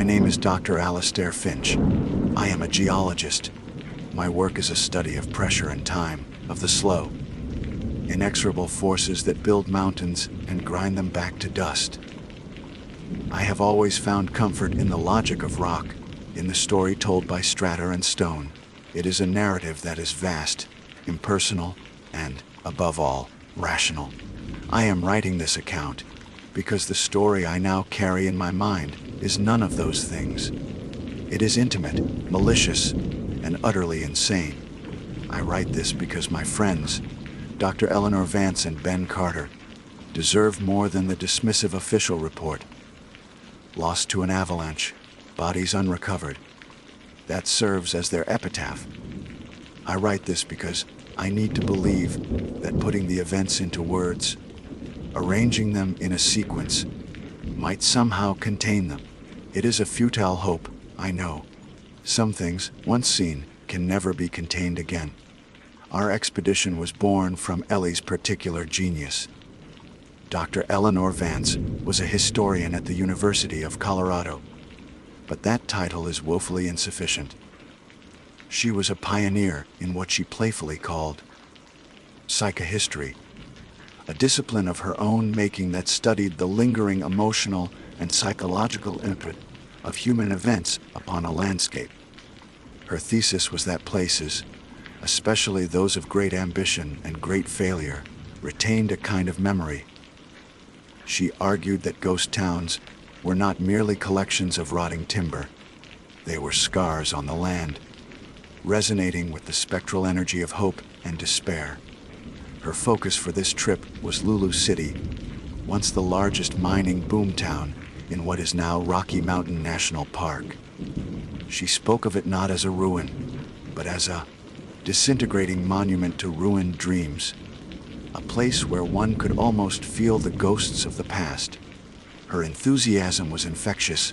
My name is Dr. Alastair Finch. I am a geologist. My work is a study of pressure and time, of the slow, inexorable forces that build mountains and grind them back to dust. I have always found comfort in the logic of rock, in the story told by strata and stone. It is a narrative that is vast, impersonal, and, above all, rational. I am writing this account because the story I now carry in my mind is none of those things. It is intimate, malicious, and utterly insane. I write this because my friends, Dr. Eleanor Vance and Ben Carter, deserve more than the dismissive official report. Lost to an avalanche, bodies unrecovered. That serves as their epitaph. I write this because I need to believe that putting the events into words, arranging them in a sequence, might somehow contain them. It is a futile hope, I know. Some things, once seen, can never be contained again. Our expedition was born from Ellie's particular genius. Dr. Eleanor Vance was a historian at the University of Colorado, but that title is woefully insufficient. She was a pioneer in what she playfully called psychohistory, a discipline of her own making that studied the lingering emotional and psychological imprint of human events upon a landscape. Her thesis was that places, especially those of great ambition and great failure, retained a kind of memory. She argued that ghost towns were not merely collections of rotting timber. They were scars on the land, resonating with the spectral energy of hope and despair. Her focus for this trip was Lulu City, once the largest mining boomtown in what is now Rocky Mountain National Park. She spoke of it not as a ruin, but as a disintegrating monument to ruined dreams, a place where one could almost feel the ghosts of the past. Her enthusiasm was infectious,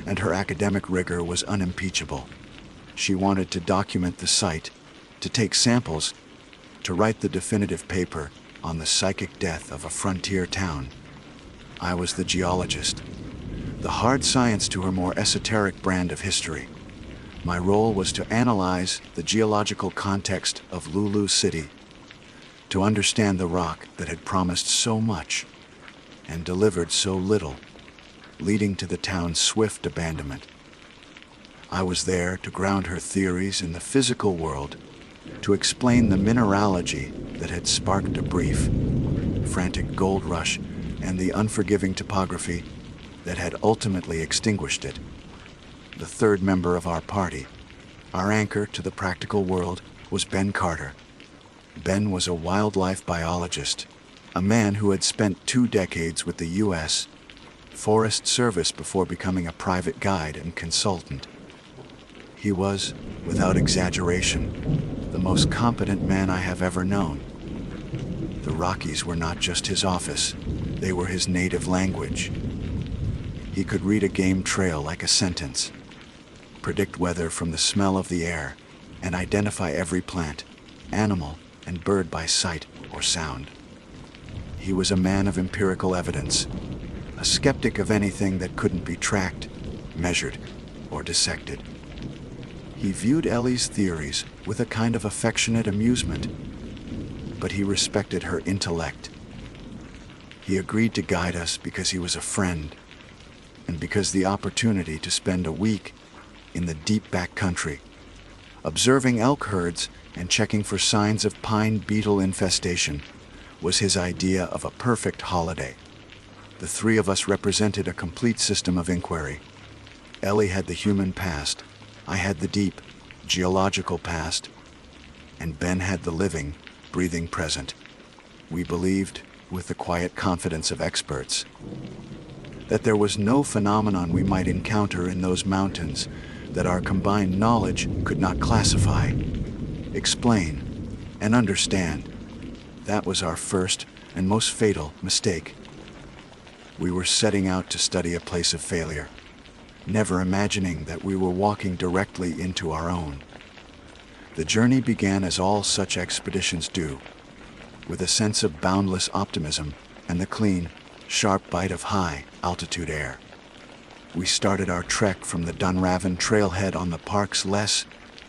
and her academic rigor was unimpeachable. She wanted to document the site, to take samples, to write the definitive paper on the psychic death of a frontier town. I was the geologist, the hard science to her more esoteric brand of history. My role was to analyze the geological context of Lulu City, to understand the rock that had promised so much and delivered so little, leading to the town's swift abandonment. I was there to ground her theories in the physical world, to explain the mineralogy that had sparked a brief, frantic gold rush and the unforgiving topography that had ultimately extinguished it. The third member of our party, our anchor to the practical world, was Ben Carter. Ben was a wildlife biologist, a man who had spent 2 decades with the U.S. Forest Service before becoming a private guide and consultant. He was, without exaggeration, the most competent man I have ever known. The Rockies were not just his office, they were his native language. He could read a game trail like a sentence, predict weather from the smell of the air, and identify every plant, animal, and bird by sight or sound. He was a man of empirical evidence, a skeptic of anything that couldn't be tracked, measured, or dissected. He viewed Ellie's theories with a kind of affectionate amusement, but he respected her intellect. He agreed to guide us because he was a friend, and because the opportunity to spend a week in the deep backcountry, observing elk herds and checking for signs of pine beetle infestation, was his idea of a perfect holiday. The 3 of us represented a complete system of inquiry. Ellie had the human past, I had the deep, geological past, and Ben had the living, breathing present. We believed, with the quiet confidence of experts, that there was no phenomenon we might encounter in those mountains that our combined knowledge could not classify, explain, and understand. That was our first and most fatal mistake. We were setting out to study a place of failure, never imagining that we were walking directly into our own. The journey began as all such expeditions do, with a sense of boundless optimism and the clean, sharp bite of high-altitude air. We started our trek from the Dunraven trailhead on the park's less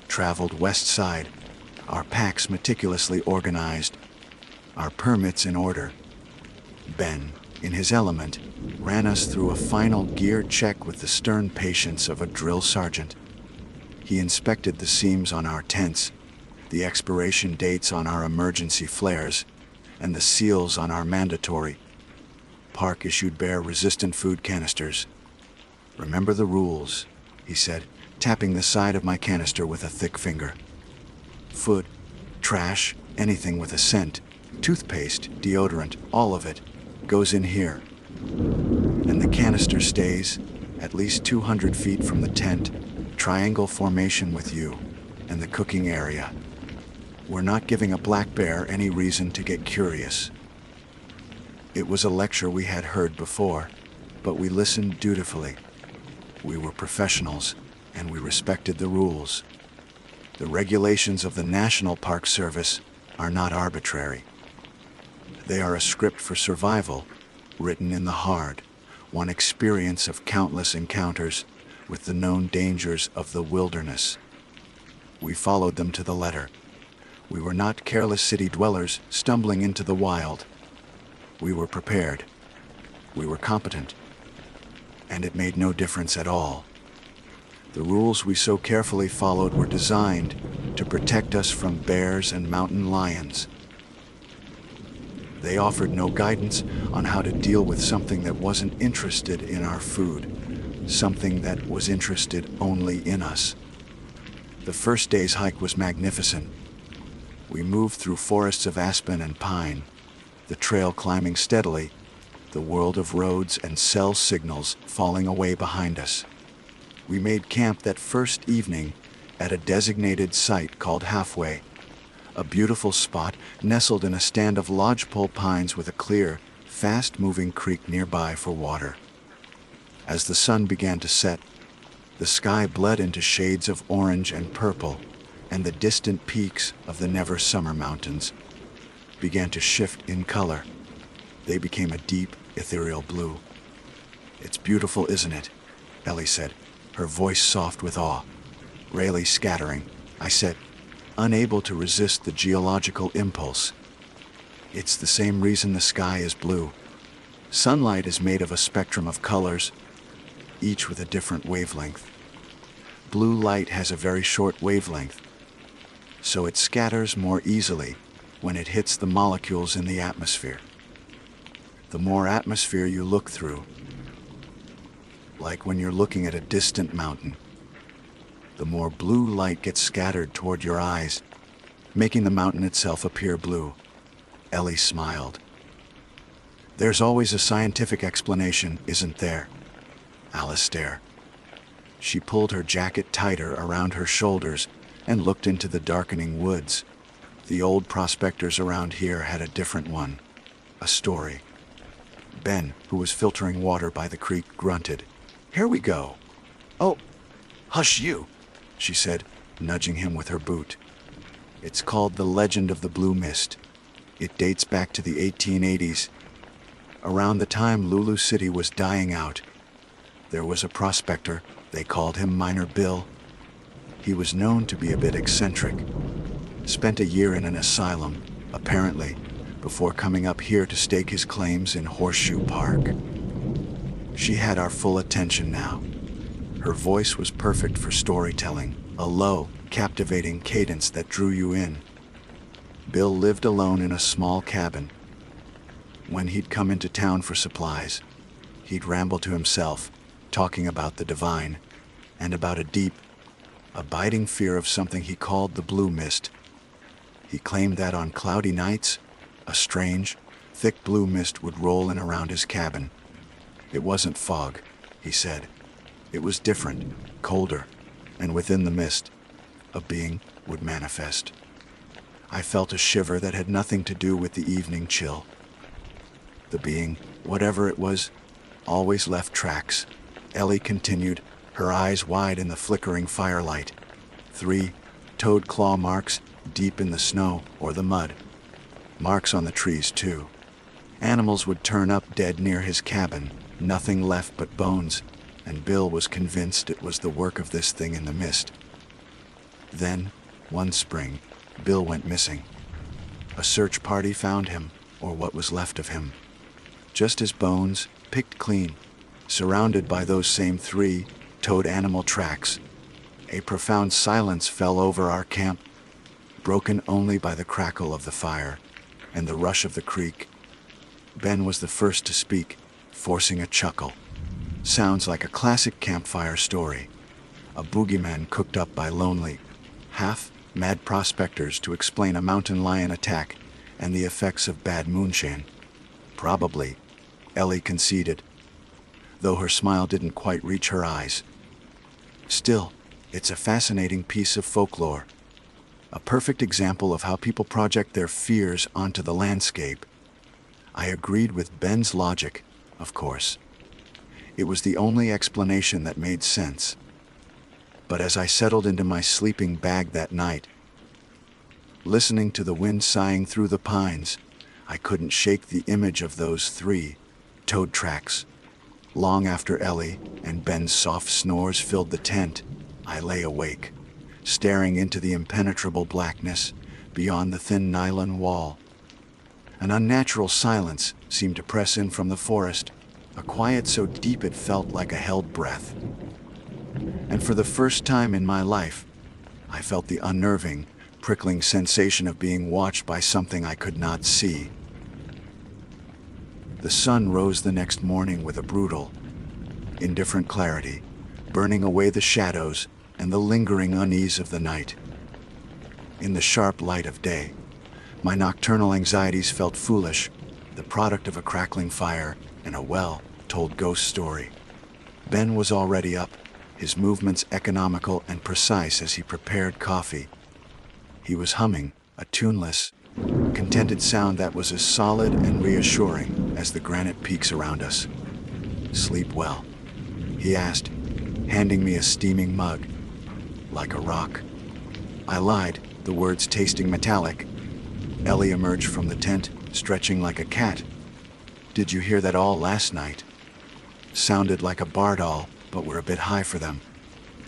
traveled west side, our packs meticulously organized, our permits in order. Ben, in his element, ran us through a final gear check with the stern patience of a drill sergeant. He inspected the seams on our tents, the expiration dates on our emergency flares, and the seals on our mandatory park-issued bear-resistant food canisters. "Remember the rules," he said, tapping the side of my canister with a thick finger. "Food, trash, anything with a scent, toothpaste, deodorant, all of it, goes in here. And the canister stays at least 200 feet from the tent, triangle formation with you, and the cooking area. We're not giving a black bear any reason to get curious." It was a lecture we had heard before, but we listened dutifully. We were professionals, and we respected the rules. The regulations of the National Park Service are not arbitrary. They are a script for survival, written in the hard, won experience of countless encounters with the known dangers of the wilderness. We followed them to the letter. We were not careless city dwellers stumbling into the wild. We were prepared. We were competent. And it made no difference at all. The rules we so carefully followed were designed to protect us from bears and mountain lions. They offered no guidance on how to deal with something that wasn't interested in our food, something that was interested only in us. The first day's hike was magnificent. We moved through forests of aspen and pine, the trail climbing steadily, the world of roads and cell signals falling away behind us. We made camp that first evening at a designated site called Halfway, a beautiful spot nestled in a stand of lodgepole pines with a clear, fast-moving creek nearby for water. As the sun began to set, the sky bled into shades of orange and purple, and the distant peaks of the Never-Summer Mountains began to shift in color. They became a deep, ethereal blue. "It's beautiful, isn't it?" Ellie said, her voice soft with awe. "Really scattering," I said, unable to resist the geological impulse. "It's the same reason the sky is blue. Sunlight is made of a spectrum of colors, each with a different wavelength. Blue light has a very short wavelength, so it scatters more easily when it hits the molecules in the atmosphere. The more atmosphere you look through, like when you're looking at a distant mountain, the more blue light gets scattered toward your eyes, making the mountain itself appear blue." Ellie smiled. "There's always a scientific explanation, isn't there?" Alice stared. She pulled her jacket tighter around her shoulders and looked into the darkening woods. The old prospectors around here had a different one, a story. Ben, who was filtering water by the creek, grunted. "Here we go." "Oh, hush you," she said, nudging him with her boot. "It's called The Legend of the Blue Mist. It dates back to the 1880s. Around the time Lulu City was dying out, there was a prospector. They called him Miner Bill. He was known to be a bit eccentric. Spent a year in an asylum, apparently, before coming up here to stake his claims in Horseshoe Park." She had our full attention now. Her voice was perfect for storytelling, a low, captivating cadence that drew you in. Bill lived alone in a small cabin. When he'd come into town for supplies, he'd ramble to himself, talking about the divine, and about a deep, abiding fear of something he called the blue mist. He claimed that on cloudy nights, a strange, thick blue mist would roll in around his cabin. It wasn't fog, he said. It was different, colder, and within the mist, a being would manifest. I felt a shiver that had nothing to do with the evening chill. The being, whatever it was, always left tracks. Ellie continued, her eyes wide in the flickering firelight. 3 toed claw marks deep in the snow or the mud. Marks on the trees, too. Animals would turn up dead near his cabin, nothing left but bones. and Bill was convinced it was the work of this thing in the mist. Then, one spring, Bill went missing. A search party found him, or what was left of him. Just his bones, picked clean, surrounded by those same 3 toed animal tracks. A profound silence fell over our camp, broken only by the crackle of the fire and the rush of the creek. Ben was the first to speak, forcing a chuckle. Sounds like a classic campfire story. A boogeyman cooked up by lonely, half-mad prospectors to explain a mountain lion attack and the effects of bad moonshine. Probably, Ellie conceded, though her smile didn't quite reach her eyes. Still, it's a fascinating piece of folklore. A perfect example of how people project their fears onto the landscape. I agreed with Ben's logic, of course. It was the only explanation that made sense. But as I settled into my sleeping bag that night, listening to the wind sighing through the pines, I couldn't shake the image of those 3 toed tracks. Long after Ellie and Ben's soft snores filled the tent, I lay awake, staring into the impenetrable blackness beyond the thin nylon wall. An unnatural silence seemed to press in from the forest, a quiet so deep it felt like a held breath. And for the first time in my life, I felt the unnerving, prickling sensation of being watched by something I could not see. The sun rose the next morning with a brutal, indifferent clarity, burning away the shadows and the lingering unease of the night. In the sharp light of day, my nocturnal anxieties felt foolish, the product of a crackling fire and a well-told ghost story. Ben was already up, his movements economical and precise as he prepared coffee. He was humming a tuneless, contented sound that was as solid and reassuring as the granite peaks around us. "Sleep well?" he asked, handing me a steaming mug. "Like a rock." I lied, the words tasting metallic. Ellie emerged from the tent, stretching like a cat. "Did you hear that all last night?" "Sounded like a bar doll, but we're a bit high for them."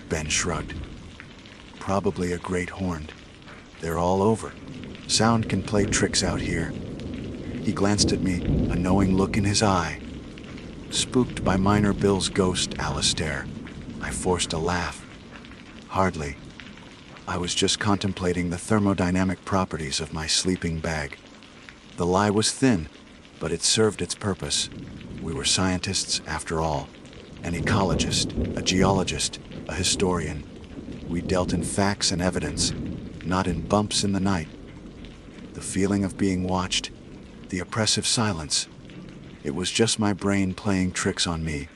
Ben shrugged. "Probably a great horned. They're all over. Sound can play tricks out here." He glanced at me, a knowing look in his eye. "Spooked by Miner Bill's ghost, Alistair." I forced a laugh. "Hardly. I was just contemplating the thermodynamic properties of my sleeping bag." The lie was thin, but it served its purpose. We were scientists, after all. An ecologist, a geologist, a historian. We dealt in facts and evidence, not in bumps in the night. The feeling of being watched, the oppressive silence. It was just my brain playing tricks on me,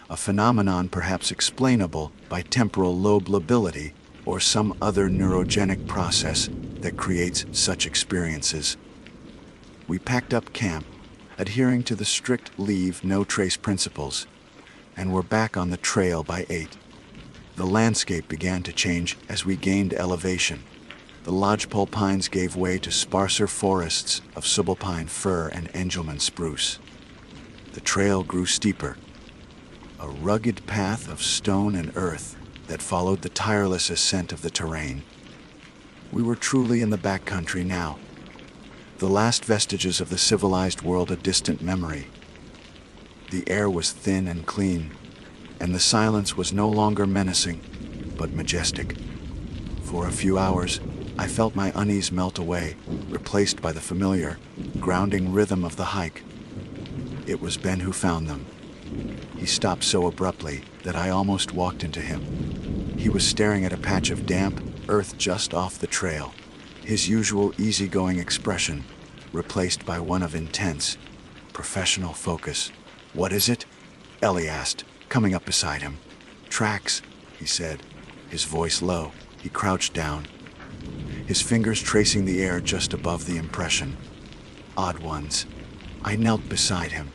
a phenomenon perhaps explainable by temporal lobe lability or some other neurogenic process that creates such experiences. We packed up camp, adhering to the strict leave no trace principles, and were back on the trail by 8. The landscape began to change as we gained elevation. The lodgepole pines gave way to sparser forests of subalpine fir and Engelmann spruce. The trail grew steeper, a rugged path of stone and earth that followed the tireless ascent of the terrain. We were truly in the backcountry now, the last vestiges of the civilized world a distant memory. The air was thin and clean, and the silence was no longer menacing, but majestic. For a few hours, I felt my unease melt away, replaced by the familiar, grounding rhythm of the hike. It was Ben who found them. He stopped so abruptly that I almost walked into him. He was staring at a patch of damp earth just off the trail, his usual easygoing expression replaced by one of intense, professional focus. "What is it?" Ellie asked, coming up beside him. "Tracks," he said, his voice low. He crouched down, his fingers tracing the air just above the impression. "Odd ones." I knelt beside him.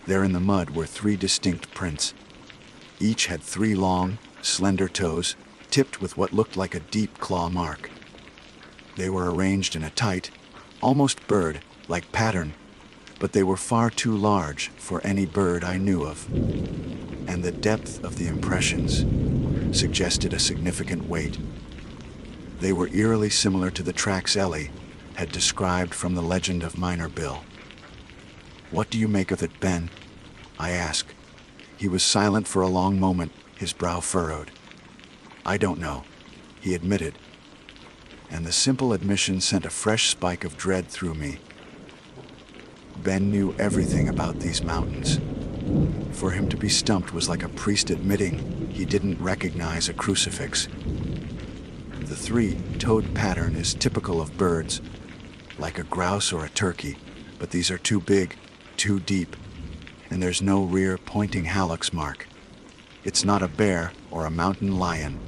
There in the mud were 3 distinct prints. Each had 3 long, slender toes, tipped with what looked like a deep claw mark. They were arranged in a tight, almost bird-like pattern, but they were far too large for any bird I knew of. and the depth of the impressions suggested a significant weight. They were eerily similar to the tracks Ellie had described from the legend of Miner Bill. "What do you make of it, Ben?" I asked. He was silent for a long moment, his brow furrowed. "I don't know," he admitted, and the simple admission sent a fresh spike of dread through me. Ben knew everything about these mountains. For him to be stumped was like a priest admitting he didn't recognize a crucifix. The three-toed pattern is typical of birds, like a grouse or a turkey, but these are too big, too deep, and there's no rear pointing hallux mark. It's not a bear or a mountain lion.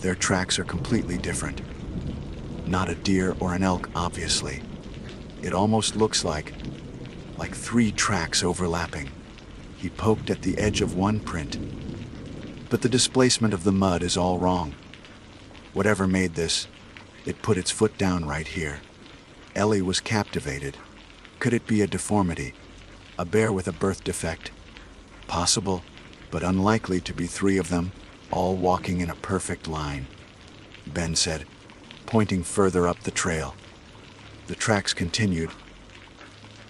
Their tracks are completely different. Not a deer or an elk, obviously. It almost looks like three tracks overlapping. He poked at the edge of one print. But the displacement of the mud is all wrong. Whatever made this, it put its foot down right here. Ellie was captivated. Could it be a deformity? A bear with a birth defect? Possible, but unlikely to be three of them, all walking in a perfect line, Ben said, pointing further up the trail. The tracks continued,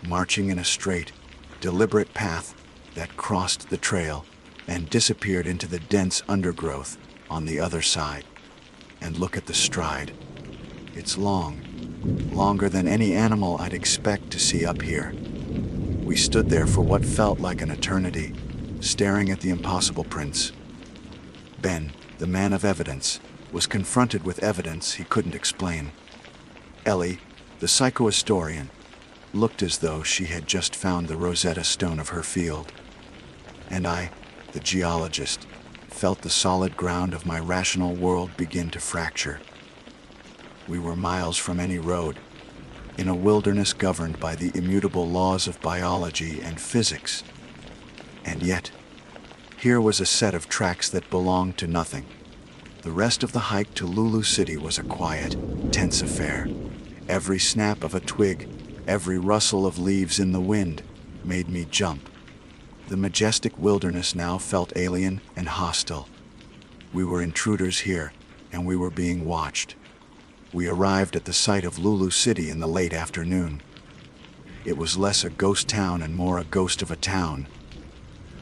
marching in a straight, deliberate path that crossed the trail and disappeared into the dense undergrowth on the other side. And look at the stride. It's long, longer than any animal I'd expect to see up here. We stood there for what felt like an eternity, staring at the impossible prints. Ben, the man of evidence, was confronted with evidence he couldn't explain. Ellie, the psychohistorian, looked as though she had just found the Rosetta Stone of her field. And I, the geologist, felt the solid ground of my rational world begin to fracture. We were miles from any road, in a wilderness governed by the immutable laws of biology and physics. And yet, here was a set of tracks that belonged to nothing. The rest of the hike to Lulu City was a quiet, tense affair. Every snap of a twig, every rustle of leaves in the wind, made me jump. The majestic wilderness now felt alien and hostile. We were intruders here, and we were being watched. We arrived at the site of Lulu City in the late afternoon. It was less a ghost town and more a ghost of a town.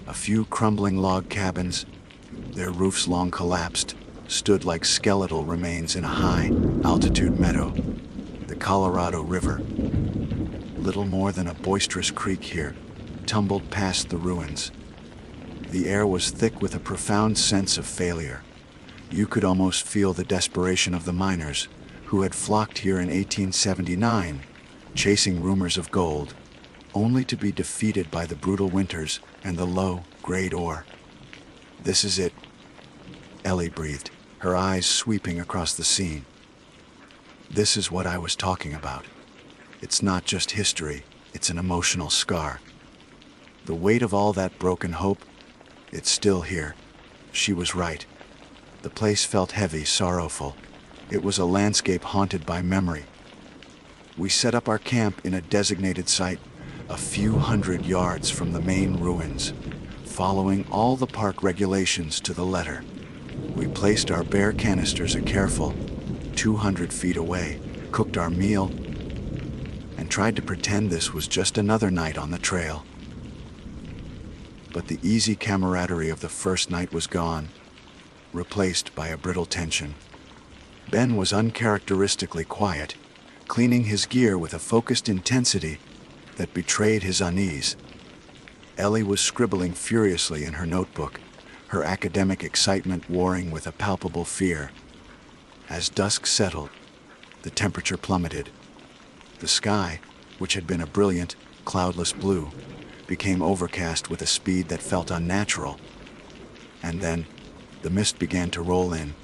A few crumbling log cabins, their roofs long collapsed, stood like skeletal remains in a high-altitude meadow. The Colorado River, little more than a boisterous creek here, tumbled past the ruins. The air was thick with a profound sense of failure. You could almost feel the desperation of the miners who had flocked here in 1879, chasing rumors of gold, only to be defeated by the brutal winters and the low-grade ore. "This is it," Ellie breathed, her eyes sweeping across the scene. "This is what I was talking about. It's not just history, it's an emotional scar. The weight of all that broken hope, it's still here." She was right. The place felt heavy, sorrowful. It was a landscape haunted by memory. We set up our camp in a designated site, a few hundred yards from the main ruins, following all the park regulations to the letter. We placed our bare canisters a careful 200 feet away, cooked our meal, and tried to pretend this was just another night on the trail. But the easy camaraderie of the first night was gone, replaced by a brittle tension. Ben was uncharacteristically quiet, cleaning his gear with a focused intensity that betrayed his unease. Ellie was scribbling furiously in her notebook, her academic excitement warring with a palpable fear. As dusk settled, the temperature plummeted. The sky, which had been a brilliant, cloudless blue, became overcast with a speed that felt unnatural. And then, the mist began to roll in.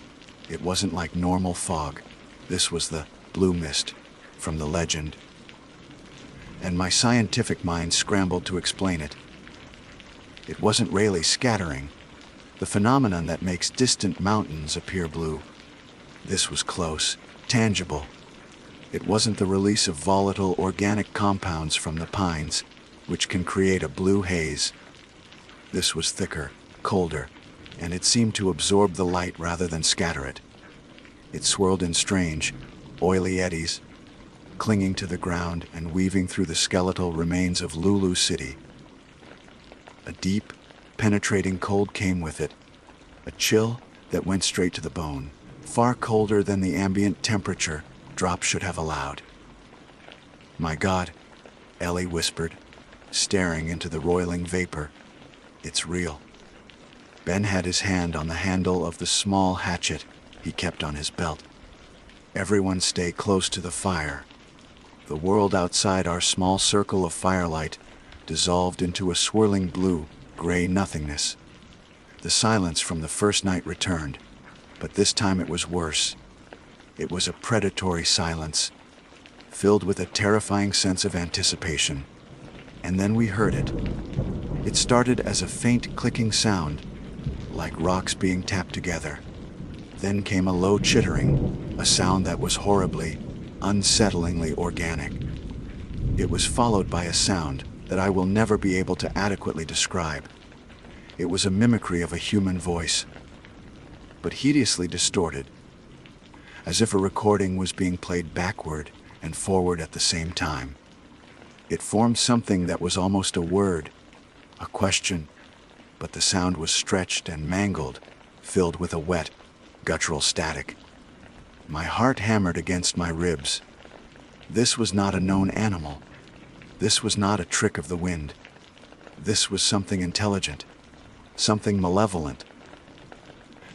It wasn't like normal fog. This was the blue mist from the legend. And my scientific mind scrambled to explain it. It wasn't Rayleigh scattering, the phenomenon that makes distant mountains appear blue. This was close, tangible. It wasn't the release of volatile organic compounds from the pines, which can create a blue haze. This was thicker, colder, and it seemed to absorb the light rather than scatter it. It swirled in strange, oily eddies, clinging to the ground and weaving through the skeletal remains of Lulu City. A deep, penetrating cold came with it, a chill that went straight to the bone, far colder than the ambient temperature drop should have allowed. "My God," Ellie whispered, staring into the roiling vapor. "It's real." Ben had his hand on the handle of the small hatchet he kept on his belt. "Everyone stay close to the fire." The world outside our small circle of firelight dissolved into a swirling blue-gray nothingness. The silence from the first night returned, but this time it was worse. It was a predatory silence, filled with a terrifying sense of anticipation. And then we heard it. It started as a faint clicking sound, like rocks being tapped together. Then came a low chittering, a sound that was horribly, unsettlingly organic. It was followed by a sound that I will never be able to adequately describe. It was a mimicry of a human voice, but hideously distorted, as if a recording was being played backward and forward at the same time. It formed something that was almost a word, a question, but the sound was stretched and mangled, filled with a wet, guttural static. My heart hammered against my ribs. This was not a known animal. This was not a trick of the wind. This was something intelligent, something malevolent.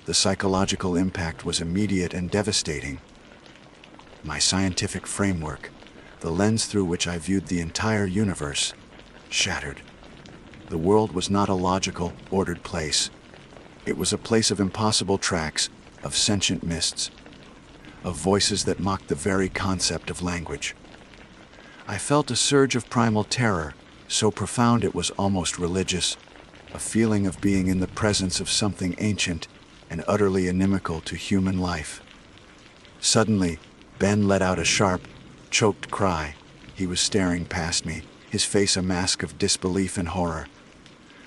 The psychological impact was immediate and devastating. My scientific framework, the lens through which I viewed the entire universe, shattered. The world was not a logical, ordered place. It was a place of impossible tracks, of sentient mists, of voices that mocked the very concept of language. I felt a surge of primal terror, so profound it was almost religious, a feeling of being in the presence of something ancient and utterly inimical to human life. Suddenly, Ben let out a sharp, choked cry. He was staring past me, his face a mask of disbelief and horror.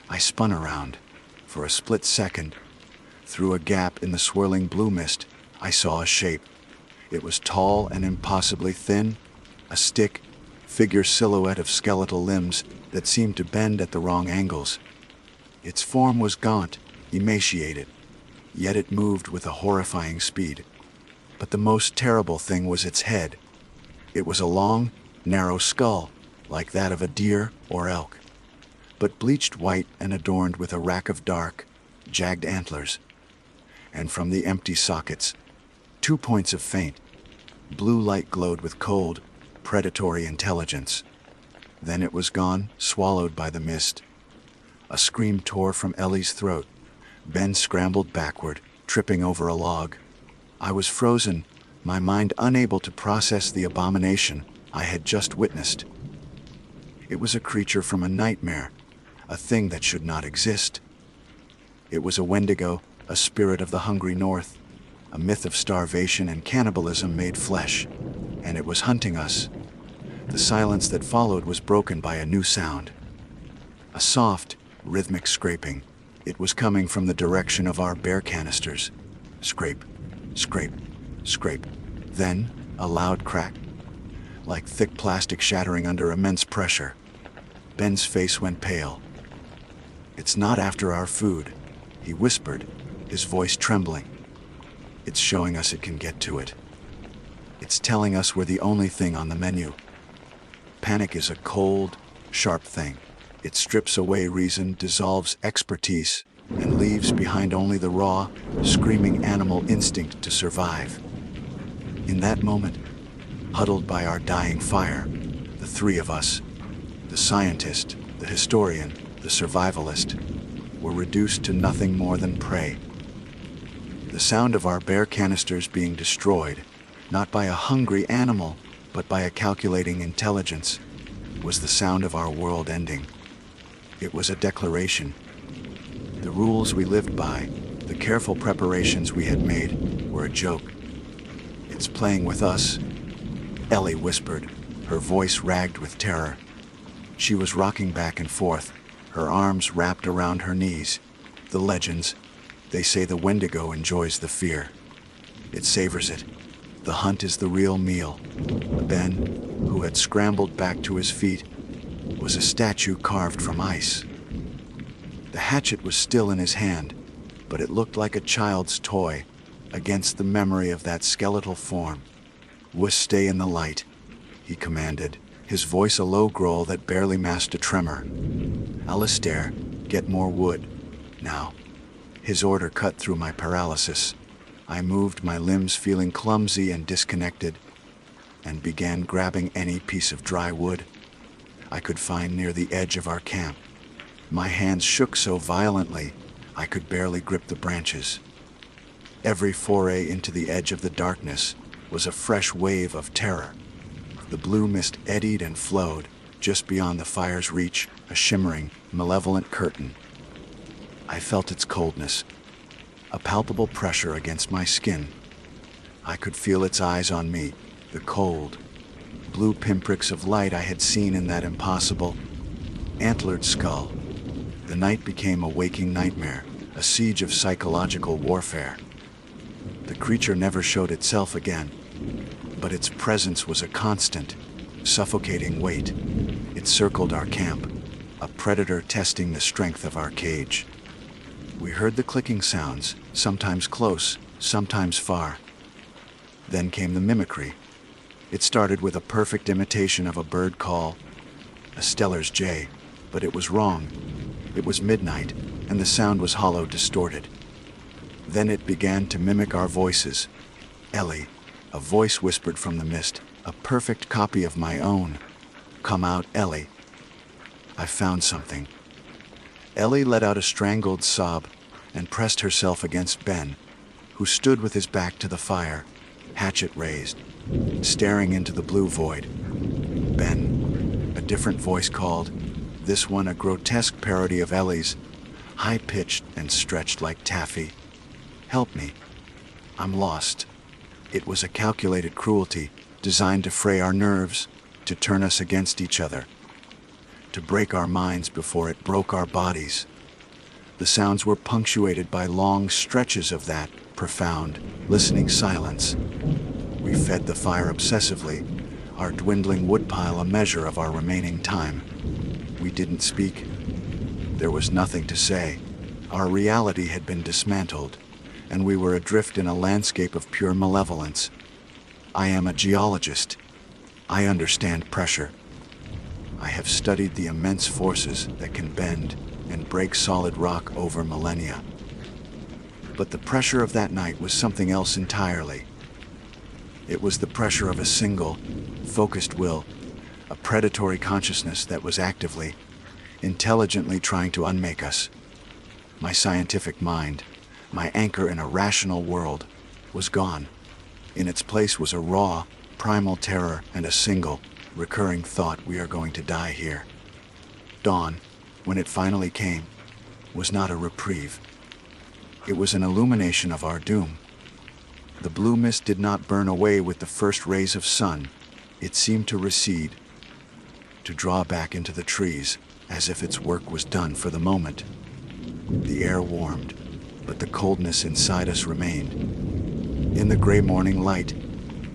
I spun around. For a split second, through a gap in the swirling blue mist, I saw a shape. It was tall and impossibly thin, a stick, figure silhouette of skeletal limbs that seemed to bend at the wrong angles. Its form was gaunt, emaciated, yet it moved with a horrifying speed. But the most terrible thing was its head. It was a long, narrow skull, like that of a deer or elk, but bleached white and adorned with a rack of dark, jagged antlers. And from the empty sockets, 2 points of faint, blue light glowed with cold, predatory intelligence. Then it was gone, swallowed by the mist. A scream tore from Ellie's throat. Ben scrambled backward, tripping over a log. I was frozen, my mind unable to process the abomination I had just witnessed. It was a creature from a nightmare, a thing that should not exist. It was a Wendigo, a spirit of the hungry north, a myth of starvation and cannibalism made flesh, and it was hunting us. The silence that followed was broken by a new sound. A soft, rhythmic scraping. It was coming from the direction of our bear canisters. Scrape, scrape, scrape. Then, a loud crack, like thick plastic shattering under immense pressure. Ben's face went pale. "It's not after our food," he whispered, his voice trembling. "It's showing us it can get to it. It's telling us we're the only thing on the menu." Panic is a cold, sharp thing. It strips away reason, dissolves expertise, and leaves behind only the raw, screaming animal instinct to survive. In that moment, huddled by our dying fire, the three of us, the scientist, the historian, the survivalist, were reduced to nothing more than prey. The sound of our bear canisters being destroyed, not by a hungry animal, but by a calculating intelligence, was the sound of our world ending. It was a declaration. The rules we lived by, the careful preparations we had made, were a joke. "It's playing with us," Ellie whispered, her voice ragged with terror. She was rocking back and forth, her arms wrapped around her knees. The legends, they say the Wendigo enjoys the fear. It savors it. The hunt is the real meal. Ben, who had scrambled back to his feet, was a statue carved from ice. The hatchet was still in his hand, but it looked like a child's toy against the memory of that skeletal form. "Wuss, stay in the light," he commanded, his voice a low growl that barely masked a tremor. "Alistair, get more wood. Now." His order cut through my paralysis. I moved my limbs feeling clumsy and disconnected, and began grabbing any piece of dry wood I could find near the edge of our camp. My hands shook so violently I could barely grip the branches. Every foray into the edge of the darkness was a fresh wave of terror. The blue mist eddied and flowed, just beyond the fire's reach, a shimmering, malevolent curtain. I felt its coldness, a palpable pressure against my skin. I could feel its eyes on me, the cold, blue pinpricks of light I had seen in that impossible, antlered skull. The night became a waking nightmare, a siege of psychological warfare. The creature never showed itself again, but its presence was a constant, suffocating weight. It circled our camp, a predator testing the strength of our cage. We heard the clicking sounds, sometimes close, sometimes far. Then came the mimicry. It started with a perfect imitation of a bird call, a Steller's jay, but it was wrong. It was midnight, and the sound was hollow, distorted. Then it began to mimic our voices. "Ellie," a voice whispered from the mist, a perfect copy of my own. "Come out, Ellie. I found something." Ellie let out a strangled sob and pressed herself against Ben, who stood with his back to the fire, hatchet raised, staring into the blue void. "Ben," a different voice called, this one a grotesque parody of Ellie's, high-pitched and stretched like taffy. "Help me. I'm lost." It was a calculated cruelty, designed to fray our nerves, to turn us against each other, to break our minds before it broke our bodies. The sounds were punctuated by long stretches of that profound, listening silence. We fed the fire obsessively, our dwindling woodpile a measure of our remaining time. We didn't speak. There was nothing to say. Our reality had been dismantled, and we were adrift in a landscape of pure malevolence. I am a geologist. I understand pressure. I have studied the immense forces that can bend and break solid rock over millennia. But the pressure of that night was something else entirely. It was the pressure of a single, focused will, a predatory consciousness that was actively, intelligently trying to unmake us. My scientific mind, my anchor in a rational world, was gone. In its place was a raw, primal terror and a single, recurring thought: we are going to die here. Dawn, when it finally came, was not a reprieve. It was an illumination of our doom. The blue mist did not burn away with the first rays of sun. It seemed to recede, to draw back into the trees, as if its work was done for the moment. The air warmed, but the coldness inside us remained. In the gray morning light,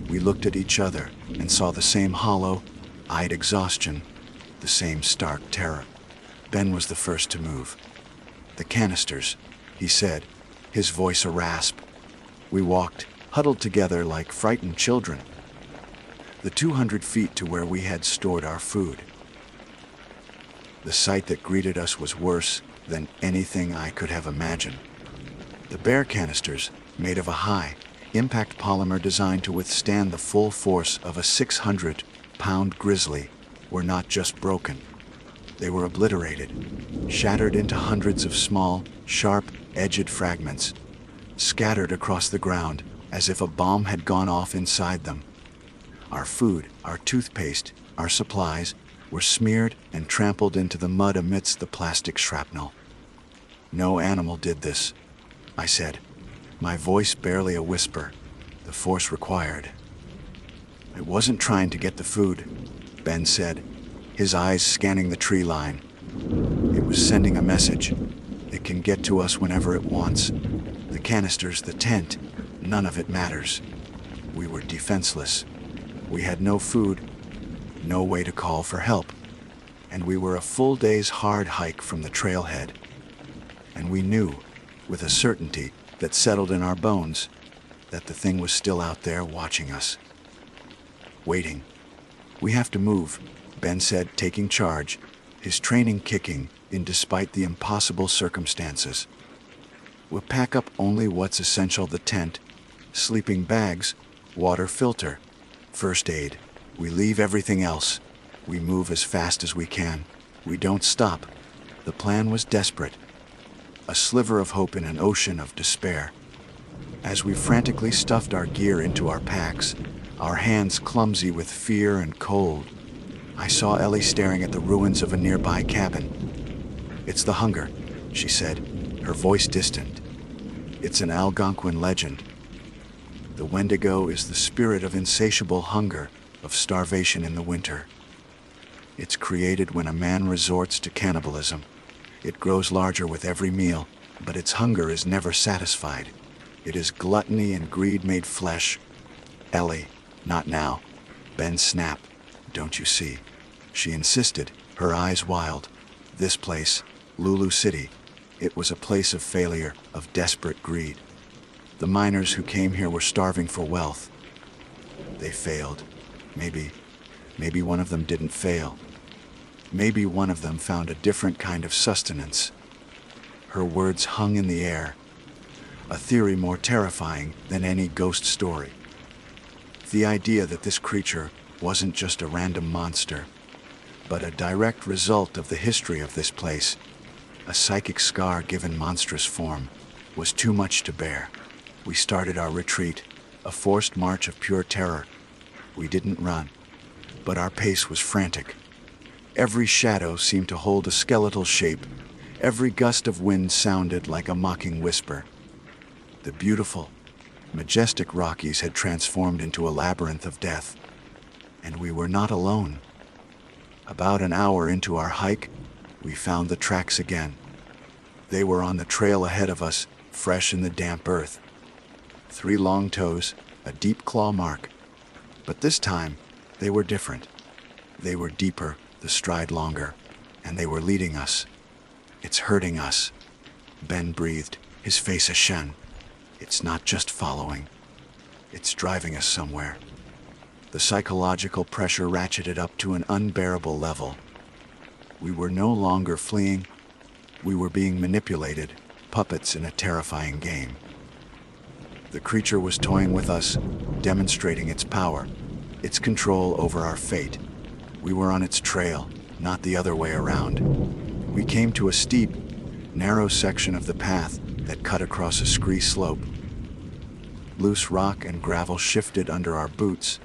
we looked at each other and saw the same hollow-eyed exhaustion, the same stark terror. Ben was the first to move. "The canisters," he said, his voice a rasp. We walked, huddled together like frightened children, the 200 feet to where we had stored our food. The sight that greeted us was worse than anything I could have imagined. The bare canisters, made of a high-impact polymer designed to withstand the full force of a 600-pound grizzly, were not just broken. They were obliterated, shattered into hundreds of small, sharp-edged fragments, scattered across the ground as if a bomb had gone off inside them. Our food, our toothpaste, our supplies were smeared and trampled into the mud amidst the plastic shrapnel. "No animal did this," I said, my voice barely a whisper. "The force required." "It wasn't trying to get the food," Ben said, his eyes scanning the tree line. "It was sending a message. It can get to us whenever it wants. The canisters, the tent, none of it matters. We were defenseless. We had no food, no way to call for help. And we were a full day's hard hike from the trailhead. And we knew, with a certainty that settled in our bones, that the thing was still out there watching us. Waiting. "We have to move," Ben said, taking charge, his training kicking in despite the impossible circumstances. "We'll pack up only what's essential: the tent, sleeping bags, water filter, first aid. We leave everything else. We move as fast as we can. We don't stop." The plan was desperate, a sliver of hope in an ocean of despair. As we frantically stuffed our gear into our packs, our hands clumsy with fear and cold, I saw Ellie staring at the ruins of a nearby cabin. "It's the hunger," she said, her voice distant. "It's an Algonquin legend. The Wendigo is the spirit of insatiable hunger, of starvation in the winter. It's created when a man resorts to cannibalism. It grows larger with every meal, but its hunger is never satisfied. It is gluttony and greed made flesh." "Ellie, not now," Ben snapped. "Don't you see?" She insisted, her eyes wild. This place, Lulu City, it was a place of failure, of desperate greed. The miners who came here were starving for wealth. They failed. Maybe one of them didn't fail. Maybe one of them found a different kind of sustenance. Her words hung in the air, a theory more terrifying than any ghost story. The idea that this creature wasn't just a random monster, but a direct result of the history of this place, a psychic scar given monstrous form, was too much to bear. We started our retreat, a forced march of pure terror. We didn't run, but our pace was frantic. Every shadow seemed to hold a skeletal shape. Every gust of wind sounded like a mocking whisper. The beautiful, majestic Rockies had transformed into a labyrinth of death. And we were not alone. About an hour into our hike, we found the tracks again. They were on the trail ahead of us, fresh in the damp earth. 3 long toes, a deep claw mark. But this time, they were different. They were deeper, the stride longer, and they were leading us. "It's hurting us," Ben breathed, his face ashen. "It's not just following. It's driving us somewhere." The psychological pressure ratcheted up to an unbearable level. We were no longer fleeing. We were being manipulated, puppets in a terrifying game. The creature was toying with us, demonstrating its power, its control over our fate. We were on its trail, not the other way around. We came to a steep, narrow section of the path that cut across a scree slope. Loose rock and gravel shifted under our boots,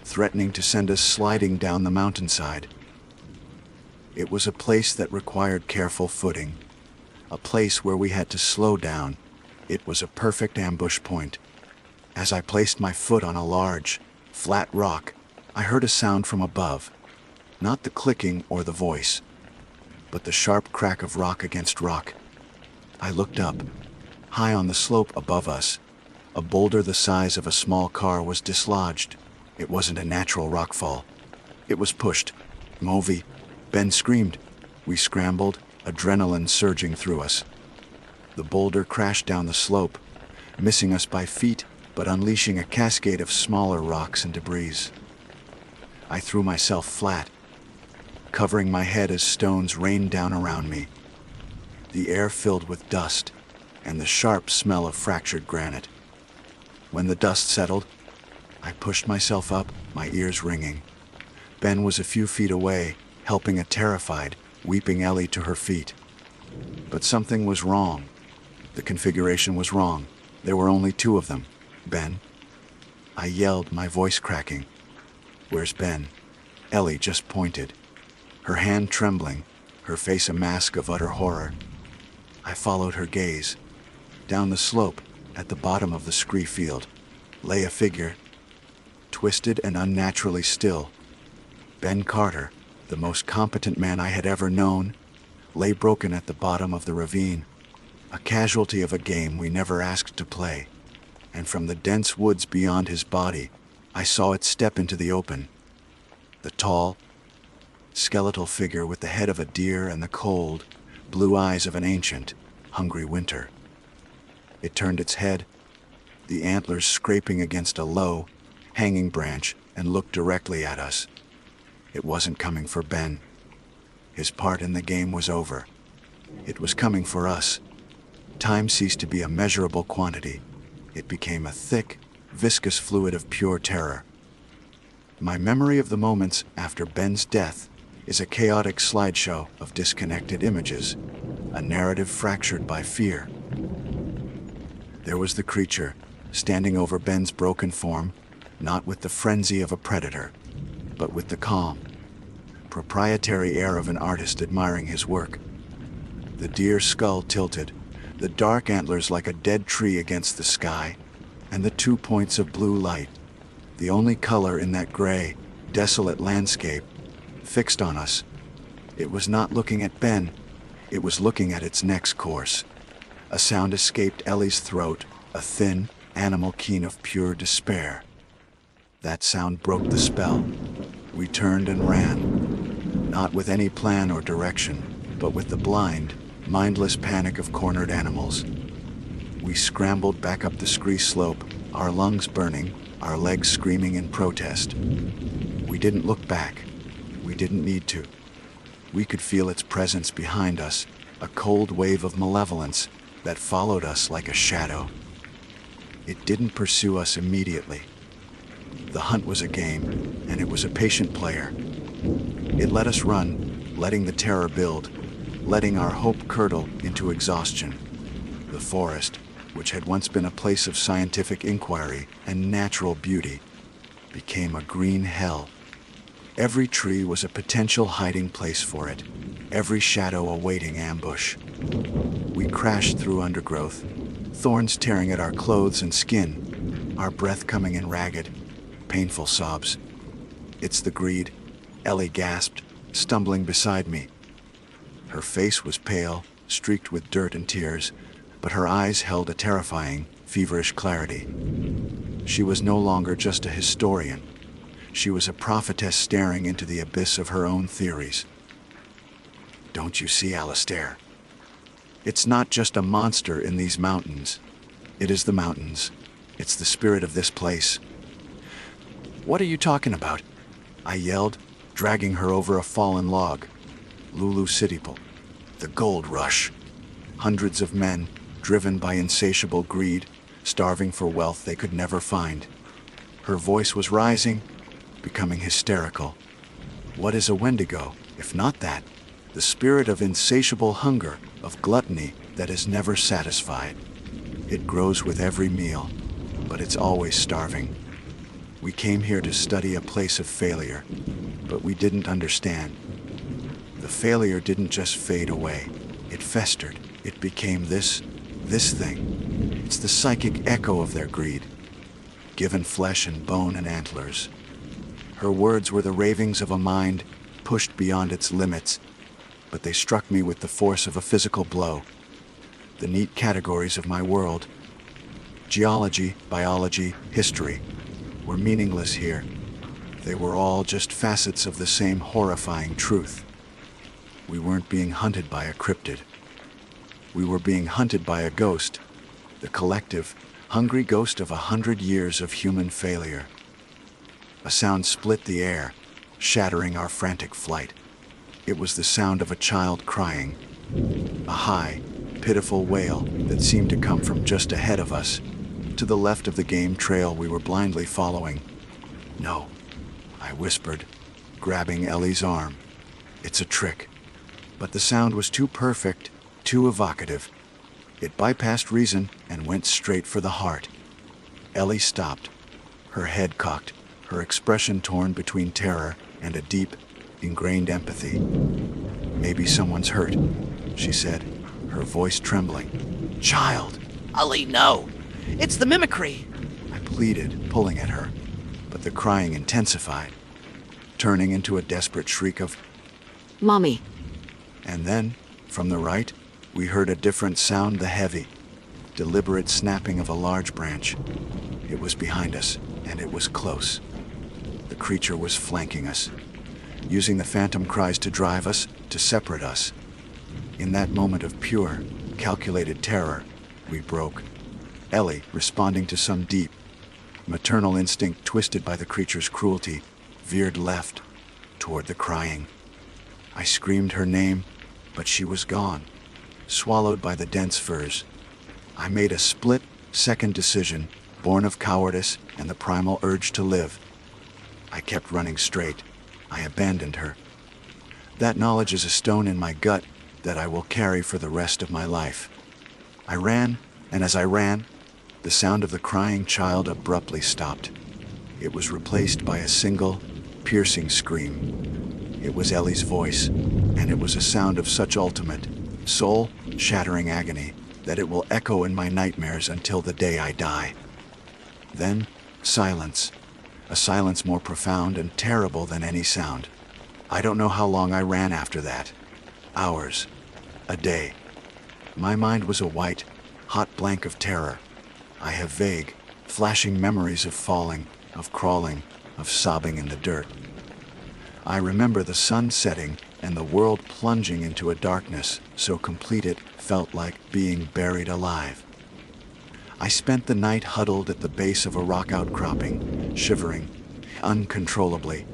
threatening to send us sliding down the mountainside. It was a place that required careful footing, a place where we had to slow down. It was a perfect ambush point. As I placed my foot on a large, flat rock, I heard a sound from above, not the clicking or the voice, but the sharp crack of rock against rock. I looked up. High on the slope above us, a boulder the size of a small car was dislodged. It wasn't a natural rockfall. It was pushed. "Movi!" Ben screamed. We scrambled, adrenaline surging through us. The boulder crashed down the slope, missing us by feet, but unleashing a cascade of smaller rocks and debris. I threw myself flat, covering my head as stones rained down around me. The air filled with dust and the sharp smell of fractured granite. When the dust settled, I pushed myself up, my ears ringing. Ben was a few feet away, helping a terrified, weeping Ellie to her feet. But something was wrong. The configuration was wrong. There were only 2 of them. "Ben?" I yelled, my voice cracking. "Where's Ben?" Ellie just pointed, her hand trembling, her face a mask of utter horror. I followed her gaze. Down the slope, at the bottom of the scree field, lay a figure, twisted and unnaturally still. Ben Carter, the most competent man I had ever known, lay broken at the bottom of the ravine, a casualty of a game we never asked to play. And from the dense woods beyond his body, I saw it step into the open. The tall, skeletal figure with the head of a deer and the cold, blue eyes of an ancient, hungry winter. It turned its head, the antlers scraping against a low, hanging branch, and looked directly at us. It wasn't coming for Ben. His part in the game was over. It was coming for us. Time ceased to be a measurable quantity. It became a thick, viscous fluid of pure terror. My memory of the moments after Ben's death is a chaotic slideshow of disconnected images, a narrative fractured by fear. There was the creature, standing over Ben's broken form, not with the frenzy of a predator, but with the calm, proprietary air of an artist admiring his work. The deer's skull tilted, the dark antlers like a dead tree against the sky, and the 2 points of blue light, the only color in that gray, desolate landscape, fixed on us. It was not looking at Ben, it was looking at its next course. A sound escaped Ellie's throat, a thin, animal keen of pure despair. That sound broke the spell. We turned and ran, not with any plan or direction, but with the blind, mindless panic of cornered animals. We scrambled back up the scree slope, our lungs burning, our legs screaming in protest. We didn't look back. We didn't need to. We could feel its presence behind us, a cold wave of malevolence that followed us like a shadow. It didn't pursue us immediately. The hunt was a game, and it was a patient player. It let us run, letting the terror build, letting our hope curdle into exhaustion. The forest, which had once been a place of scientific inquiry and natural beauty, became a green hell. Every tree was a potential hiding place for it, every shadow awaiting ambush. We crashed through undergrowth, thorns tearing at our clothes and skin, our breath coming in ragged, painful sobs. "It's the greed," Ellie gasped, stumbling beside me. Her face was pale, streaked with dirt and tears, but her eyes held a terrifying, feverish clarity. She was no longer just a historian. She was a prophetess staring into the abyss of her own theories. "Don't you see, Alistair? It's not just a monster in these mountains. It is the mountains. It's the spirit of this place." "What are you talking about?" I yelled, dragging her over a fallen log. "Lulu Citipal. The gold rush. Hundreds of men, driven by insatiable greed, starving for wealth they could never find." Her voice was rising, becoming hysterical. What is a Wendigo, if not that? The spirit of insatiable hunger, of gluttony that is never satisfied. It grows with every meal, but it's always starving. We came here to study a place of failure, but we didn't understand. The failure didn't just fade away. It festered. It became this thing. It's the psychic echo of their greed, given flesh and bone and antlers. Her words were the ravings of a mind pushed beyond its limits, but they struck me with the force of a physical blow. The neat categories of my world, geology, biology, history, were meaningless here. They were all just facets of the same horrifying truth. We weren't being hunted by a cryptid. We were being hunted by a ghost, the collective, hungry ghost of 100 years of human failure. A sound split the air, shattering our frantic flight. It was the sound of a child crying, a high, pitiful wail that seemed to come from just ahead of us, to the left of the game trail we were blindly following. "No," I whispered, grabbing Ellie's arm. "It's a trick." But the sound was too perfect, too evocative. It bypassed reason and went straight for the heart. Ellie stopped, her head cocked, her expression torn between terror and a deep, ingrained empathy. "Maybe someone's hurt," she said, her voice trembling. "Child!" Ali, no! It's the mimicry! I pleaded, pulling at her, but the crying intensified, turning into a desperate shriek of, "Mommy." and then, From the right, we heard a different sound, the heavy, deliberate snapping of a large branch. It was behind us, and it was close. The creature was flanking us, using the phantom cries to drive us, to separate us. In that moment of pure, calculated terror, we broke. Ellie, responding to some deep, maternal instinct twisted by the creature's cruelty, veered left, toward the crying. I screamed her name, but she was gone, swallowed by the dense furs. I made a split-second decision, born of cowardice and the primal urge to live. I kept running straight. I abandoned her. That knowledge is a stone in my gut that I will carry for the rest of my life. I ran, and as I ran, the sound of the crying child abruptly stopped. It was replaced by a single, piercing scream. It was Ellie's voice, and it was a sound of such ultimate, soul-shattering agony that it will echo in my nightmares until the day I die. Then, silence. A silence more profound and terrible than any sound. I don't know how long I ran after that. Hours. A day. My mind was a white, hot blank of terror. I have vague, flashing memories of falling, of crawling, of sobbing in the dirt. I remember the sun setting and the world plunging into a darkness so complete it felt like being buried alive. I spent the night huddled at the base of a rock outcropping, shivering, uncontrollably,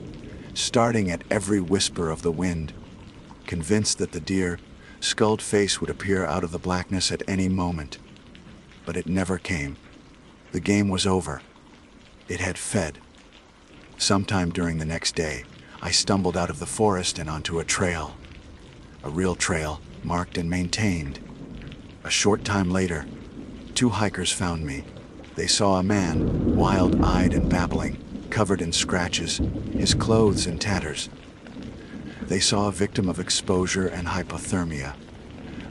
starting at every whisper of the wind, convinced that the dear, skulled face would appear out of the blackness at any moment. But it never came. The game was over. It had fed. Sometime during the next day, I stumbled out of the forest and onto a trail. A real trail, marked and maintained. A short time later, 2 hikers found me. They saw a man, wild-eyed and babbling, covered in scratches, his clothes in tatters. They saw a victim of exposure and hypothermia,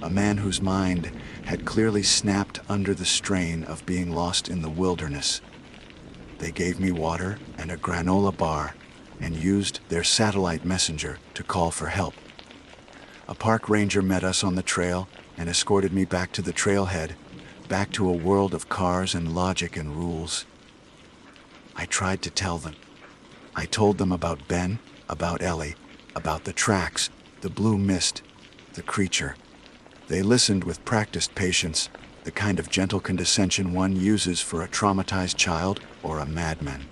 a man whose mind had clearly snapped under the strain of being lost in the wilderness. They gave me water and a granola bar and used their satellite messenger to call for help. A park ranger met us on the trail and escorted me back to the trailhead, back to a world of cars and logic and rules. I tried to tell them. I told them about Ben, about Ellie, about the tracks, the blue mist, the creature. They listened with practiced patience, the kind of gentle condescension one uses for a traumatized child or a madman.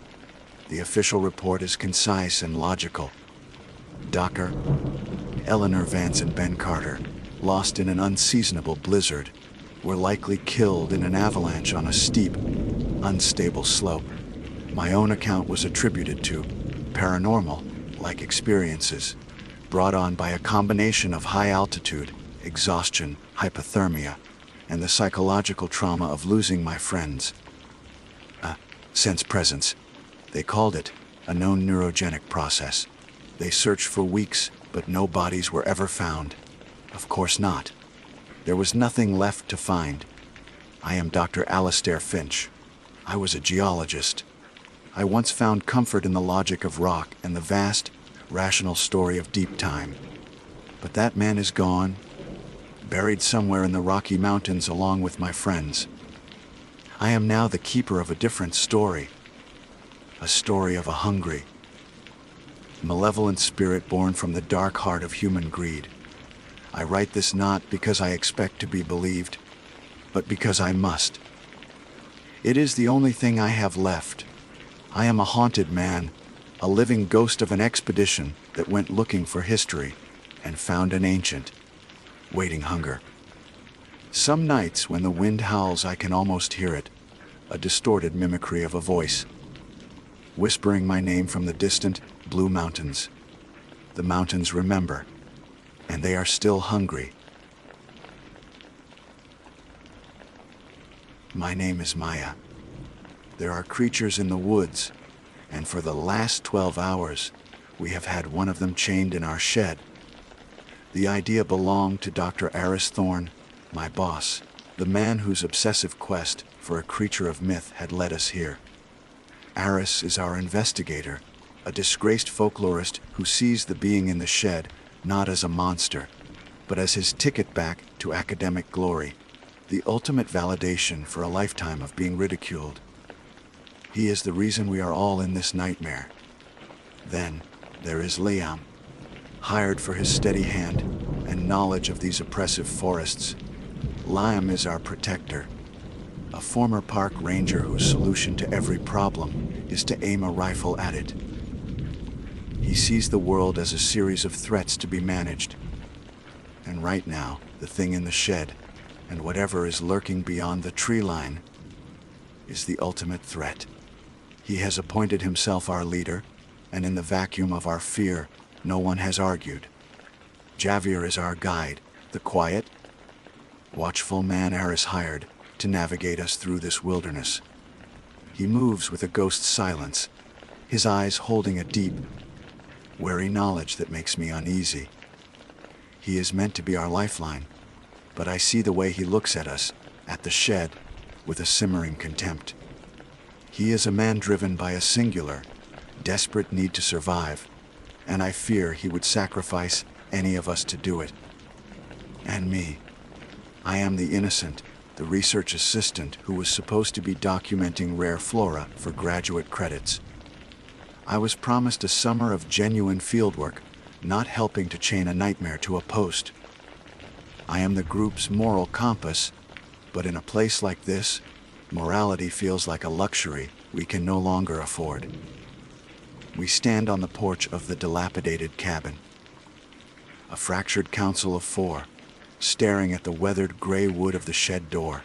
The official report is concise and logical. Docker, Eleanor Vance and Ben Carter, lost in an unseasonable blizzard, were likely killed in an avalanche on a steep, unstable slope. My own account was attributed to paranormal-like experiences, brought on by a combination of high altitude, exhaustion, hypothermia, and the psychological trauma of losing my friends. Sense presence. They called it a known neurogenic process. They searched for weeks, but no bodies were ever found. Of course not. There was nothing left to find. I am Dr. Alastair Finch. I was a geologist. I once found comfort in the logic of rock and the vast, rational story of deep time. But that man is gone, buried somewhere in the Rocky Mountains along with my friends. I am now the keeper of a different story. A story of a hungry, malevolent spirit born from the dark heart of human greed. I write this not because I expect to be believed, but because I must. It is the only thing I have left. I am a haunted man, a living ghost of an expedition that went looking for history and found an ancient, waiting hunger. Some nights when the wind howls I can almost hear it, a distorted mimicry of a voice, whispering my name from the distant, blue mountains. The mountains remember, and they are still hungry. My name is Maya. There are creatures in the woods, and for the last 12 hours, we have had one of them chained in our shed. The idea belonged to Dr. Aris Thorne, my boss, the man whose obsessive quest for a creature of myth had led us here. Aris is our investigator, a disgraced folklorist who sees the being in the shed not as a monster, but as his ticket back to academic glory, the ultimate validation for a lifetime of being ridiculed. He is the reason we are all in this nightmare. Then there is Liam, hired for his steady hand and knowledge of these oppressive forests. Liam is our protector, a former park ranger whose solution to every problem is to aim a rifle at it. He sees the world as a series of threats to be managed. And right now, the thing in the shed, and whatever is lurking beyond the tree line, is the ultimate threat. He has appointed himself our leader, and in the vacuum of our fear, no one has argued. Javier is our guide, the quiet, watchful man Aris hired to navigate us through this wilderness. He moves with a ghost's silence, his eyes holding a deep, wary knowledge that makes me uneasy. He is meant to be our lifeline, but I see the way he looks at us, at the shed, with a simmering contempt. He is a man driven by a singular, desperate need to survive, and I fear he would sacrifice any of us to do it. And me. I am the innocent, the research assistant who was supposed to be documenting rare flora for graduate credits. I was promised a summer of genuine fieldwork, not helping to chain a nightmare to a post. I am the group's moral compass, but in a place like this, morality feels like a luxury we can no longer afford. We stand on the porch of the dilapidated cabin, a fractured council of four, staring at the weathered gray wood of the shed door.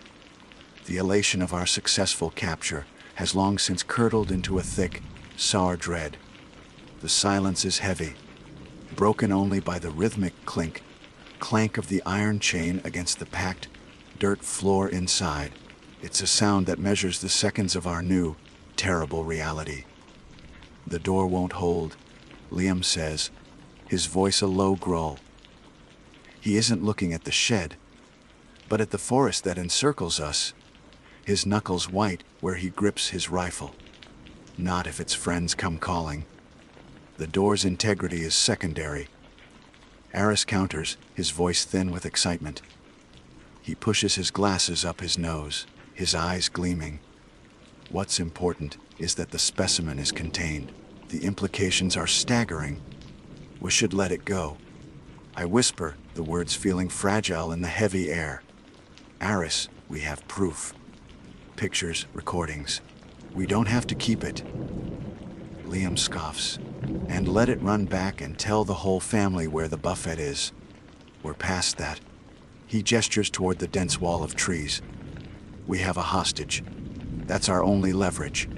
The elation of our successful capture has long since curdled into a thick, sour dread. The silence is heavy, broken only by the rhythmic clank of the iron chain against the packed dirt floor inside. It's a sound that measures the seconds of our new, terrible reality. The door won't hold, Liam says, his voice a low growl. He isn't looking at the shed, but at the forest that encircles us, his knuckles white where he grips his rifle. Not if its friends come calling. The door's integrity is secondary. Aris counters, his voice thin with excitement. He pushes his glasses up his nose, his eyes gleaming. What's important is that the specimen is contained. The implications are staggering. We should let it go. I whisper, the words feeling fragile in the heavy air. Aris, we have proof. Pictures, recordings. We don't have to keep it. Liam scoffs. And let it run back and tell the whole family where the buffet is. We're past that. He gestures toward the dense wall of trees. We have a hostage. That's our only leverage.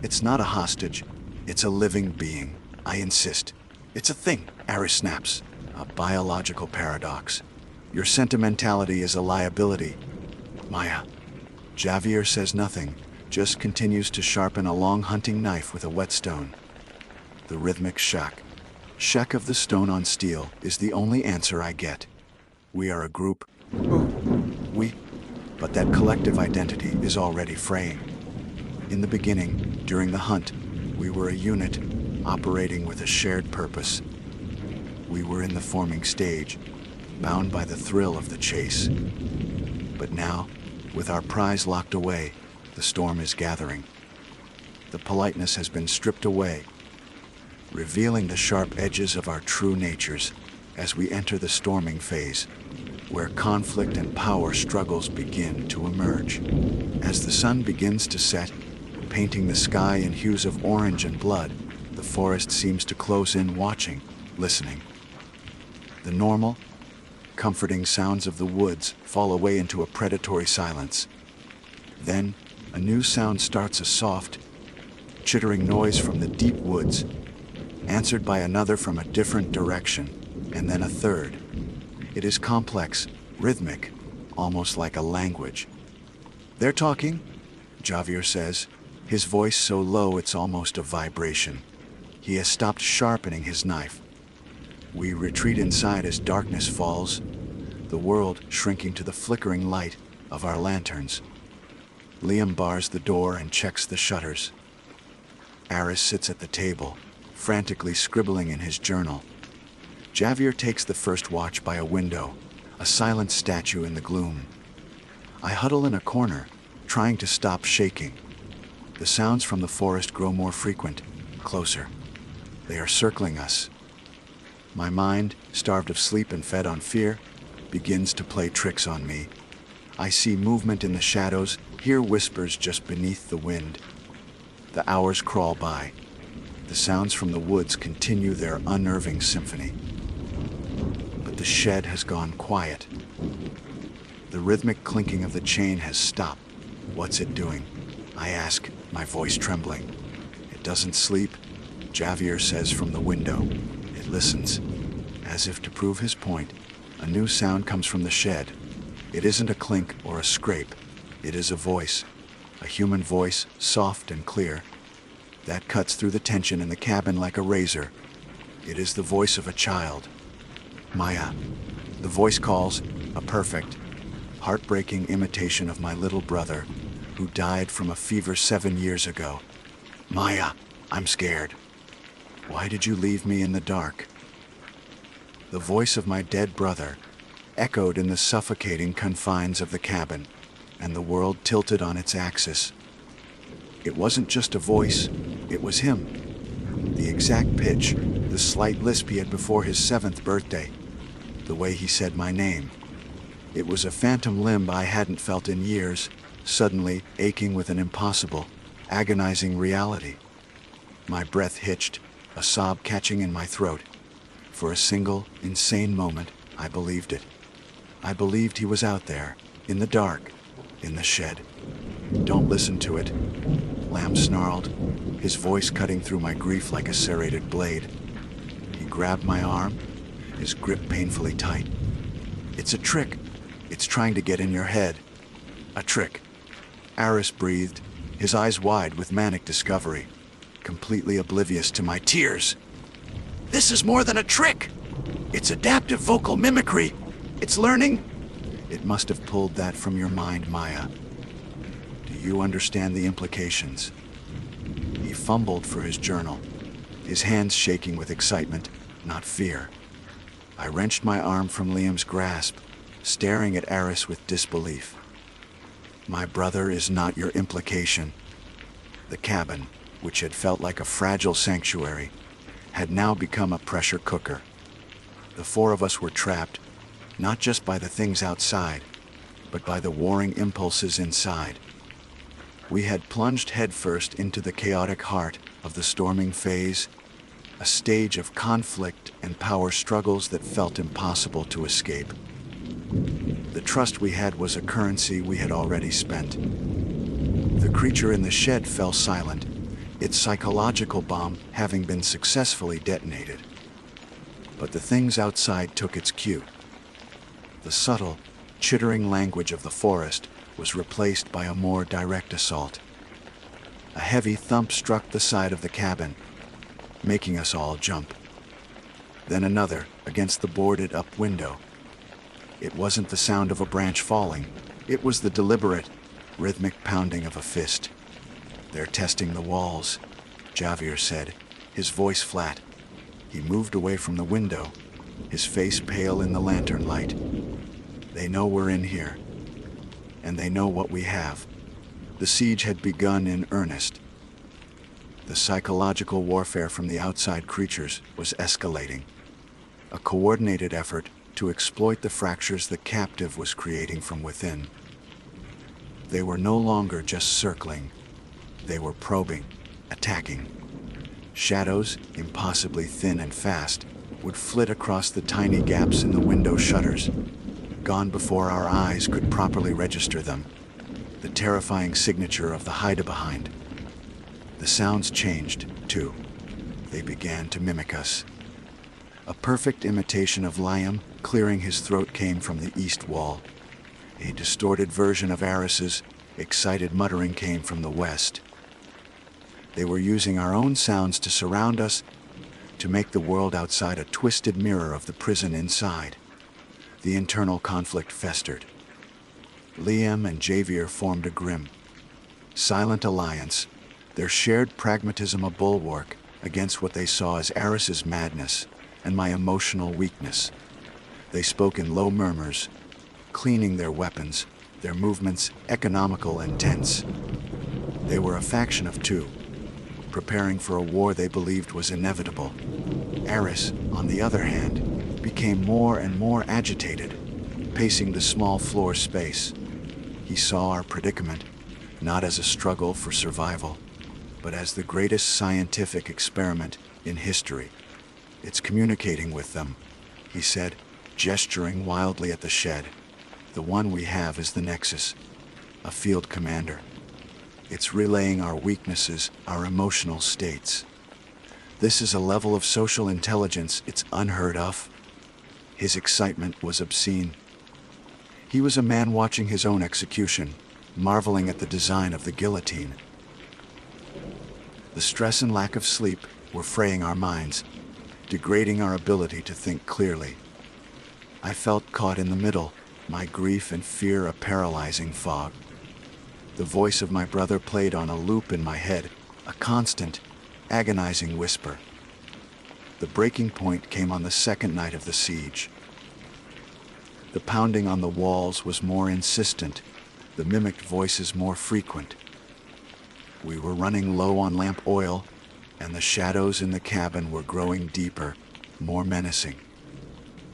It's not a hostage. It's a living being. I insist. It's a thing, Aris snaps. A biological paradox. Your sentimentality is a liability. Maya. Javier says nothing, just continues to sharpen a long hunting knife with a whetstone. The rhythmic shack of the stone on steel is the only answer I get. We are a group. But that collective identity is already fraying. In the beginning, during the hunt, we were a unit, operating with a shared purpose. We were in the forming stage, bound by the thrill of the chase. But now, with our prize locked away, the storm is gathering. The politeness has been stripped away, revealing the sharp edges of our true natures as we enter the storming phase, where conflict and power struggles begin to emerge. As the sun begins to set, painting the sky in hues of orange and blood, the forest seems to close in, watching, listening. The normal, comforting sounds of the woods fall away into a predatory silence. Then, a new sound starts, a soft, chittering noise from the deep woods, answered by another from a different direction, and then a third. It is complex, rhythmic, almost like a language. They're talking, Javier says, his voice so low it's almost a vibration. He has stopped sharpening his knife. We retreat inside as darkness falls, the world shrinking to the flickering light of our lanterns. Liam bars the door and checks the shutters. Aris sits at the table, frantically scribbling in his journal. Javier takes the first watch by a window, a silent statue in the gloom. I huddle in a corner, trying to stop shaking. The sounds from the forest grow more frequent, closer. They are circling us. My mind, starved of sleep and fed on fear, begins to play tricks on me. I see movement in the shadows, hear whispers just beneath the wind. The hours crawl by. The sounds from the woods continue their unnerving symphony. But the shed has gone quiet. The rhythmic clinking of the chain has stopped. What's it doing? I ask, my voice trembling. It doesn't sleep, Javier says from the window. It listens. As if to prove his point, a new sound comes from the shed. It isn't a clink or a scrape. It is a voice. A human voice, soft and clear. That cuts through the tension in the cabin like a razor. It is the voice of a child. Maya. The voice calls, a perfect, heartbreaking imitation of my little brother, who died from a fever 7 years ago. Maya, I'm scared. Why did you leave me in the dark? The voice of my dead brother echoed in the suffocating confines of the cabin, and the world tilted on its axis. It wasn't just a voice, it was him. The exact pitch, the slight lisp he had before his 7th birthday, the way he said my name. It was a phantom limb I hadn't felt in years, suddenly aching with an impossible, agonizing reality. My breath hitched, a sob catching in my throat. For a single, insane moment, I believed it. I believed he was out there, in the dark, in the shed. Don't listen to it, Lamb snarled, his voice cutting through my grief like a serrated blade. He grabbed my arm, his grip painfully tight. It's a trick. It's trying to get in your head. A trick. Aris breathed, his eyes wide with manic discovery, completely oblivious to my tears. This is more than a trick. It's adaptive vocal mimicry. It's learning. It must have pulled that from your mind, Maya. Do you understand the implications? He fumbled for his journal, his hands shaking with excitement, not fear. I wrenched my arm from Liam's grasp, staring at Aris with disbelief. My brother is not your implication. The cabin, which had felt like a fragile sanctuary, had now become a pressure cooker. The 4 of us were trapped, not just by the things outside, but by the warring impulses inside. We had plunged headfirst into the chaotic heart of the storming phase, a stage of conflict and power struggles that felt impossible to escape. The trust we had was a currency we had already spent. The creature in the shed fell silent, its psychological bomb having been successfully detonated. But the things outside took its cue. The subtle, chittering language of the forest was replaced by a more direct assault. A heavy thump struck the side of the cabin, making us all jump. Then another against the boarded-up window. It wasn't the sound of a branch falling. It was the deliberate, rhythmic pounding of a fist. They're testing the walls, Javier said, his voice flat. He moved away from the window, his face pale in the lantern light. They know we're in here, and they know what we have. The siege had begun in earnest. The psychological warfare from the outside creatures was escalating, a coordinated effort to exploit the fractures the captive was creating from within. They were no longer just circling. They were probing, attacking. Shadows, impossibly thin and fast, would flit across the tiny gaps in the window shutters, gone before our eyes could properly register them, the terrifying signature of the hide-a-behind. The sounds changed, too. They began to mimic us. A perfect imitation of Liam clearing his throat came from the east wall. A distorted version of Aris's excited muttering came from the west. They were using our own sounds to surround us, to make the world outside a twisted mirror of the prison inside. The internal conflict festered. Liam and Javier formed a grim, silent alliance, their shared pragmatism a bulwark against what they saw as Aris's madness, and my emotional weakness. They spoke in low murmurs, cleaning their weapons, their movements economical and tense. They were a faction of two, preparing for a war they believed was inevitable. Eris, on the other hand, became more and more agitated, pacing the small floor space. He saw our predicament, not as a struggle for survival, but as the greatest scientific experiment in history. "It's communicating with them," he said, gesturing wildly at the shed. "The one we have is the Nexus, a field commander. It's relaying our weaknesses, our emotional states. This is a level of social intelligence it's unheard of." His excitement was obscene. He was a man watching his own execution, marveling at the design of the guillotine. The stress and lack of sleep were fraying our minds, degrading our ability to think clearly. I felt caught in the middle, my grief and fear a paralyzing fog. The voice of my brother played on a loop in my head, a constant, agonizing whisper. The breaking point came on the second night of the siege. The pounding on the walls was more insistent, the mimicked voices more frequent. We were running low on lamp oil, and the shadows in the cabin were growing deeper, more menacing.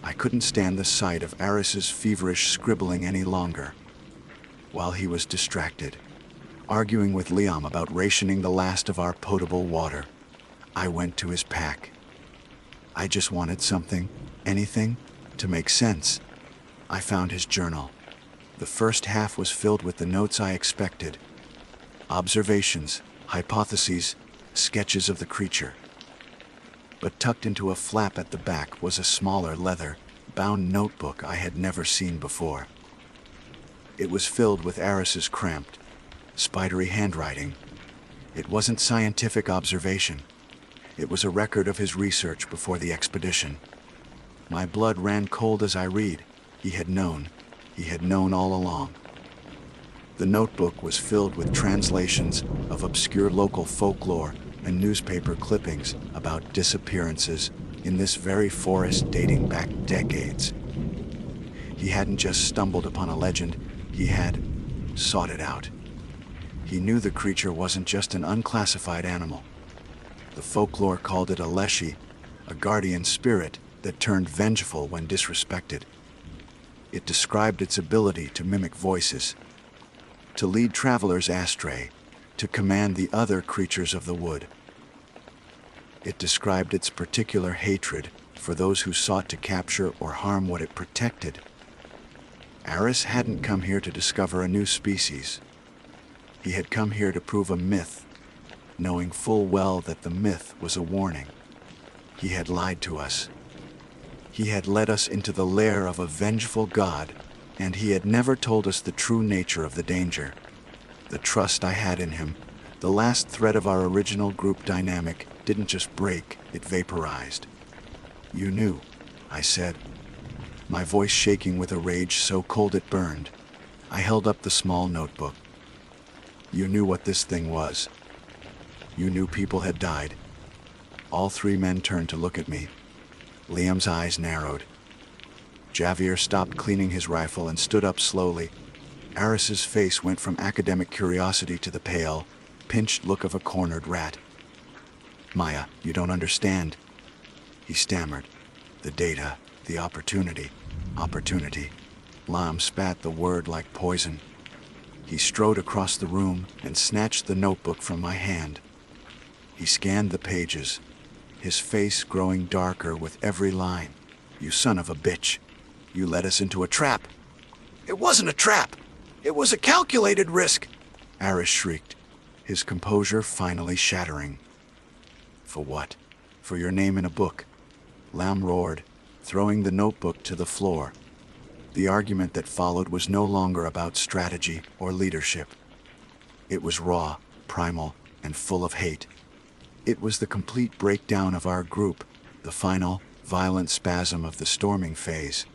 I couldn't stand the sight of Aris's feverish scribbling any longer. While he was distracted, arguing with Liam about rationing the last of our potable water, I went to his pack. I just wanted something, anything, to make sense. I found his journal. The first half was filled with the notes I expected. Observations, hypotheses, sketches of the creature. But tucked into a flap at the back was a smaller leather-bound notebook I had never seen before. It was filled with Aris's cramped, spidery handwriting. It wasn't scientific observation. It was a record of his research before the expedition. My blood ran cold as I read. He had known all along. The notebook was filled with translations of obscure local folklore and newspaper clippings about disappearances in this very forest dating back decades. He hadn't just stumbled upon a legend, he had sought it out. He knew the creature wasn't just an unclassified animal. The folklore called it a leshy, a guardian spirit that turned vengeful when disrespected. It described its ability to mimic voices, to lead travelers astray, to command the other creatures of the wood. It described its particular hatred for those who sought to capture or harm what it protected. Aris hadn't come here to discover a new species. He had come here to prove a myth, knowing full well that the myth was a warning. He had lied to us. He had led us into the lair of a vengeful god, and he had never told us the true nature of the danger. The trust I had in him, the last thread of our original group dynamic, didn't just break, it vaporized. "You knew," I said, my voice shaking with a rage so cold it burned. I held up the small notebook. "You knew what this thing was. You knew people had died." All three men turned to look at me. Liam's eyes narrowed. Javier stopped cleaning his rifle and stood up slowly. Aris's face went from academic curiosity to the pale, pinched look of a cornered rat. "Maya, you don't understand," he stammered. "The data, the opportunity. Liam spat the word like poison. He strode across the room and snatched the notebook from my hand. He scanned the pages, his face growing darker with every line. "You son of a bitch. You led us into a trap." "It wasn't a trap. It was a calculated risk," Aris shrieked, his composure finally shattering. "For what? For your name in a book," Lam roared, throwing the notebook to the floor. The argument that followed was no longer about strategy or leadership. It was raw, primal, and full of hate. It was the complete breakdown of our group, the final, violent spasm of the storming phase.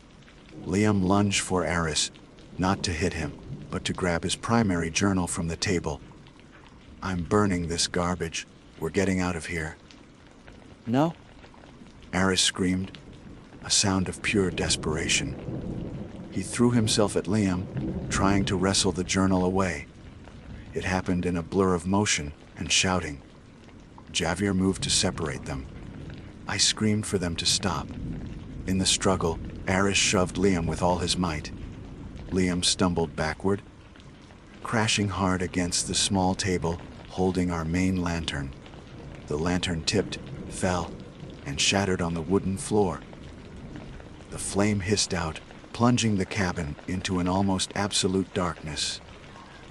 Liam lunged for Aris, not to hit him, but to grab his primary journal from the table. "I'm burning this garbage. We're getting out of here." No? Aris screamed, a sound of pure desperation. He threw himself at Liam, trying to wrestle the journal away. It happened in a blur of motion and shouting. Javier moved to separate them. I screamed for them to stop. In the struggle, Aris shoved Liam with all his might. Liam stumbled backward, crashing hard against the small table holding our main lantern. The lantern tipped, fell, and shattered on the wooden floor. The flame hissed out, plunging the cabin into an almost absolute darkness.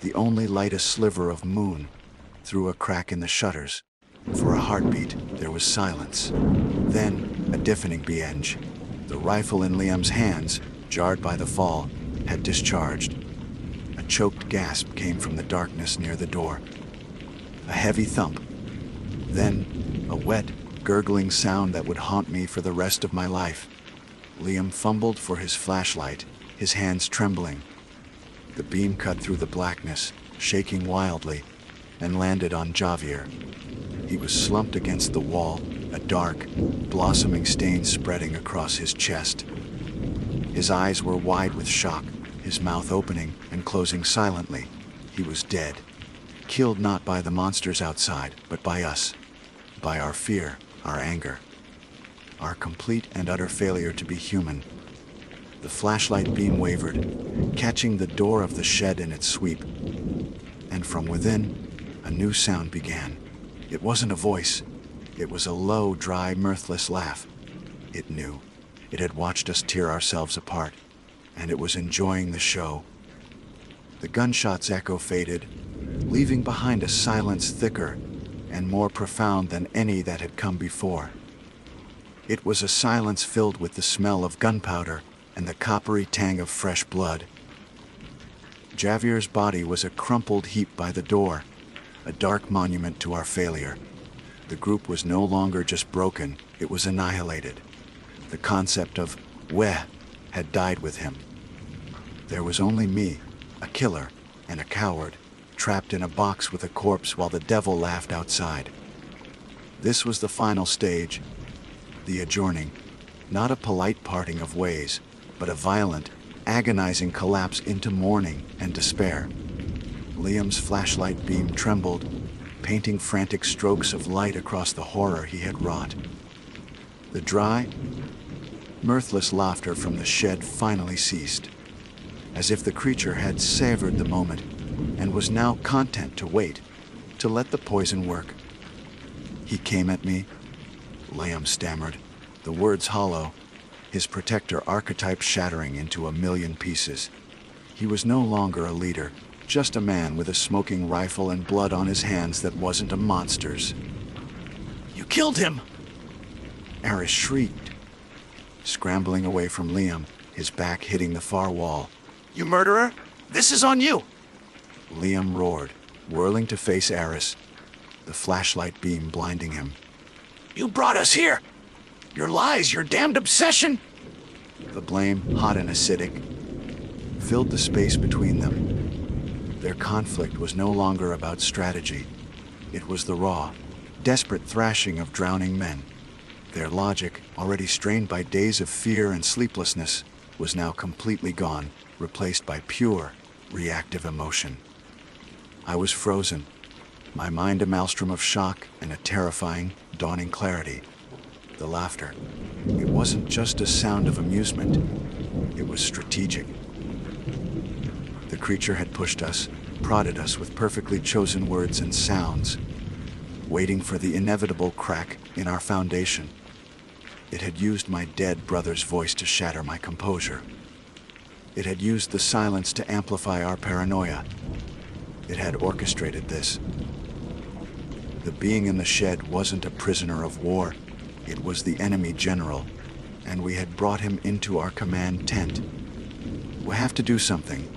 The only light a sliver of moon through a crack in the shutters. For a heartbeat, there was silence. Then, a deafening beenge. The rifle in Liam's hands, jarred by the fall, had discharged. A choked gasp came from the darkness near the door. A heavy thump. Then, a wet, gurgling sound that would haunt me for the rest of my life. Liam fumbled for his flashlight, his hands trembling. The beam cut through the blackness, shaking wildly, and landed on Javier. He was slumped against the wall, a dark, blossoming stain spreading across his chest. His eyes were wide with shock, his mouth opening and closing silently. He was dead, killed not by the monsters outside, but by us, by our fear, our anger, our complete and utter failure to be human. The flashlight beam wavered, catching the door of the shed in its sweep. And from within, a new sound began. It wasn't a voice. It was a low, dry, mirthless laugh. It knew. It had watched us tear ourselves apart, and it was enjoying the show. The gunshots' echo faded, leaving behind a silence thicker and more profound than any that had come before. It was a silence filled with the smell of gunpowder and the coppery tang of fresh blood. Javier's body was a crumpled heap by the door, a dark monument to our failure. The group was no longer just broken, it was annihilated. The concept of "we" had died with him. There was only me, a killer and a coward, trapped in a box with a corpse while the devil laughed outside. This was the final stage, the adjourning, not a polite parting of ways, but a violent, agonizing collapse into mourning and despair. Liam's flashlight beam trembled, painting frantic strokes of light across the horror he had wrought. The dry, mirthless laughter from the shed finally ceased, as if the creature had savored the moment and was now content to wait, to let the poison work. He came at me, Liam stammered, the words hollow, his protector archetype shattering into a million pieces. He was no longer a leader, just a man with a smoking rifle and blood on his hands that wasn't a monster's. You killed him! Aris shrieked, scrambling away from Liam, his back hitting the far wall. You murderer! This is on you! Liam roared, whirling to face Aris, the flashlight beam blinding him. You brought us here! Your lies, your damned obsession! The blame, hot and acidic, filled the space between them. Their conflict was no longer about strategy. It was the raw, desperate thrashing of drowning men. Their logic, already strained by days of fear and sleeplessness, was now completely gone, replaced by pure, reactive emotion. I was frozen, my mind a maelstrom of shock and a terrifying, dawning clarity. The laughter, it wasn't just a sound of amusement, it was strategic. The creature had pushed us, prodded us with perfectly chosen words and sounds, waiting for the inevitable crack in our foundation. It had used my dead brother's voice to shatter my composure. It had used the silence to amplify our paranoia. It had orchestrated this. The being in the shed wasn't a prisoner of war. It was the enemy general, and we had brought him into our command tent. "We have to do something,"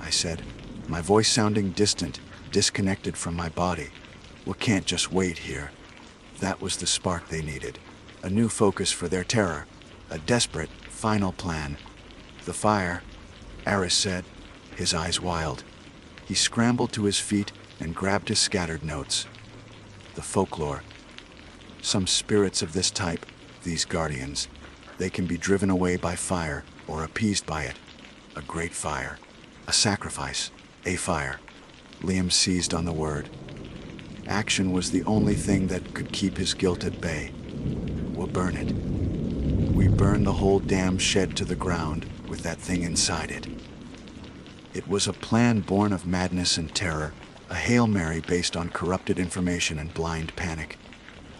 I said, my voice sounding distant, disconnected from my body. "We can't just wait here." That was the spark they needed, a new focus for their terror, a desperate, final plan. "The fire," Aris said, his eyes wild. He scrambled to his feet and grabbed his scattered notes. The folklore. Some spirits of this type, These guardians, they can be driven away by fire or appeased by it. A great fire, a sacrifice, a fire. Liam seized on the word. Action was the only thing that could keep his guilt at bay. We'll burn it. We burn the whole damn shed to the ground with that thing inside it. It was a plan born of madness and terror, a Hail Mary based on corrupted information and blind panic.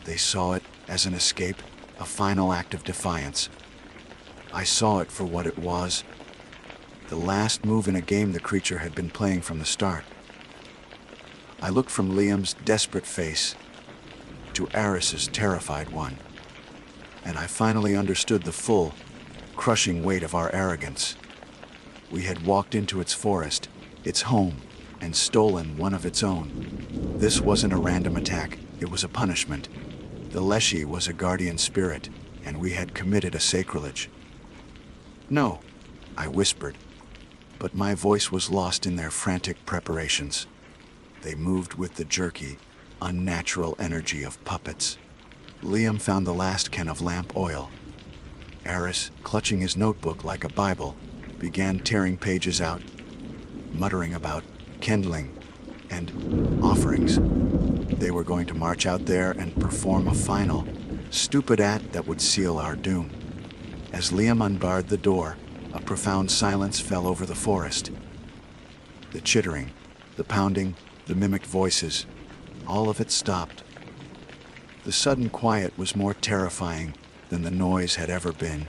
They saw it as an escape, a final act of defiance. I saw it for what it was. The last move in a game the creature had been playing from the start. I looked from Liam's desperate face to Eris's terrified one, and I finally understood the full, crushing weight of our arrogance. We had walked into its forest, its home, and stolen one of its own. This wasn't a random attack, it was a punishment. The Leshy was a guardian spirit, and we had committed a sacrilege. No, I whispered, but my voice was lost in their frantic preparations. They moved with the jerky, unnatural energy of puppets. Liam found the last can of lamp oil. Eris, clutching his notebook like a Bible, began tearing pages out, muttering about kindling and offerings. They were going to march out there and perform a final, stupid act that would seal our doom. As Liam unbarred the door, a profound silence fell over the forest. The chittering, the pounding, the mimicked voices, all of it stopped. The sudden quiet was more terrifying than the noise had ever been.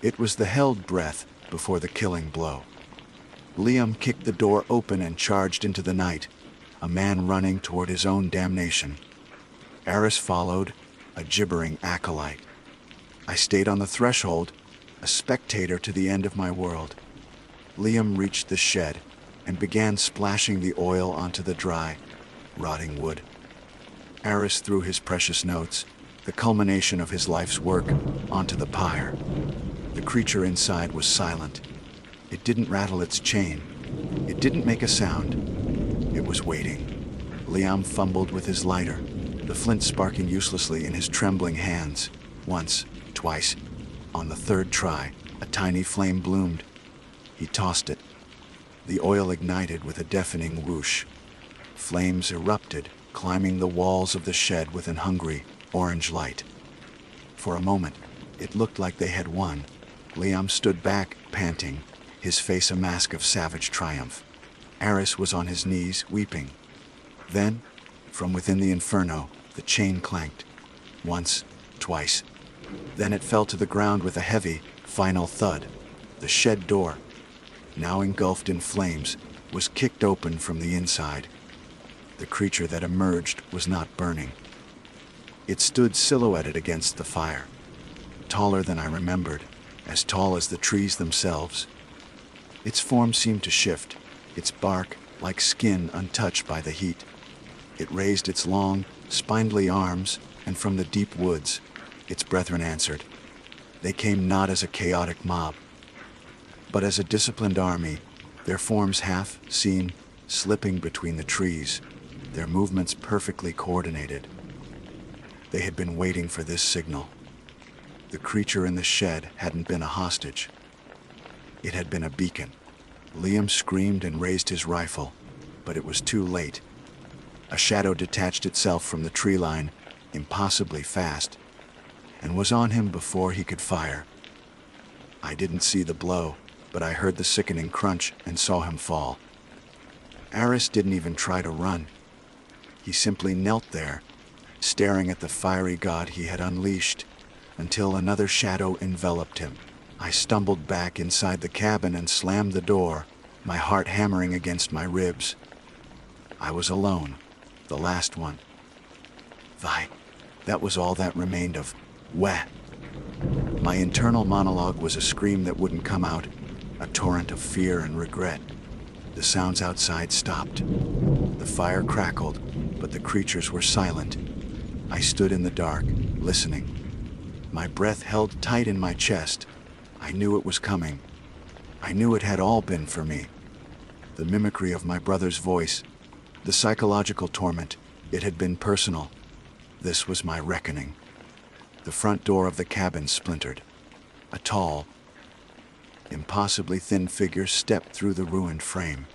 It was the held breath before the killing blow. Liam kicked the door open and charged into the night, a man running toward his own damnation. Eris followed, a gibbering acolyte. I stayed on the threshold, a spectator to the end of my world. Liam reached the shed and began splashing the oil onto the dry, rotting wood. Eris threw his precious notes, the culmination of his life's work, onto the pyre. The creature inside was silent. It didn't rattle its chain. It didn't make a sound. It was waiting. Liam fumbled with his lighter, the flint sparking uselessly in his trembling hands. Once, twice. On the third try, a tiny flame bloomed. He tossed it. The oil ignited with a deafening whoosh. Flames erupted, climbing the walls of the shed with an hungry, orange light. For a moment, it looked like they had won. Liam stood back, panting, his face a mask of savage triumph. Eris was on his knees, weeping. Then, from within the inferno, the chain clanked. Once, twice. Then it fell to the ground with a heavy, final thud. The shed door, now engulfed in flames, was kicked open from the inside. The creature that emerged was not burning. It stood silhouetted against the fire, taller than I remembered, as tall as the trees themselves. Its form seemed to shift, its bark like skin untouched by the heat. It raised its long, spindly arms, and from the deep woods, its brethren answered. They came not as a chaotic mob, but as a disciplined army, their forms half seen, slipping between the trees, their movements perfectly coordinated. They had been waiting for this signal. The creature in the shed hadn't been a hostage. It had been a beacon. Liam screamed and raised his rifle, but it was too late. A shadow detached itself from the tree line, impossibly fast, and was on him before he could fire. I didn't see the blow, but I heard the sickening crunch and saw him fall. Eris didn't even try to run. He simply knelt there, staring at the fiery god he had unleashed, until another shadow enveloped him. I stumbled back inside the cabin and slammed the door, my heart hammering against my ribs. I was alone, the last one. That was all that remained of Wah. My internal monologue was a scream that wouldn't come out, a torrent of fear and regret. The sounds outside stopped. The fire crackled, but the creatures were silent. I stood in the dark, listening. My breath held tight in my chest. I knew it was coming. I knew it had all been for me. The mimicry of my brother's voice, the psychological torment, it had been personal. This was my reckoning. The front door of the cabin splintered. A tall, impossibly thin figure stepped through the ruined frame.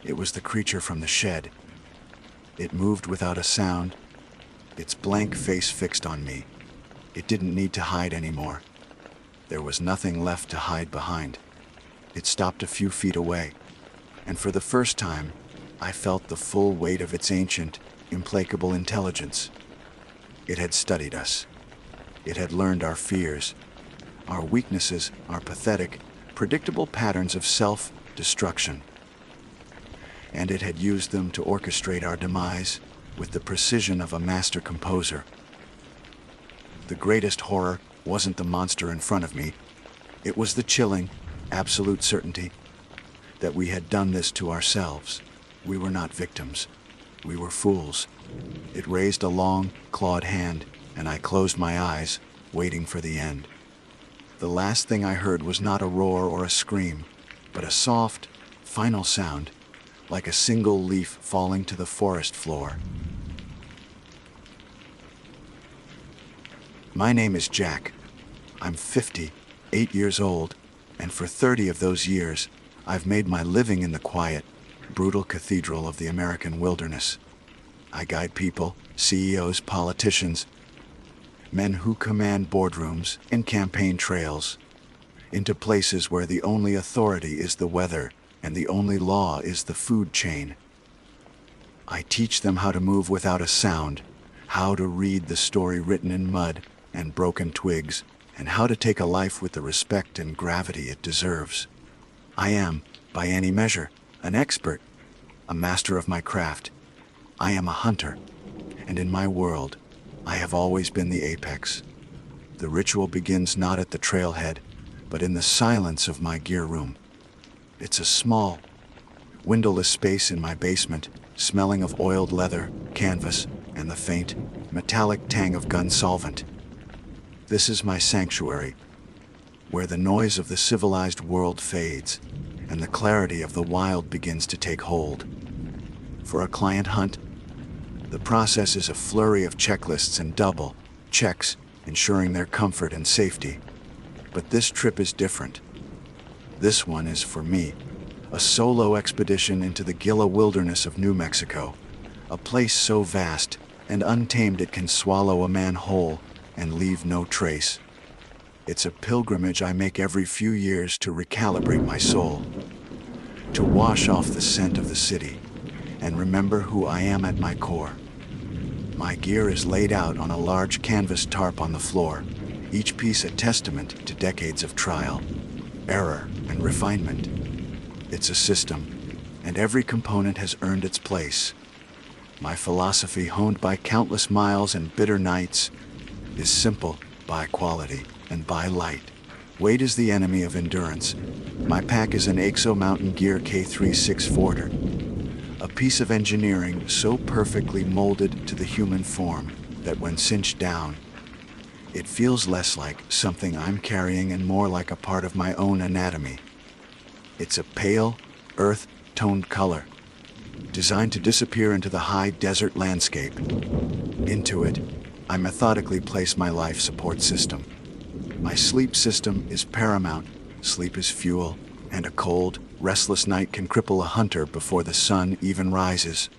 It was the creature from the shed. It moved without a sound, its blank face fixed on me. It didn't need to hide anymore. There was nothing left to hide behind. It stopped a few feet away, and for the first time, I felt the full weight of its ancient, implacable intelligence. It had studied us. It had learned our fears, our weaknesses, our pathetic, predictable patterns of self-destruction. And it had used them to orchestrate our demise with the precision of a master composer. The greatest horror wasn't the monster in front of me. It was the chilling, absolute certainty that we had done this to ourselves. We were not victims. We were fools. It raised a long, clawed hand, and I closed my eyes, waiting for the end. The last thing I heard was not a roar or a scream, but a soft, final sound, like a single leaf falling to the forest floor. My name is Jack. I'm 58 years old, and for 30 of those years, I've made my living in the quiet, brutal cathedral of the American wilderness. I guide people, CEOs, politicians, men who command boardrooms and campaign trails, into places where the only authority is the weather and the only law is the food chain. I teach them how to move without a sound, how to read the story written in mud and broken twigs, and how to take a life with the respect and gravity it deserves. I am, by any measure, an expert, a master of my craft. I am a hunter, and in my world, I have always been the apex. The ritual begins not at the trailhead, but in the silence of my gear room. It's a small, windowless space in my basement, smelling of oiled leather, canvas, and the faint, metallic tang of gun solvent. This is my sanctuary, where the noise of the civilized world fades, and the clarity of the wild begins to take hold. For a client hunt, the process is a flurry of checklists and double checks, ensuring their comfort and safety. But this trip is different. This one is, for me, a solo expedition into the Gila wilderness of New Mexico, a place so vast and untamed it can swallow a man whole and leave no trace. It's a pilgrimage I make every few years to recalibrate my soul, to wash off the scent of the city, and remember who I am at my core. My gear is laid out on a large canvas tarp on the floor, each piece a testament to decades of trial, error, and refinement. It's a system, and every component has earned its place. My philosophy, honed by countless miles and bitter nights, is simple by quality and by light. Weight is the enemy of endurance. My pack is an AXO Mountain Gear K3 6-forter, a piece of engineering so perfectly molded to the human form that when cinched down, it feels less like something I'm carrying and more like a part of my own anatomy. It's a pale, earth-toned color, designed to disappear into the high desert landscape. Into it, I methodically place my life support system. My sleep system is paramount. Sleep is fuel, and a cold, restless night can cripple a hunter before the sun even rises.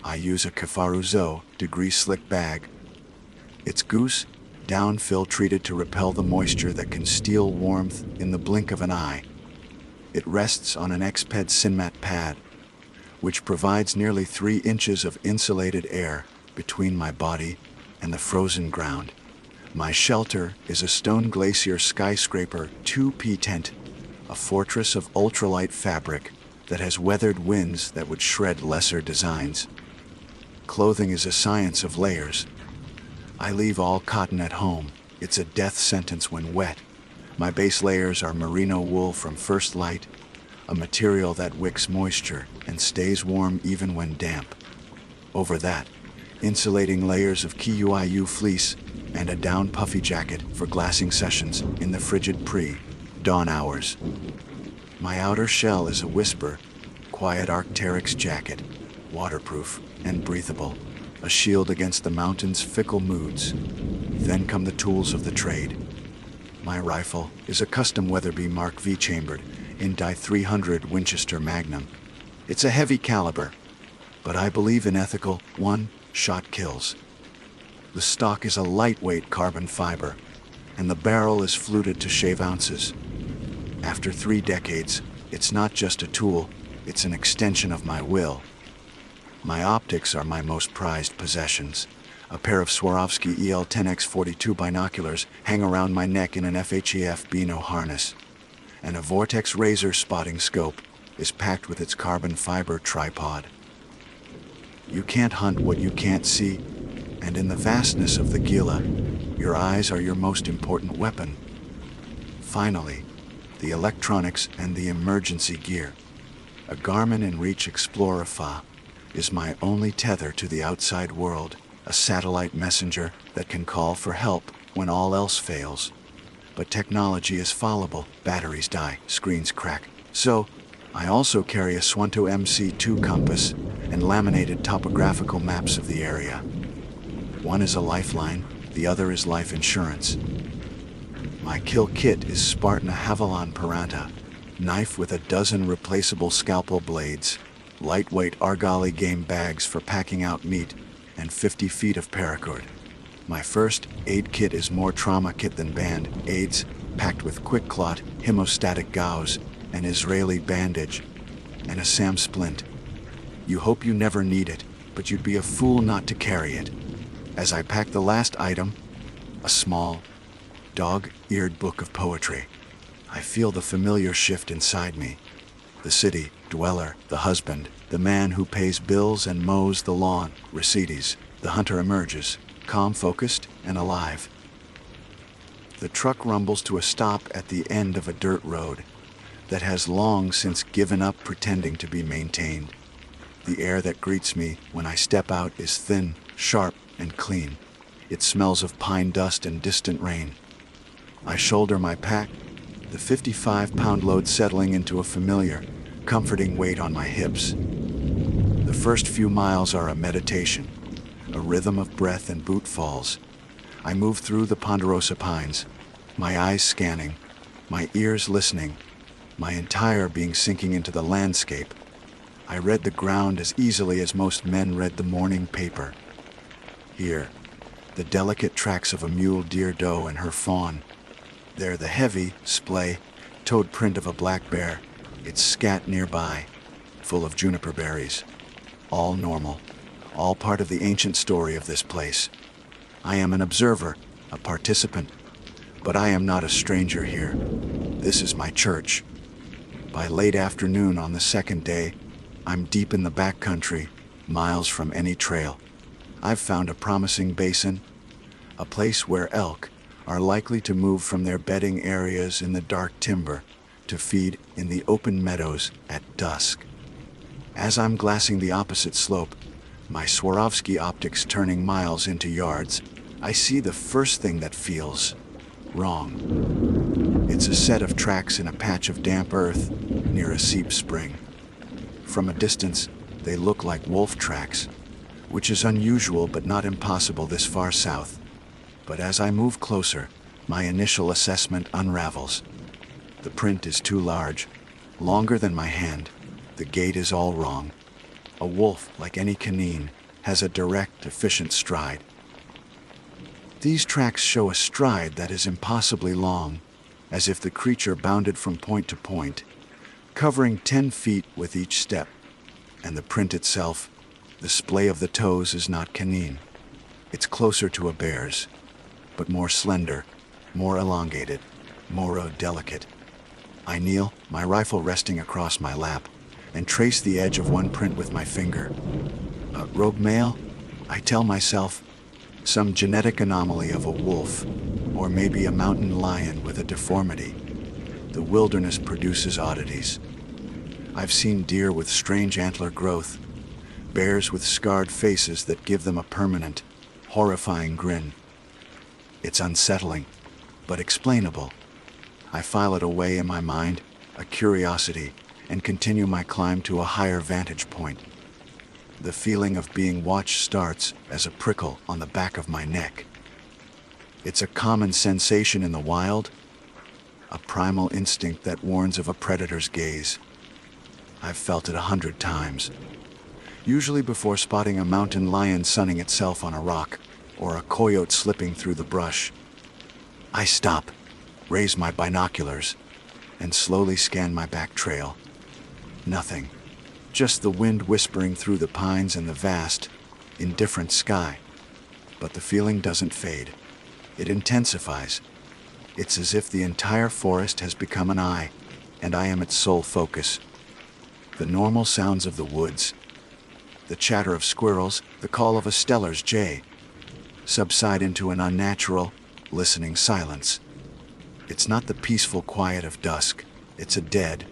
I use a Kafaru degree slick bag. It's goose down fill treated to repel the moisture that can steal warmth in the blink of an eye. It rests on an Xped Sinmat pad, which provides nearly 3 inches of insulated air between my body and the frozen ground. My shelter is a Stone Glacier Skyscraper 2P tent, a fortress of ultralight fabric that has weathered winds that would shred lesser designs. Clothing is a science of layers. I leave all cotton at home. It's a death sentence when wet. My base layers are merino wool from First Light, a material that wicks moisture and stays warm even when damp. Over that, insulating layers of KUIU fleece and a down puffy jacket for glassing sessions in the frigid pre-dawn hours. My outer shell is a whisper, quiet Arc'teryx jacket, waterproof and breathable. a shield against the mountain's fickle moods. Then come the tools of the trade. My rifle is a custom Weatherby Mark V chambered in Die 300 Winchester Magnum. It's a heavy caliber, but I believe in ethical one-shot kills. The stock is a lightweight carbon fiber, and the barrel is fluted to shave ounces. After 3 decades, it's not just a tool, it's an extension of my will. My optics are my most prized possessions. A pair of Swarovski EL10X42 binoculars hang around my neck in an FHEF Beano harness, and a Vortex Razor spotting scope is packed with its carbon fiber tripod. You can't hunt what you can't see, and in the vastness of the Gila, your eyes are your most important weapon. Finally, the electronics and the emergency gear. A Garmin inReach Explorer FA is my only tether to the outside world, a satellite messenger that can call for help when all else fails. But technology is fallible, batteries die, screens crack. So, I also carry a Suunto MC2 compass and laminated topographical maps of the area. One is a lifeline, the other is life insurance. My kill kit is Spartan Havilon Paranta, knife with a dozen replaceable scalpel blades, lightweight Argali game bags for packing out meat, and 50 feet of paracord. My first aid kit is more trauma kit than band-aids, packed with quick clot, hemostatic gauze, an Israeli bandage, and a SAM splint. You hope you never need it, but you'd be a fool not to carry it. As I pack the last item, a small, dog-eared book of poetry, I feel the familiar shift inside me. The city dweller, the husband, the man who pays bills and mows the lawn, recedes. The hunter emerges, calm, focused, and alive. The truck rumbles to a stop at the end of a dirt road that has long since given up pretending to be maintained. The air that greets me when I step out is thin, sharp, and clean. It smells of pine dust and distant rain. I shoulder my pack, the 55-pound load settling into a familiar, comforting weight on my hips. The first few miles are a meditation, a rhythm of breath and boot falls. I move through the ponderosa pines, my eyes scanning, my ears listening, my entire being sinking into the landscape. I read the ground as easily as most men read the morning paper. Here, the delicate tracks of a mule deer doe and her fawn. There, the heavy, splay-toed print of a black bear, its scat nearby, full of juniper berries. All normal, all part of the ancient story of this place. I am an observer, a participant, but I am not a stranger here. This is my church. By late afternoon on the second day, I'm deep in the backcountry, miles from any trail. I've found a promising basin, a place where elk are likely to move from their bedding areas in the dark timber to feed in the open meadows at dusk. As I'm glassing the opposite slope, my Swarovski optics turning miles into yards, I see the first thing that feels wrong. It's a set of tracks in a patch of damp earth near a seep spring. From a distance, they look like wolf tracks, which is unusual but not impossible this far south. But as I move closer, my initial assessment unravels. The print is too large, longer than my hand. The gait is all wrong. A wolf, like any canine, has a direct, efficient stride. These tracks show a stride that is impossibly long, as if the creature bounded from point to point, covering 10 feet with each step. And the print itself, the splay of the toes, is not canine. It's closer to a bear's, but more slender, more elongated, more delicate. I kneel, my rifle resting across my lap, and trace the edge of one print with my finger. A rogue male? I tell myself. Some genetic anomaly of a wolf, or maybe a mountain lion with a deformity. The wilderness produces oddities. I've seen deer with strange antler growth, bears with scarred faces that give them a permanent, horrifying grin. It's unsettling, but explainable. I file it away in my mind, a curiosity, and continue my climb to a higher vantage point. The feeling of being watched starts as a prickle on the back of my neck. It's a common sensation in the wild, a primal instinct that warns of a predator's gaze. I've felt it 100 times, usually before spotting a mountain lion sunning itself on a rock or a coyote slipping through the brush. I stop, raise my binoculars, and slowly scan my back trail. Nothing. Just the wind whispering through the pines and the vast, indifferent sky. But the feeling doesn't fade. It intensifies. It's as if the entire forest has become an eye, and I am its sole focus. The normal sounds of the woods, the chatter of squirrels, the call of a Steller's jay, subside into an unnatural, listening silence. It's not the peaceful quiet of dusk. It's a dead,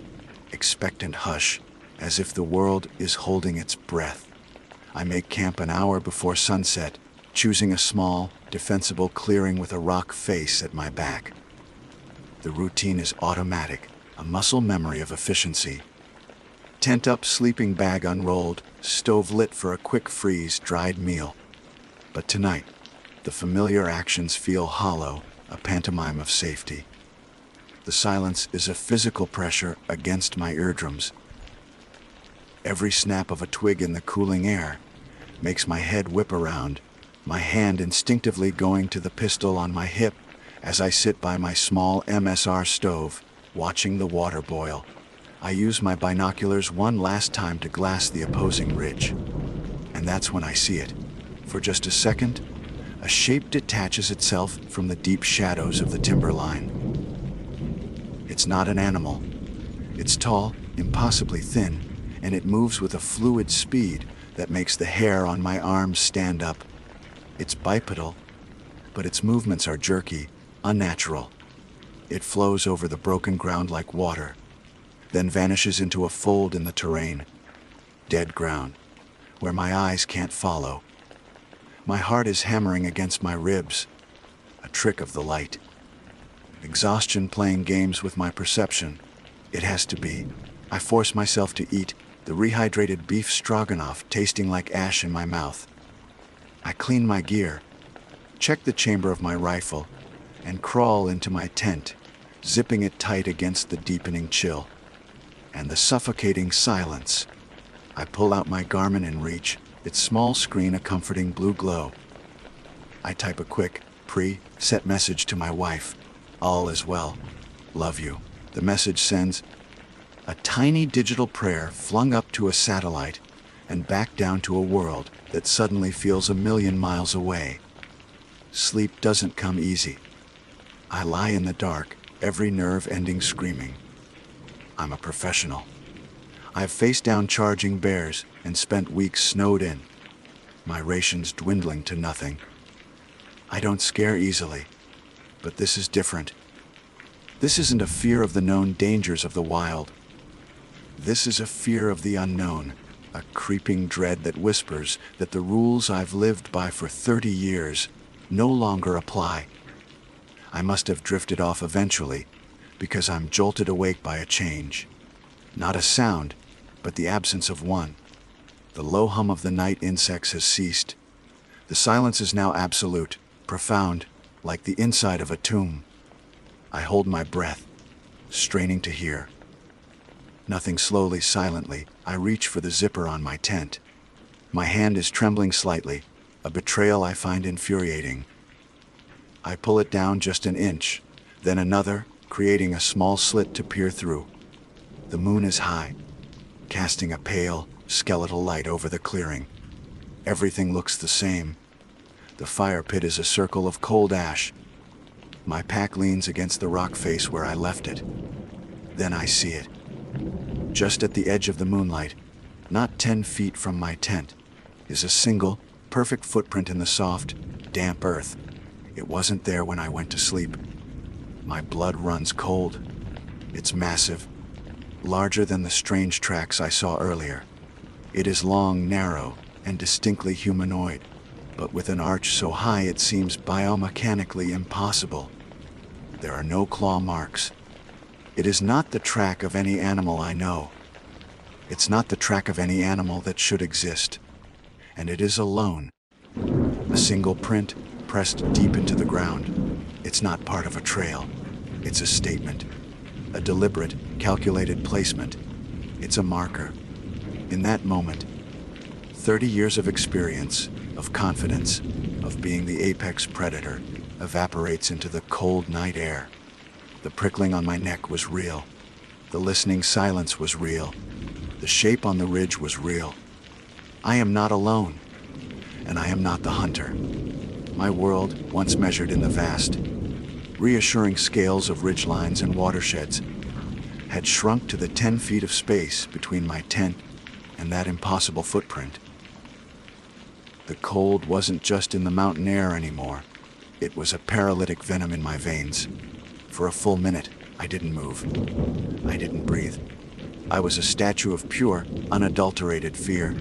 expectant hush, as if the world is holding its breath. I make camp an hour before sunset, choosing a small, defensible clearing with a rock face at my back. The routine is automatic, a muscle memory of efficiency. Tent up, sleeping bag unrolled, stove lit for a quick freeze-dried meal. But tonight, the familiar actions feel hollow, a pantomime of safety. The silence is a physical pressure against my eardrums. Every snap of a twig in the cooling air makes my head whip around, my hand instinctively going to the pistol on my hip as I sit by my small MSR stove, watching the water boil. I use my binoculars one last time to glass the opposing ridge. And that's when I see it. For just a second, a shape detaches itself from the deep shadows of the timberline. It's not an animal. It's tall, impossibly thin, and it moves with a fluid speed that makes the hair on my arms stand up. It's bipedal, but its movements are jerky, unnatural. It flows over the broken ground like water, then vanishes into a fold in the terrain. Dead ground, where my eyes can't follow. My heart is hammering against my ribs, a trick of the light. Exhaustion playing games with my perception. It has to be. I force myself to eat, the rehydrated beef stroganoff tasting like ash in my mouth. I clean my gear, check the chamber of my rifle, and crawl into my tent, zipping it tight against the deepening chill. And the suffocating silence. I pull out my Garmin and reach, its small screen a comforting blue glow. I type a quick, pre-set message to my wife. All is well. Love you. The message sends a tiny digital prayer flung up to a satellite and back down to a world that suddenly feels 1,000,000 miles away. Sleep doesn't come easy. I lie in the dark, every nerve ending screaming. I'm a professional. I've faced down charging bears and spent weeks snowed in, my rations dwindling to nothing. I don't scare easily, but this is different. This isn't a fear of the known dangers of the wild. This is a fear of the unknown, a creeping dread that whispers that the rules I've lived by for 30 years no longer apply. I must have drifted off eventually, because I'm jolted awake by a change. Not a sound, but the absence of one. The low hum of the night insects has ceased. The silence is now absolute, profound, like the inside of a tomb. I hold my breath, straining to hear. Nothing, slowly, silently, I reach for the zipper on my tent. My hand is trembling slightly, a betrayal I find infuriating. I pull it down just an inch, then another, creating a small slit to peer through. The moon is high, casting a pale, skeletal light over the clearing. Everything looks the same. The fire pit is a circle of cold ash. My pack leans against the rock face where I left it. Then I see it. Just at the edge of the moonlight, not 10 feet from my tent, is a single, perfect footprint in the soft, damp earth. It wasn't there when I went to sleep. My blood runs cold. It's massive, larger than the strange tracks I saw earlier. It is long, narrow, and distinctly humanoid, but with an arch so high it seems biomechanically impossible. There are no claw marks. It is not the track of any animal I know. It's not the track of any animal that should exist. and it is alone. A single print pressed deep into the ground. It's not part of a trail. It's a statement. A deliberate, calculated placement. It's a marker. In that moment, 30 years of experience, of confidence, of being the apex predator, evaporates into the cold night air. The prickling on my neck was real. The listening silence was real. The shape on the ridge was real. I am not alone, and I am not the hunter. My world, once measured in the vast, reassuring scales of ridgelines and watersheds, had shrunk to the 10 feet of space between my tent and that impossible footprint. The cold wasn't just in the mountain air anymore. It was a paralytic venom in my veins. For a full minute, I didn't move. I didn't breathe. I was a statue of pure, unadulterated fear.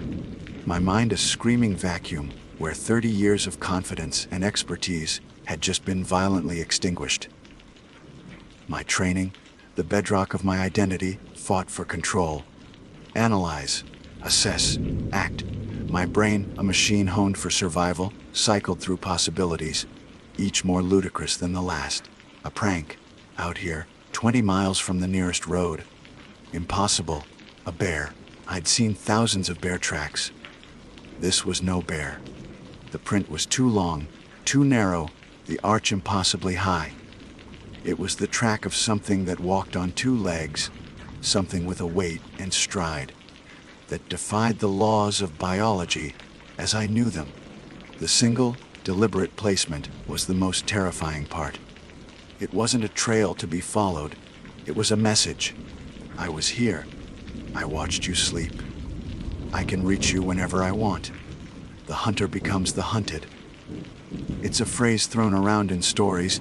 My mind a screaming vacuum where 30 years of confidence and expertise had just been violently extinguished. My training, the bedrock of my identity, fought for control. Analyze, assess, act. My brain, a machine honed for survival, cycled through possibilities, each more ludicrous than the last. A prank, out here, 20 miles from the nearest road. Impossible. A bear. I'd seen thousands of bear tracks. This was no bear. The print was too long, too narrow, the arch impossibly high. It was the track of something that walked on two legs, something with a weight and stride, that defied the laws of biology as I knew them. The single, deliberate placement was the most terrifying part. It wasn't a trail to be followed. It was a message. I was here. I watched you sleep. I can reach you whenever I want. The hunter becomes the hunted. It's a phrase thrown around in stories,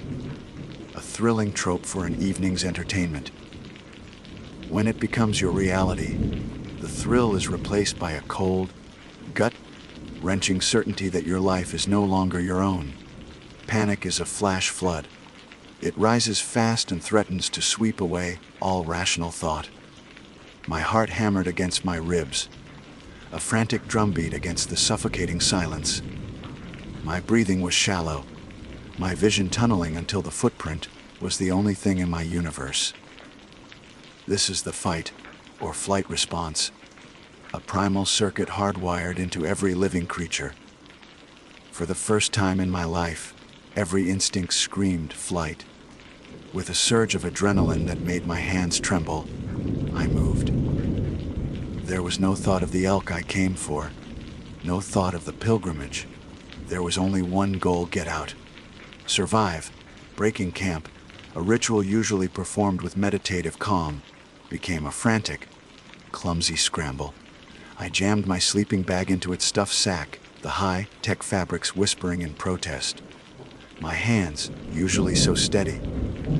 a thrilling trope for an evening's entertainment. When it becomes your reality, the thrill is replaced by a cold, gut-wrenching certainty that your life is no longer your own. Panic is a flash flood. It rises fast and threatens to sweep away all rational thought. My heart hammered against my ribs, a frantic drumbeat against the suffocating silence. My breathing was shallow, my vision tunneling until the footprint was the only thing in my universe. This is the fight or flight response, a primal circuit hardwired into every living creature. For the first time in my life, every instinct screamed flight. With a surge of adrenaline that made my hands tremble, I moved. There was no thought of the elk I came for, no thought of the pilgrimage. There was only one goal: get out. Survive. Breaking camp, a ritual usually performed with meditative calm, became a frantic, clumsy scramble. I jammed my sleeping bag into its stuffed sack, the high-tech fabrics whispering in protest. My hands, usually so steady,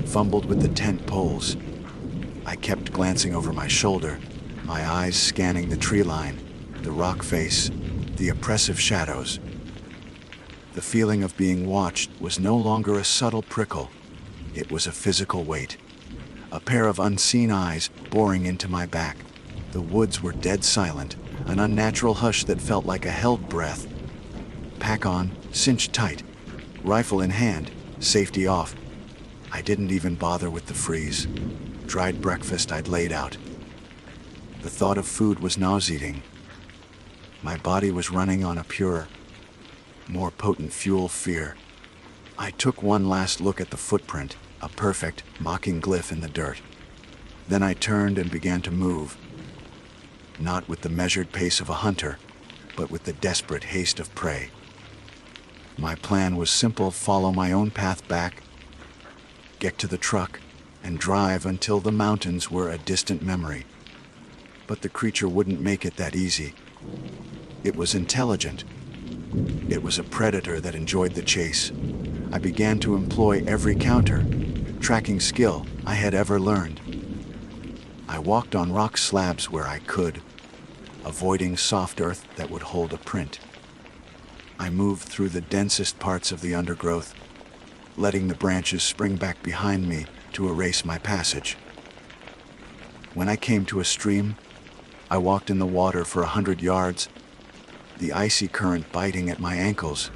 fumbled with the tent poles. I kept glancing over my shoulder, my eyes scanning the tree line, the rock face, the oppressive shadows. The feeling of being watched was no longer a subtle prickle. It was a physical weight. A pair of unseen eyes boring into my back. The woods were dead silent, an unnatural hush that felt like a held breath. Pack on, cinched tight, rifle in hand, safety off. I didn't even bother with the freeze. Dried breakfast I'd laid out. The thought of food was nauseating. My body was running on a purer, more potent fuel fear. I took one last look at the footprint, a perfect, mocking glyph in the dirt. Then I turned and began to move. Not with the measured pace of a hunter, but with the desperate haste of prey. My plan was simple: follow my own path back, get to the truck, and drive until the mountains were a distant memory. But the creature wouldn't make it that easy. It was intelligent. It was a predator that enjoyed the chase. I began to employ every counter, tracking skill I had ever learned. I walked on rock slabs where I could, avoiding soft earth that would hold a print. I moved through the densest parts of the undergrowth, letting the branches spring back behind me to erase my passage. When I came to a stream, I walked in the water for 100 yards, the icy current biting at my ankles,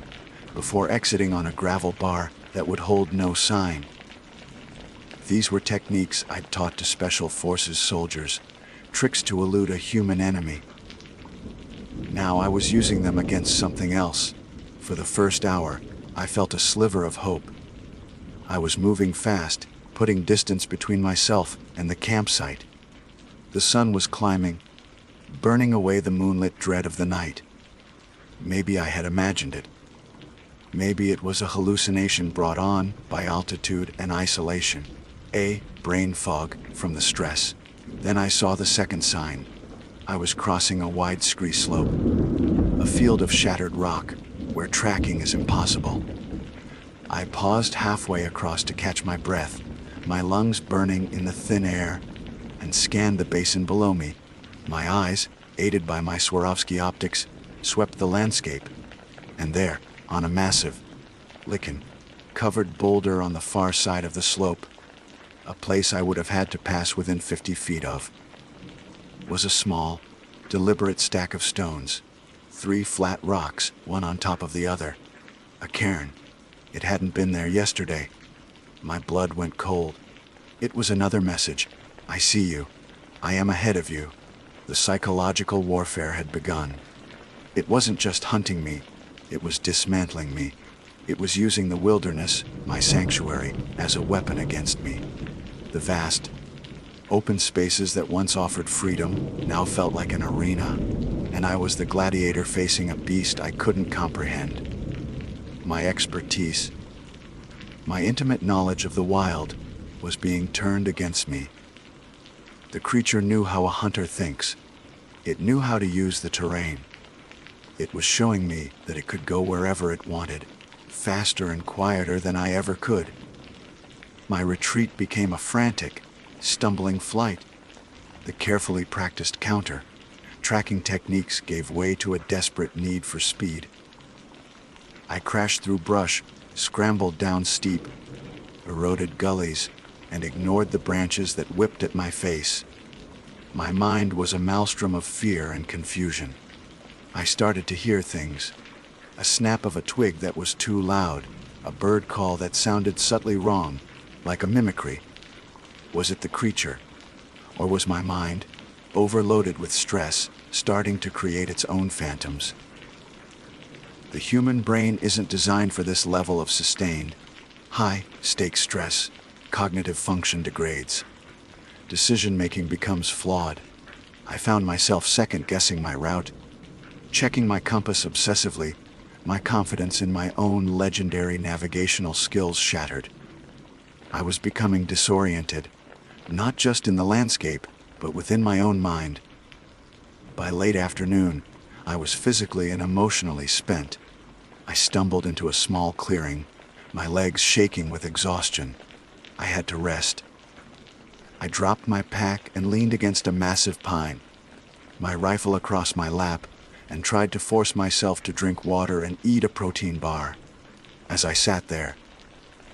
before exiting on a gravel bar that would hold no sign. These were techniques I'd taught to Special Forces soldiers, tricks to elude a human enemy. Now I was using them against something else. For the first hour, I felt a sliver of hope. I was moving fast, putting distance between myself and the campsite. The sun was climbing, burning away the moonlit dread of the night. Maybe I had imagined it. Maybe it was a hallucination brought on by altitude and isolation. Brain fog from the stress. Then I saw the second sign. I was crossing a wide scree slope, a field of shattered rock where tracking is impossible. I paused halfway across to catch my breath, my lungs burning in the thin air, and scanned the basin below me. My eyes, aided by my Swarovski optics, swept the landscape, and there, on a massive, lichen-covered boulder on the far side of the slope, a place I would have had to pass within 50 feet of, was a small, deliberate stack of stones, 3 flat rocks, one on top of the other. A cairn. It hadn't been there yesterday. My blood went cold. It was another message. I see you. I am ahead of you. The psychological warfare had begun. It wasn't just hunting me. It was dismantling me. It was using the wilderness, my sanctuary, as a weapon against me. The vast, open spaces that once offered freedom now felt like an arena, and I was the gladiator facing a beast I couldn't comprehend. My expertise, my intimate knowledge of the wild, was being turned against me. The creature knew how a hunter thinks. It knew how to use the terrain. It was showing me that it could go wherever it wanted, faster and quieter than I ever could. My retreat became a frantic, stumbling flight. The carefully practiced counter, tracking techniques gave way to a desperate need for speed. I crashed through brush, scrambled down steep, eroded gullies, and ignored the branches that whipped at my face. My mind was a maelstrom of fear and confusion. I started to hear things. A snap of a twig that was too loud, a bird call that sounded subtly wrong, like a mimicry. Was it the creature? Or was my mind, overloaded with stress, starting to create its own phantoms? The human brain isn't designed for this level of sustained, high-stakes stress. Cognitive function degrades. Decision-making becomes flawed. I found myself second-guessing my route, checking my compass obsessively, my confidence in my own legendary navigational skills shattered. I was becoming disoriented, not just in the landscape, but within my own mind. By late afternoon, I was physically and emotionally spent. I stumbled into a small clearing, my legs shaking with exhaustion. I had to rest. I dropped my pack and leaned against a massive pine, my rifle across my lap, and tried to force myself to drink water and eat a protein bar. As I sat there,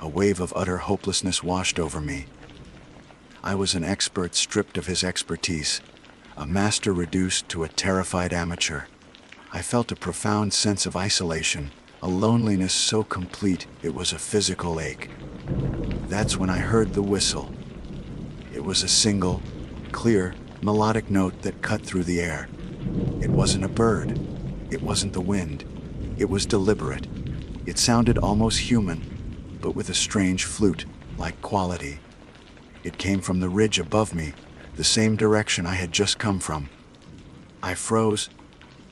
a wave of utter hopelessness washed over me. I was an expert stripped of his expertise, a master reduced to a terrified amateur. I felt a profound sense of isolation, a loneliness so complete it was a physical ache. That's when I heard the whistle. It was a single, clear, melodic note that cut through the air. It wasn't a bird. It wasn't the wind. It was deliberate. It sounded almost human, but with a strange flute-like quality. It came from the ridge above me, the same direction I had just come from. I froze,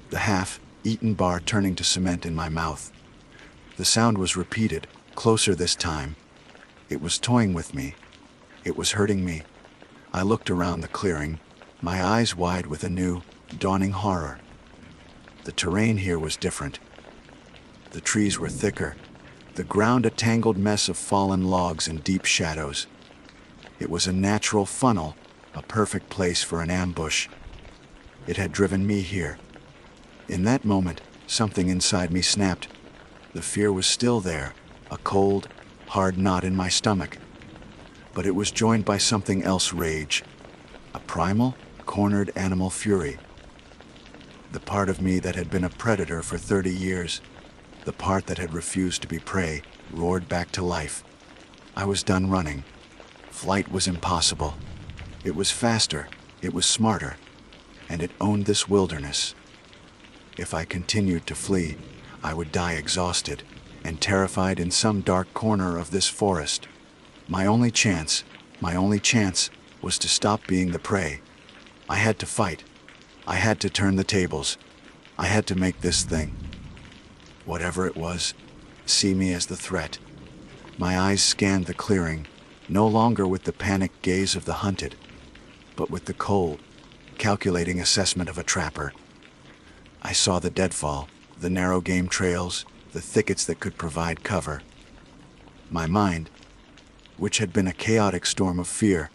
the half-eaten bar turning to cement in my mouth. The sound was repeated, closer this time. It was toying with me. It was hurting me. I looked around the clearing, my eyes wide with a new, dawning horror. The terrain here was different. The trees were thicker, the ground a tangled mess of fallen logs and deep shadows. It was a natural funnel, a perfect place for an ambush. It had driven me here. In that moment, something inside me snapped. The fear was still there, a cold, hard knot in my stomach. But it was joined by something else: rage. A primal, cornered animal fury. The part of me that had been a predator for 30 years, the part that had refused to be prey, roared back to life. I was done running. Flight was impossible. It was faster, it was smarter, and it owned this wilderness. If I continued to flee, I would die exhausted and terrified in some dark corner of this forest. My only chance was to stop being the prey. I had to fight. I had to turn the tables. I had to make this thing, whatever it was, see me as the threat. My eyes scanned the clearing, no longer with the panicked gaze of the hunted, but with the cold, calculating assessment of a trapper. I saw the deadfall, the narrow game trails, the thickets that could provide cover. My mind, which had been a chaotic storm of fear,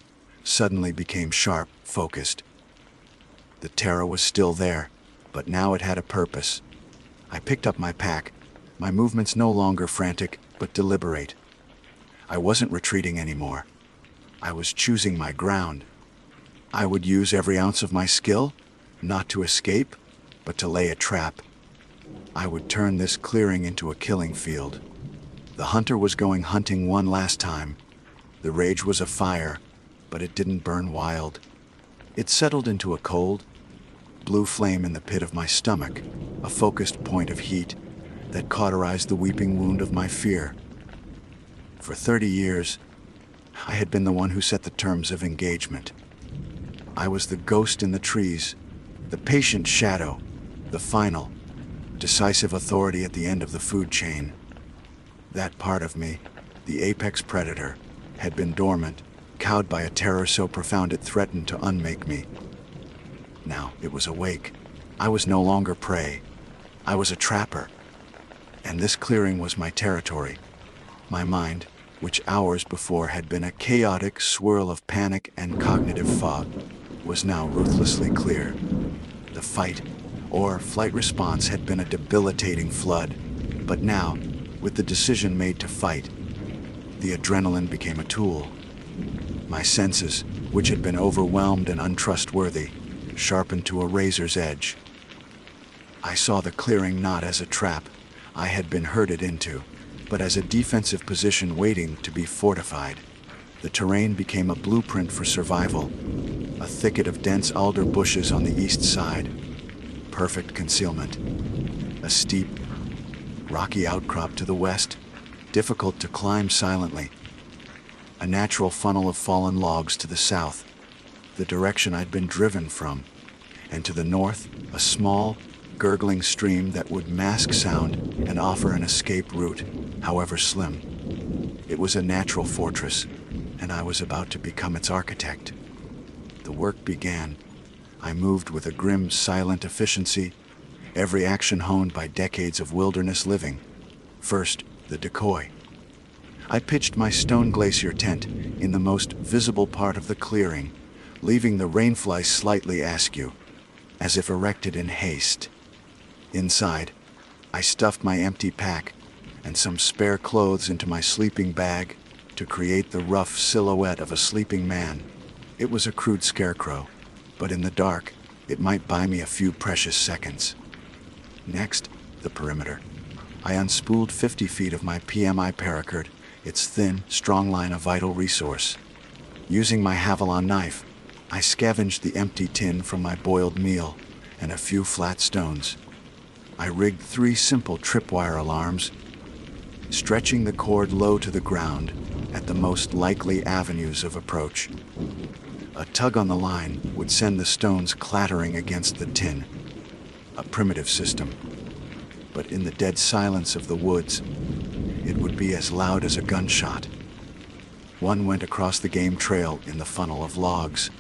suddenly became sharp, focused. The terror was still there, but now it had a purpose. I picked up my pack, my movements no longer frantic, but deliberate. I wasn't retreating anymore. I was choosing my ground. I would use every ounce of my skill, not to escape, but to lay a trap. I would turn this clearing into a killing field. The hunter was going hunting one last time. The rage was afire, but it didn't burn wild. It settled into a cold, blue flame in the pit of my stomach, a focused point of heat that cauterized the weeping wound of my fear. For 30 years, I had been the one who set the terms of engagement. I was the ghost in the trees, the patient shadow, the final, decisive authority at the end of the food chain. That part of me, the apex predator, had been dormant, cowed by a terror so profound it threatened to unmake me. Now it was awake. I was no longer prey. I was a trapper. And this clearing was my territory. My mind, which hours before had been a chaotic swirl of panic and cognitive fog, was now ruthlessly clear. The fight, or flight response, had been a debilitating flood. But now, with the decision made to fight, the adrenaline became a tool. My senses, which had been overwhelmed and untrustworthy, sharpened to a razor's edge. I saw the clearing not as a trap I had been herded into, but as a defensive position waiting to be fortified. The terrain became a blueprint for survival, a thicket of dense alder bushes on the east side, perfect concealment. A steep, rocky outcrop to the west, difficult to climb silently. A natural funnel of fallen logs to the south, the direction I'd been driven from. And to the north, a small, gurgling stream that would mask sound and offer an escape route, however slim. It was a natural fortress, and I was about to become its architect. The work began. I moved with a grim, silent efficiency, every action honed by decades of wilderness living. First, the decoy. I pitched my stone glacier tent in the most visible part of the clearing, leaving the rainfly slightly askew, as if erected in haste. Inside, I stuffed my empty pack and some spare clothes into my sleeping bag to create the rough silhouette of a sleeping man. It was a crude scarecrow, but in the dark, it might buy me a few precious seconds. Next, the perimeter. I unspooled 50 feet of my PMI paracord, its thin, strong line a vital resource. Using my Havilon knife, I scavenged the empty tin from my boiled meal and a few flat stones. I rigged 3 simple tripwire alarms, stretching the cord low to the ground at the most likely avenues of approach. A tug on the line would send the stones clattering against the tin. A primitive system, but in the dead silence of the woods, it would be as loud as a gunshot. One went across the game trail in the funnel of logs,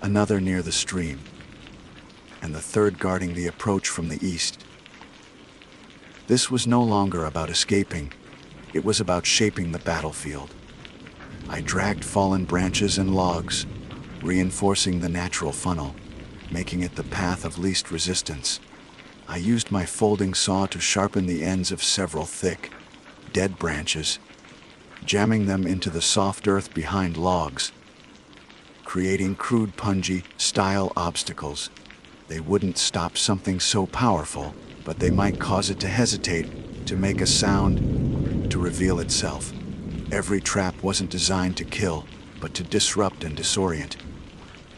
another near the stream, and the third guarding the approach from the east. This was no longer about escaping. It was about shaping the battlefield. I dragged fallen branches and logs, reinforcing the natural funnel, making it the path of least resistance. I used my folding saw to sharpen the ends of several thick, dead branches, jamming them into the soft earth behind logs, creating crude punji-style obstacles. They wouldn't stop something so powerful, but they might cause it to hesitate, to make a sound, to reveal itself. Every trap wasn't designed to kill, but to disrupt and disorient.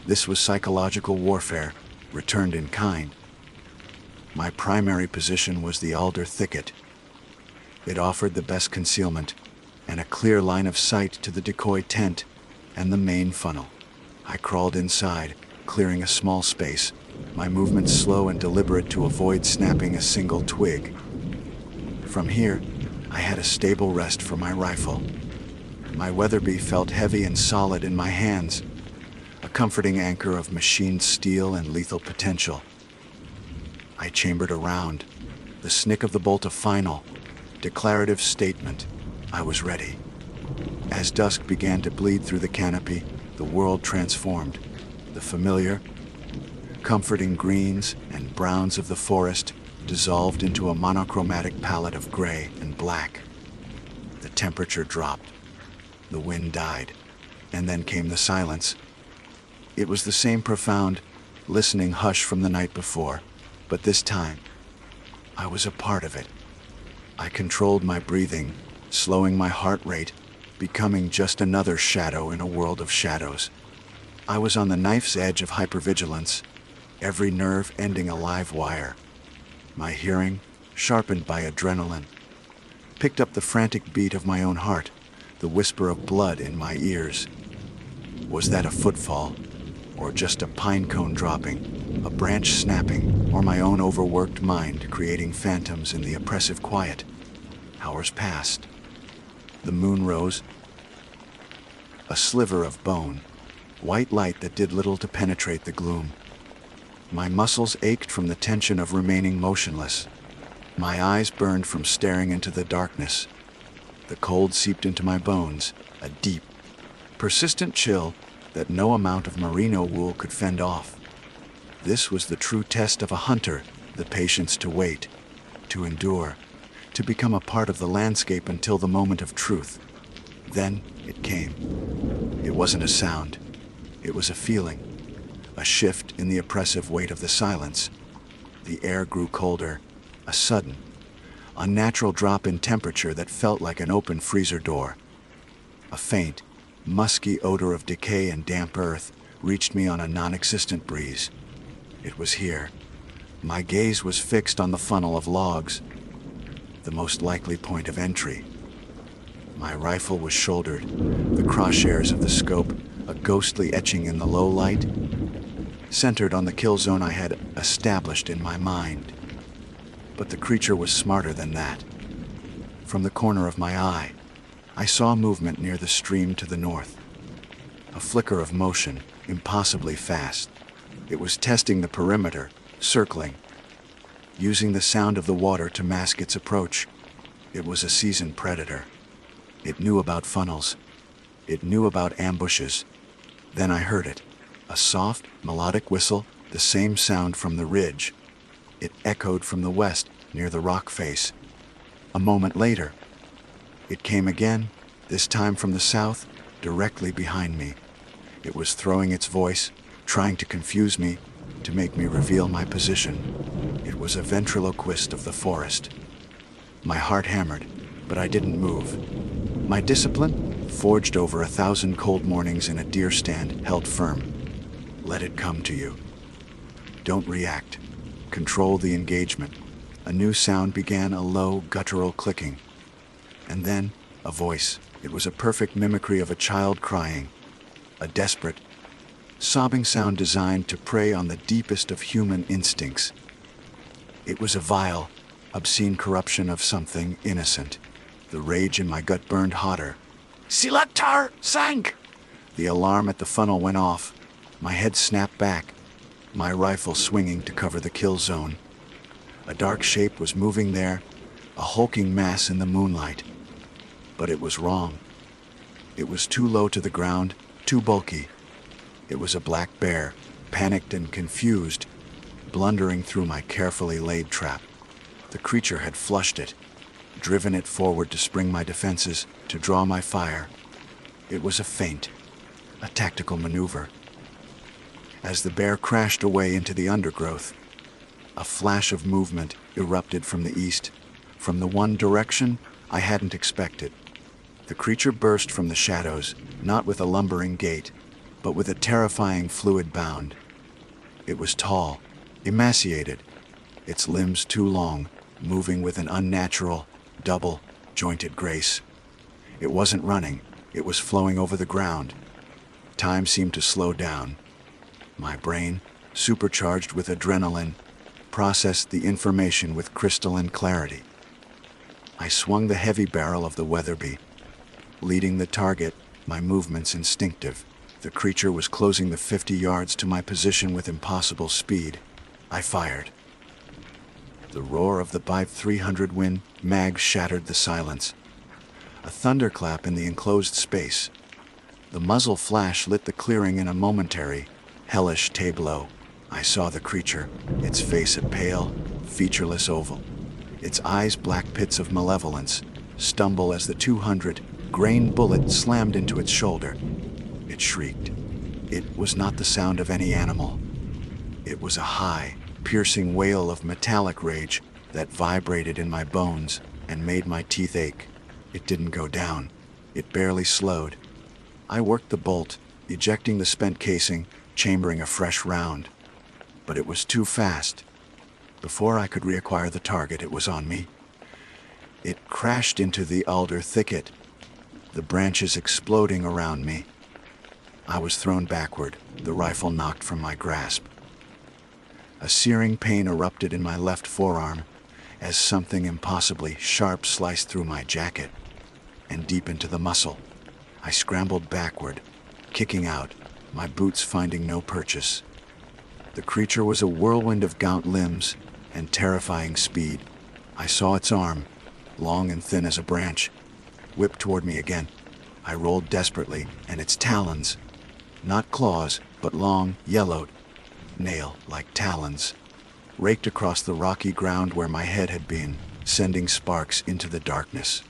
This was psychological warfare, returned in kind. My primary position was the alder thicket. It offered the best concealment, and a clear line of sight to the decoy tent and the main funnel. I crawled inside, clearing a small space, my movements slow and deliberate to avoid snapping a single twig. From here, I had a stable rest for my rifle. My Weatherby felt heavy and solid in my hands, a comforting anchor of machined steel and lethal potential. I chambered around, the snick of the bolt a final, declarative statement. I was ready. As dusk began to bleed through the canopy, the world transformed. The familiar, comforting greens and browns of the forest dissolved into a monochromatic palette of gray and black. The temperature dropped. The wind died. And then came the silence. It was the same profound, listening hush from the night before, but this time, I was a part of it. I controlled my breathing, slowing my heart rate, becoming just another shadow in a world of shadows. I was on the knife's edge of hypervigilance, every nerve ending a live wire. My hearing, sharpened by adrenaline, picked up the frantic beat of my own heart, the whisper of blood in my ears. Was that a footfall, or just a pine cone dropping, a branch snapping, or my own overworked mind creating phantoms in the oppressive quiet? Hours passed. The moon rose, a sliver of bone, white light that did little to penetrate the gloom. My muscles ached from the tension of remaining motionless. My eyes burned from staring into the darkness. The cold seeped into my bones, a deep, persistent chill that no amount of merino wool could fend off. This was the true test of a hunter, the patience to wait, to endure, to become a part of the landscape until the moment of truth. Then it came. It wasn't a sound. It was a feeling, a shift in the oppressive weight of the silence. The air grew colder, a sudden, unnatural drop in temperature that felt like an open freezer door. A faint, musky odor of decay and damp earth reached me on a non-existent breeze. It was here. My gaze was fixed on the funnel of logs, the most likely point of entry. My rifle was shouldered, the crosshairs of the scope a ghostly etching in the low light, centered on the kill zone I had established in my mind. But the creature was smarter than that. From the corner of my eye, I saw movement near the stream to the north. A flicker of motion, impossibly fast. It was testing the perimeter, circling, using the sound of the water to mask its approach. It was a seasoned predator. It knew about funnels. It knew about ambushes. Then I heard it, a soft, melodic whistle, the same sound from the ridge. It echoed from the west, near the rock face. A moment later, it came again, this time from the south, directly behind me. It was throwing its voice, trying to confuse me, to make me reveal my position. It was a ventriloquist of the forest. My heart hammered, but I didn't move. My discipline, forged over 1,000 cold mornings in a deer stand, held firm. Let it come to you. Don't react. Control the engagement. A new sound began, a low, guttural clicking. And then, a voice. It was a perfect mimicry of a child crying. A desperate, sobbing sound designed to prey on the deepest of human instincts. It was a vile, obscene corruption of something innocent. The rage in my gut burned hotter. Silatar sank! The alarm at the funnel went off. My head snapped back, my rifle swinging to cover the kill zone. A dark shape was moving there, a hulking mass in the moonlight. But it was wrong. It was too low to the ground, too bulky. It was a black bear, panicked and confused, blundering through my carefully laid trap. The creature had flushed it, driven it forward to spring my defenses, to draw my fire. It was a feint, a tactical maneuver. as the bear crashed away into the undergrowth. A flash of movement erupted from the east, from the one direction I hadn't expected. The creature burst from the shadows, not with a lumbering gait, but with a terrifying fluid bound. It was tall, emaciated, its limbs too long, moving with an unnatural, double-jointed grace. It wasn't running, it was flowing over the ground. Time seemed to slow down. My brain, supercharged with adrenaline, processed the information with crystalline clarity. I swung the heavy barrel of the Weatherby. Leading the target, my movements instinctive. The creature was closing the 50 yards to my position with impossible speed. I fired. The roar of the Bive 300 Win mag shattered the silence. A thunderclap in the enclosed space. The muzzle flash lit the clearing in a momentary, hellish tableau. I saw the creature, its face a pale, featureless oval, its eyes black pits of malevolence, stumble as the 200-grain bullet slammed into its shoulder. It shrieked. It was not the sound of any animal. It was a high, piercing wail of metallic rage that vibrated in my bones and made my teeth ache. It didn't go down. It barely slowed. I worked the bolt, ejecting the spent casing, chambering a fresh round. But it was too fast. Before I could reacquire the target, it was on me. It crashed into the alder thicket, the branches exploding around me. I was thrown backward, the rifle knocked from my grasp. A searing pain erupted in my left forearm as something impossibly sharp sliced through my jacket and deep into the muscle. I scrambled backward, kicking out, my boots finding no purchase. The creature was a whirlwind of gaunt limbs and terrifying speed. I saw its arm, long and thin as a branch, whip toward me again. I rolled desperately, and its talons, not claws, but long, yellowed, nail-like talons, raked across the rocky ground where my head had been, sending sparks into the darkness.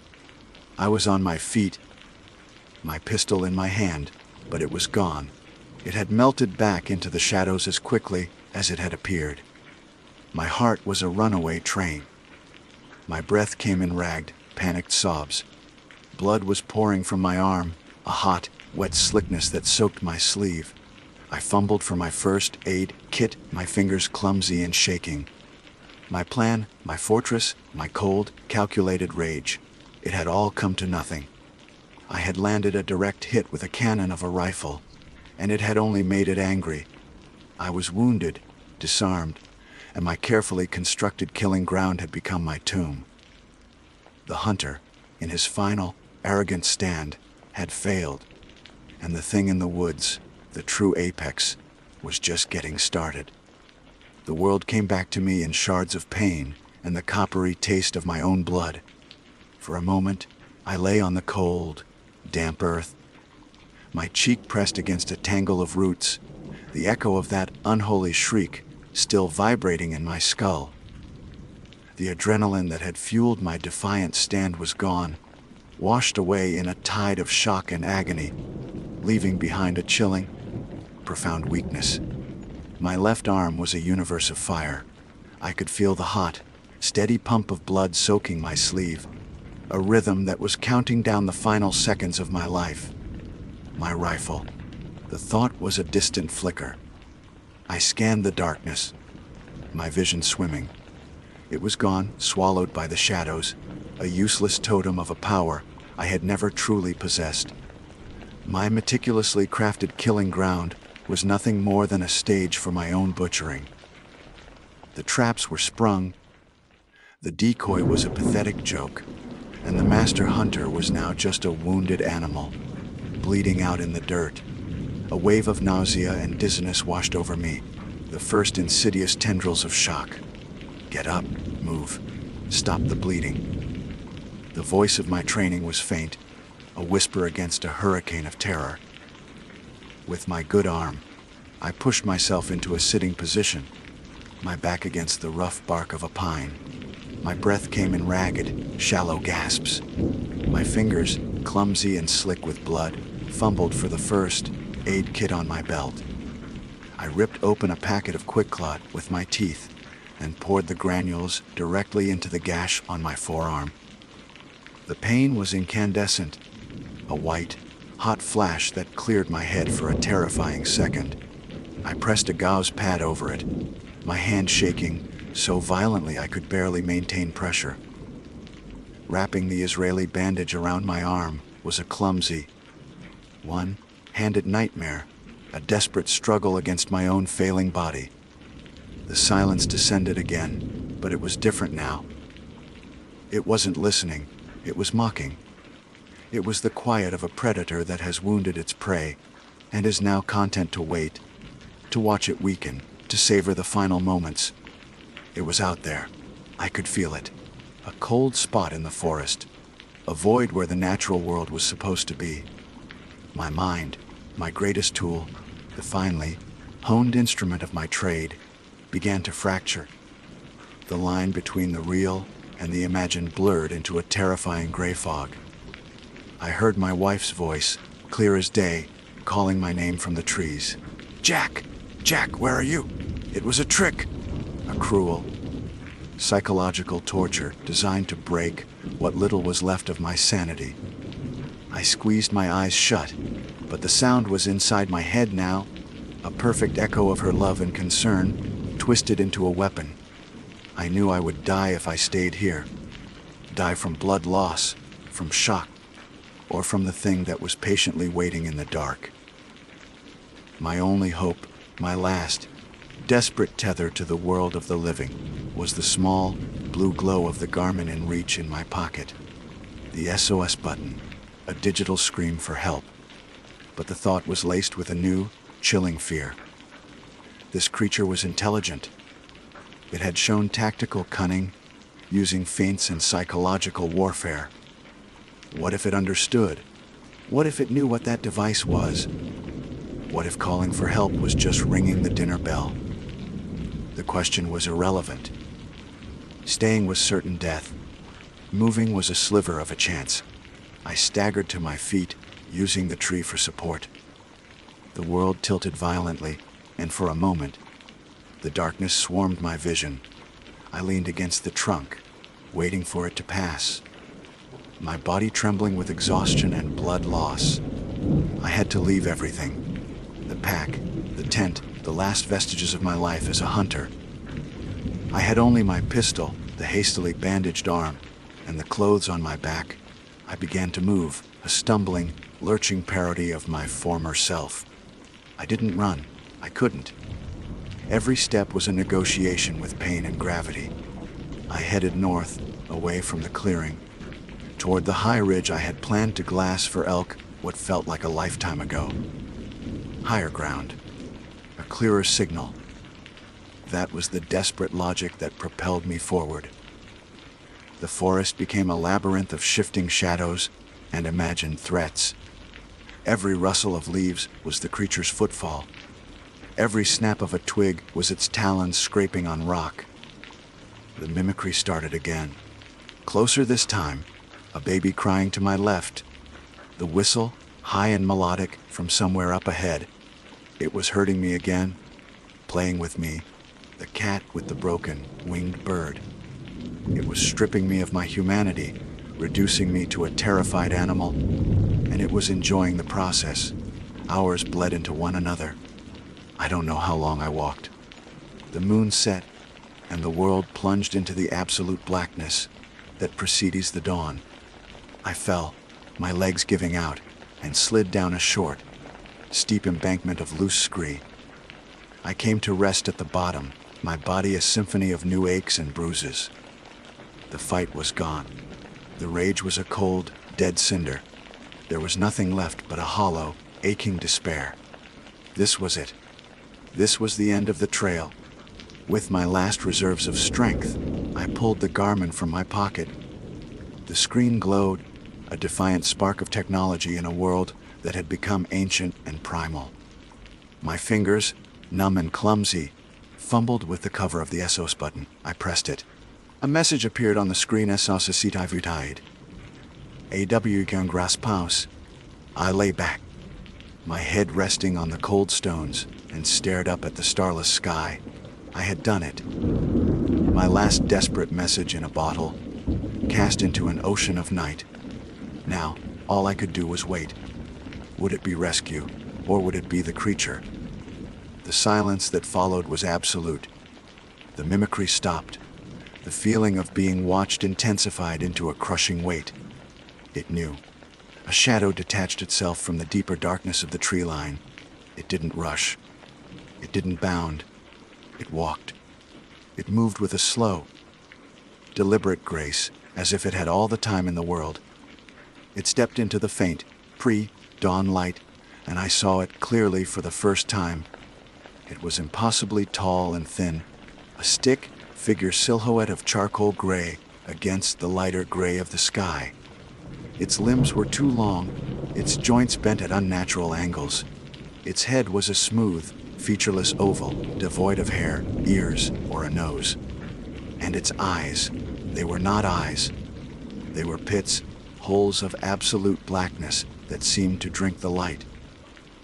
I was on my feet, my pistol in my hand, but it was gone. It had melted back into the shadows as quickly as it had appeared. My heart was a runaway train. My breath came in ragged, panicked sobs. Blood was pouring from my arm, a hot, wet slickness that soaked my sleeve. I fumbled for my first aid kit, my fingers clumsy and shaking. My plan, my fortress, my cold, calculated rage. It had all come to nothing. I had landed a direct hit with a cannon of a rifle, and it had only made it angry. I was wounded, disarmed, and my carefully constructed killing ground had become my tomb. The hunter, in his final, arrogant stand, had failed, and the thing in the woods, the true apex, was just getting started. The world came back to me in shards of pain and the coppery taste of my own blood. For a moment, I lay on the cold, damp earth, my cheek pressed against a tangle of roots, the echo of that unholy shriek still vibrating in my skull. The adrenaline that had fueled my defiant stand was gone, washed away in a tide of shock and agony, leaving behind a chilling, profound weakness. My left arm was a universe of fire. I could feel the hot, steady pump of blood soaking my sleeve, a rhythm that was counting down the final seconds of my life. My rifle. The thought was a distant flicker. I scanned the darkness, my vision swimming. It was gone, swallowed by the shadows, a useless totem of a power I had never truly possessed. My meticulously crafted killing ground was nothing more than a stage for my own butchering. The traps were sprung, the decoy was a pathetic joke, and the master hunter was now just a wounded animal, bleeding out in the dirt. A wave of nausea and dizziness washed over me, the first insidious tendrils of shock. Get up, move, stop the bleeding. The voice of my training was faint, a whisper against a hurricane of terror. With my good arm, I pushed myself into a sitting position, my back against the rough bark of a pine. My breath came in ragged, shallow gasps. My fingers, clumsy and slick with blood, fumbled for the first aid kit on my belt. I ripped open a packet of QuickClot with my teeth and poured the granules directly into the gash on my forearm. The pain was incandescent, a white, hot flash that cleared my head for a terrifying second. I pressed a gauze pad over it, my hand shaking so violently I could barely maintain pressure. Wrapping the Israeli bandage around my arm was a clumsy, one-handed nightmare, a desperate struggle against my own failing body. The silence descended again, but it was different now. It wasn't listening, it was mocking. It was the quiet of a predator that has wounded its prey and is now content to wait, to watch it weaken, to savor the final moments. It was out there. I could feel it. A cold spot in the forest, a void where the natural world was supposed to be. My mind, my greatest tool, the finely honed instrument of my trade, began to fracture. The line between the real and the imagined blurred into a terrifying gray fog. I heard my wife's voice, clear as day, calling my name from the trees. "Jack! Jack, where are you? It was a trick!" A cruel, psychological torture designed to break what little was left of my sanity. I squeezed my eyes shut, but the sound was inside my head now, a perfect echo of her love and concern, twisted into a weapon. I knew I would die if I stayed here. Die from blood loss, from shock, or from the thing that was patiently waiting in the dark. My only hope, my last, desperate tether to the world of the living, was the small, blue glow of the garment in reach in my pocket. The SOS button, a digital scream for help. But the thought was laced with a new, chilling fear. This creature was intelligent. It had shown tactical cunning, using feints and psychological warfare. What if it understood? What if it knew what that device was? What if calling for help was just ringing the dinner bell? The question was irrelevant. Staying was certain death. Moving was a sliver of a chance. I staggered to my feet, using the tree for support. The world tilted violently, and for a moment, the darkness swarmed my vision. I leaned against the trunk, waiting for it to pass. My body trembling with exhaustion and blood loss. I had to leave everything. The pack, the tent, the last vestiges of my life as a hunter. I had only my pistol, the hastily bandaged arm, and the clothes on my back. I began to move, a stumbling, lurching parody of my former self. I didn't run. I couldn't. Every step was a negotiation with pain and gravity. I headed north, away from the clearing, toward the high ridge I had planned to glass for elk what felt like a lifetime ago. Higher ground. A clearer signal. That was the desperate logic that propelled me forward. The forest became a labyrinth of shifting shadows and imagined threats. Every rustle of leaves was the creature's footfall. Every snap of a twig was its talons scraping on rock. The mimicry started again. Closer this time, a baby crying to my left. The whistle, high and melodic, from somewhere up ahead. It was hurting me again, playing with me, the cat with the broken, winged bird. It was stripping me of my humanity, reducing me to a terrified animal, and it was enjoying the process. Hours bled into one another. I don't know how long I walked. The moon set, and the world plunged into the absolute blackness that precedes the dawn. I fell, my legs giving out, and slid down a short, steep embankment of loose scree. I came to rest at the bottom, my body a symphony of new aches and bruises. The fight was gone. The rage was a cold, dead cinder. There was nothing left but a hollow, aching despair. This was it. This was the end of the trail. With my last reserves of strength, I pulled the Garmin from my pocket. The screen glowed, a defiant spark of technology in a world that had become ancient and primal. My fingers, numb and clumsy, fumbled with the cover of the SOS button. I pressed it. A message appeared on the screen. SOS Vitaid. AW Graspaus. I lay back. my head resting on the cold stones, and stared up at the starless sky. I had done it. My last desperate message in a bottle, cast into an ocean of night. Now, all I could do was wait. Would it be rescue, or would it be the creature? The silence that followed was absolute. The mimicry stopped. The feeling of being watched intensified into a crushing weight. It knew. A shadow detached itself from the deeper darkness of the tree line. It didn't rush. It didn't bound. It walked. It moved with a slow, deliberate grace, as if it had all the time in the world. It stepped into the faint, pre-dawn light, and I saw it clearly for the first time. It was impossibly tall and thin, a stick figure silhouette of charcoal gray against the lighter gray of the sky. Its limbs were too long, its joints bent at unnatural angles. Its head was a smooth, featureless oval, devoid of hair, ears, or a nose. And its eyes, they were not eyes. They were pits, holes of absolute blackness that seemed to drink the light.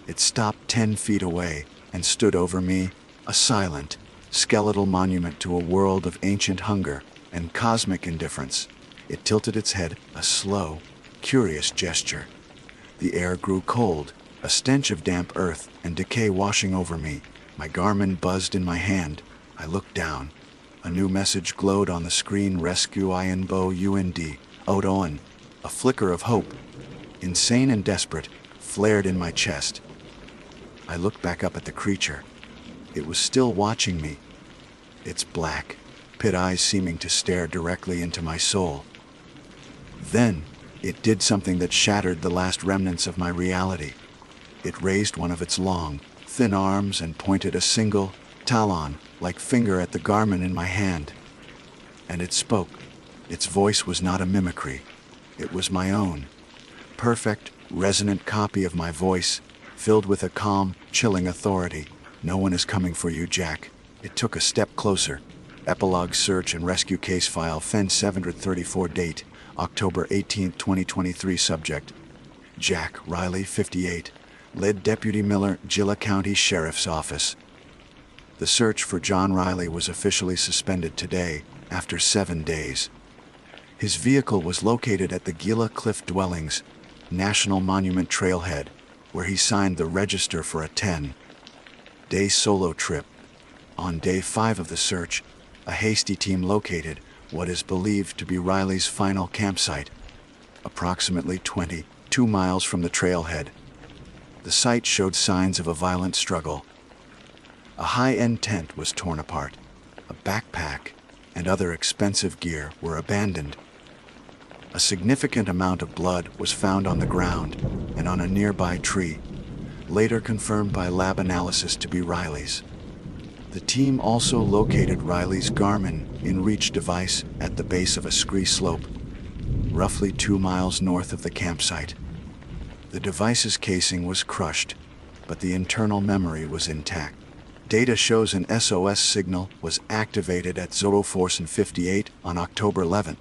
It stopped 10 feet away and stood over me, a silent, skeletal monument to a world of ancient hunger and cosmic indifference. It tilted its head, a slow, curious gesture. The air grew cold, a stench of damp earth and decay washing over me. My Garmin buzzed in my hand. I looked down. A new message glowed on the screen: Rescue INBO UND, Odoan. A flicker of hope, insane and desperate, flared in my chest. I looked back up at the creature. It was still watching me, its black, pit eyes seeming to stare directly into my soul. Then, it did something that shattered the last remnants of my reality. It raised one of its long, thin arms and pointed a single, talon-like finger at the Garmin in my hand. And it spoke. Its voice was not a mimicry. It was my own. Perfect, resonant copy of my voice, filled with a calm, chilling authority. No one is coming for you, Jack. It took a step closer. Epilogue search and rescue case file FEN 734 date, October 18, 2023 subject. Jack Riley, 58, led Deputy Miller, Gila County Sheriff's Office. The search for John Riley was officially suspended today, after 7 days. His vehicle was located at the Gila Cliff Dwellings, National Monument Trailhead, where he signed the register for a 10-day solo trip. On day 5 of the search, a hasty team located what is believed to be Riley's final campsite, approximately 22 miles from the trailhead. The site showed signs of a violent struggle. A high-end tent was torn apart. A backpack and other expensive gear were abandoned. A significant amount of blood was found on the ground and on a nearby tree, later confirmed by lab analysis to be Riley's. The team also located Riley's Garmin in-reach device at the base of a scree slope, roughly 2 miles north of the campsite. The device's casing was crushed, but the internal memory was intact. Data shows an SOS signal was activated at 04:58 on October 11,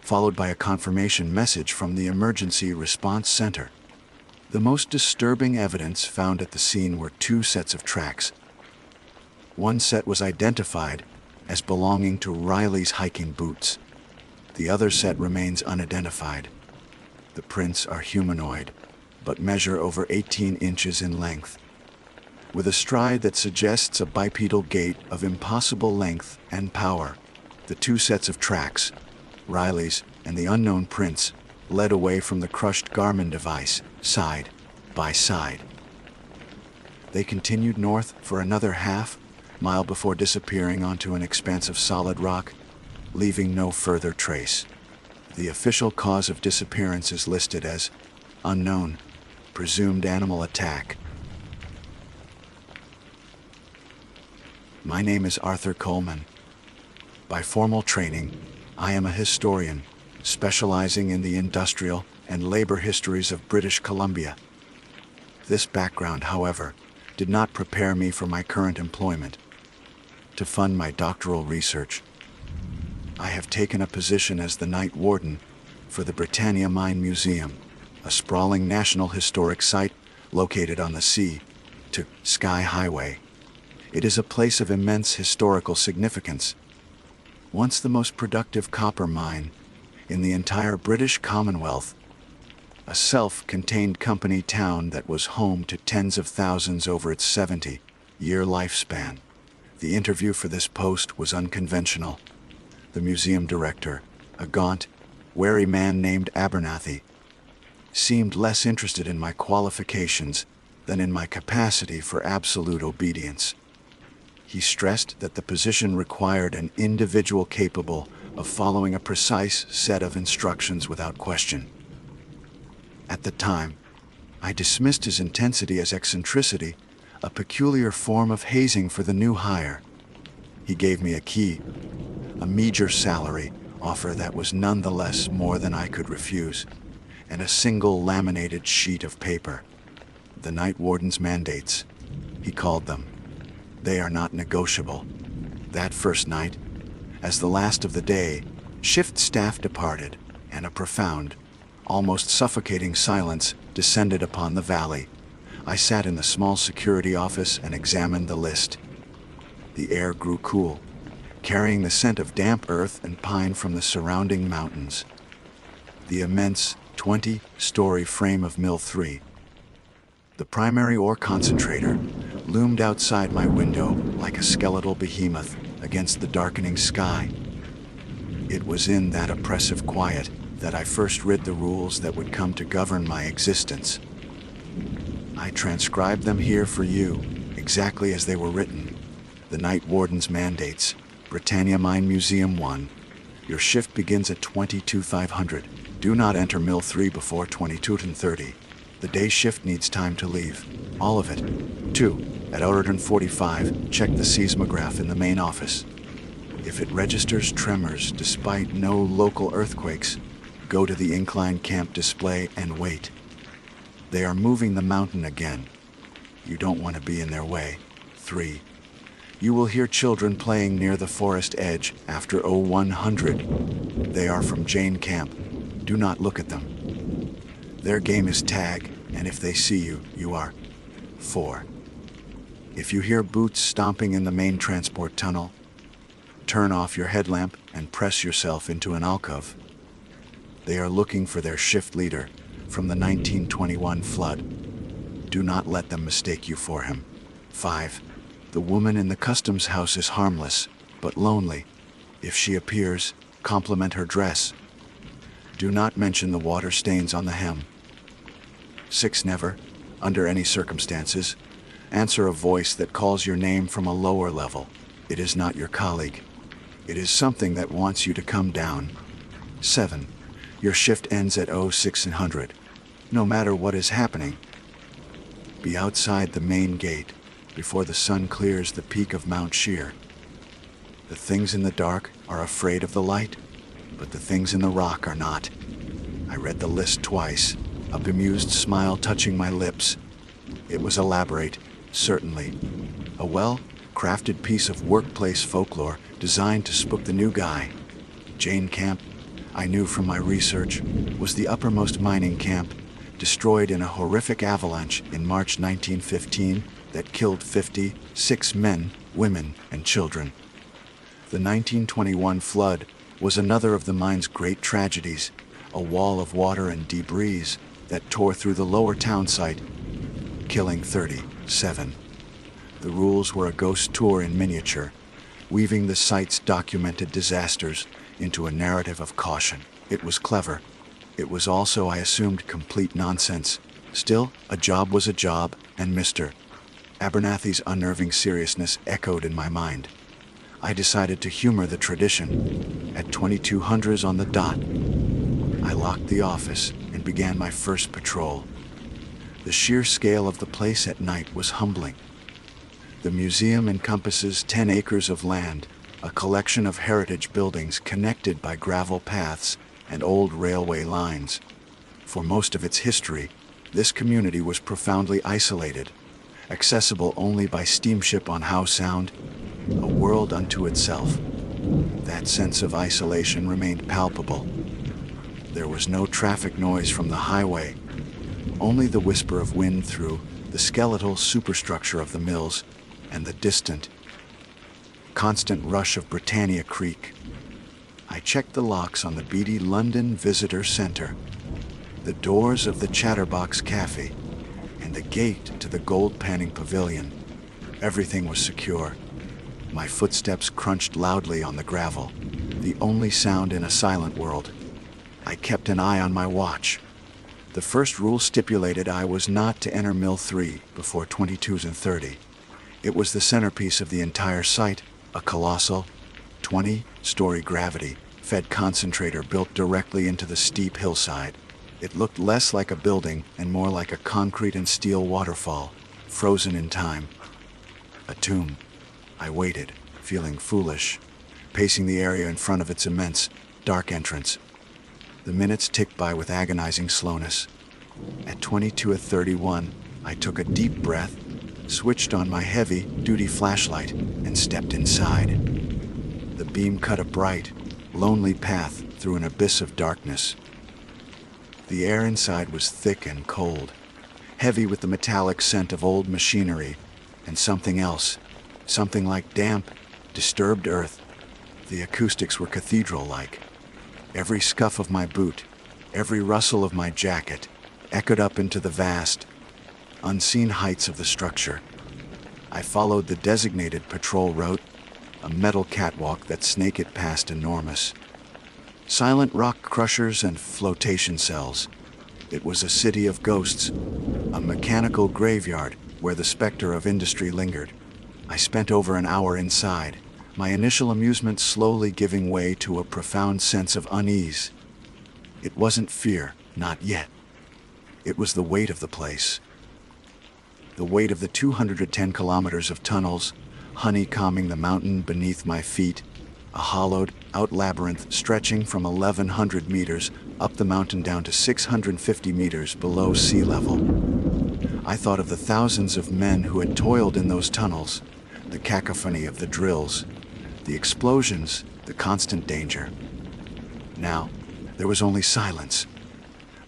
followed by a confirmation message from the Emergency Response Center. The most disturbing evidence found at the scene were 2 sets of tracks. One set was identified as belonging to Riley's hiking boots. The other set remains unidentified. The prints are humanoid, but measure over 18 inches in length, with a stride that suggests a bipedal gait of impossible length and power. The 2 sets of tracks, Riley's and the unknown prints, led away from the crushed Garmin device, side by side. They continued north for another half-mile before disappearing onto an expanse of solid rock, leaving no further trace. The official cause of disappearance is listed as unknown, presumed animal attack. My name is Arthur Coleman. By formal training, I am a historian, specializing in the industrial and labor histories of British Columbia. This background, however, did not prepare me for my current employment. To fund my doctoral research, I have taken a position as the night warden for the Britannia Mine Museum, a sprawling National Historic Site located on the sea to Sky Highway. It is a place of immense historical significance. Once the most productive copper mine in the entire British Commonwealth, a self-contained company town that was home to tens of thousands over its 70-year lifespan. The interview for this post was unconventional. The museum director, a gaunt, wary man named Abernathy, seemed less interested in my qualifications than in my capacity for absolute obedience. He stressed that the position required an individual capable of following a precise set of instructions without question. At the time, I dismissed his intensity as eccentricity, a peculiar form of hazing for the new hire. He gave me a key, a meager salary offer that was nonetheless more than I could refuse, and a single laminated sheet of paper. The night warden's mandates, he called them. They are not negotiable. That first night, as the last of the day, shift staff departed, and a profound, almost suffocating silence descended upon the valley. I sat in the small security office and examined the list. The air grew cool, carrying the scent of damp earth and pine from the surrounding mountains. The immense 20-story frame of Mill 3, the primary ore concentrator, loomed outside my window like a skeletal behemoth against the darkening sky. It was in that oppressive quiet that I first read the rules that would come to govern my existence. I transcribed them here for you, exactly as they were written. The night warden's mandates, Britannia Mine Museum 1. Your shift begins at 22:500. Do not enter Mill 3 before 22:30. The day shift needs time to leave. All of it. 2. At 8:45, check the seismograph in the main office. If it registers tremors despite no local earthquakes, go to the incline camp display and wait. They are moving the mountain again. You don't want to be in their way. 3. You will hear children playing near the forest edge after 0100. They are from Jane Camp. Do not look at them. Their game is tag, and if they see you, you are. 4. If you hear boots stomping in the main transport tunnel, turn off your headlamp and press yourself into an alcove. They are looking for their shift leader from the 1921 flood. Do not let them mistake you for him. 5. The woman in the customs house is harmless, but lonely. If she appears, compliment her dress. Do not mention the water stains on the hem. 6. Never, under any circumstances, answer a voice that calls your name from a lower level. It is not your colleague. It is something that wants you to come down. 7. Your shift ends at 0600. No matter what is happening, be outside the main gate before the sun clears the peak of Mount Shear. The things in the dark are afraid of the light, but the things in the rock are not. I read the list twice, a bemused smile touching my lips. It was elaborate, certainly. A well-crafted piece of workplace folklore designed to spook the new guy. Jane Camp, I knew from my research, was the uppermost mining camp, destroyed in a horrific avalanche in March 1915 that killed 56 men, women, and children. The 1921 flood was another of the mine's great tragedies, a wall of water and debris that tore through the lower town site, killing 37. The rules were a ghost tour in miniature, weaving the site's documented disasters into a narrative of caution. It was clever. It was also, I assumed, complete nonsense. Still, a job was a job, and Mr. Abernathy's unnerving seriousness echoed in my mind. I decided to humor the tradition. At 2200 on the dot, I locked the office and began my first patrol. The sheer scale of the place at night was humbling. The museum encompasses 10 acres of land, a collection of heritage buildings connected by gravel paths and old railway lines. For most of its history, this community was profoundly isolated, accessible only by steamship on Howe Sound, a world unto itself. That sense of isolation remained palpable. There was no traffic noise from the highway, Only the whisper of wind through the skeletal superstructure of the mills and the distant, constant rush of Britannia Creek. I checked the locks on the beady London Visitor Centre, the doors of the Chatterbox Cafe, and the gate to the Gold Panning Pavilion. Everything was secure. My footsteps crunched loudly on the gravel, the only sound in a silent world. I kept an eye on my watch. The first rule stipulated I was not to enter Mill 3 before 22:30. It was the centerpiece of the entire site, a colossal, 20-story gravity-fed concentrator built directly into the steep hillside. It looked less like a building and more like a concrete and steel waterfall, frozen in time. A tomb. I waited, feeling foolish, pacing the area in front of its immense, dark entrance. The minutes ticked by with agonizing slowness. At 22:31, I took a deep breath, switched on my heavy-duty flashlight, and stepped inside. The beam cut a bright, lonely path through an abyss of darkness. The air inside was thick and cold, heavy with the metallic scent of old machinery and something else, something like damp, disturbed earth. The acoustics were cathedral-like. Every scuff of my boot, every rustle of my jacket, echoed up into the vast, unseen heights of the structure. I followed the designated patrol route, a metal catwalk that snaked past enormous, silent rock crushers and flotation cells. It was a city of ghosts, a mechanical graveyard where the specter of industry lingered. I spent over an hour inside, my initial amusement slowly giving way to a profound sense of unease. It wasn't fear, not yet. It was the weight of the place. The weight of the 210 kilometers of tunnels, honeycombing the mountain beneath my feet, a hollowed-out labyrinth stretching from 1,100 meters up the mountain down to 650 meters below sea level. I thought of the thousands of men who had toiled in those tunnels, the cacophony of the drills, the explosions, the constant danger. Now, there was only silence,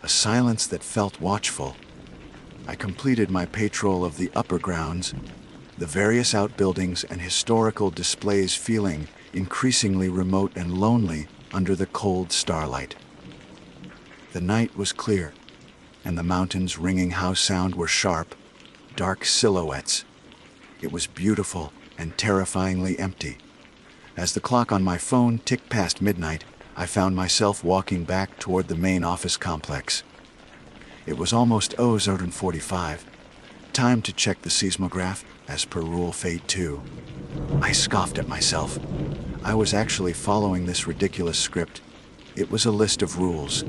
a silence that felt watchful. I completed my patrol of the upper grounds, the various outbuildings and historical displays feeling increasingly remote and lonely under the cold starlight. The night was clear, and the mountains' ringing house sound were sharp, dark silhouettes. It was beautiful and terrifyingly empty. As the clock on my phone ticked past midnight, I found myself walking back toward the main office complex. It was almost 00:45. Time to check the seismograph, as per Rule Fate 2. I scoffed at myself. I was actually following this ridiculous script. It was a list of rules.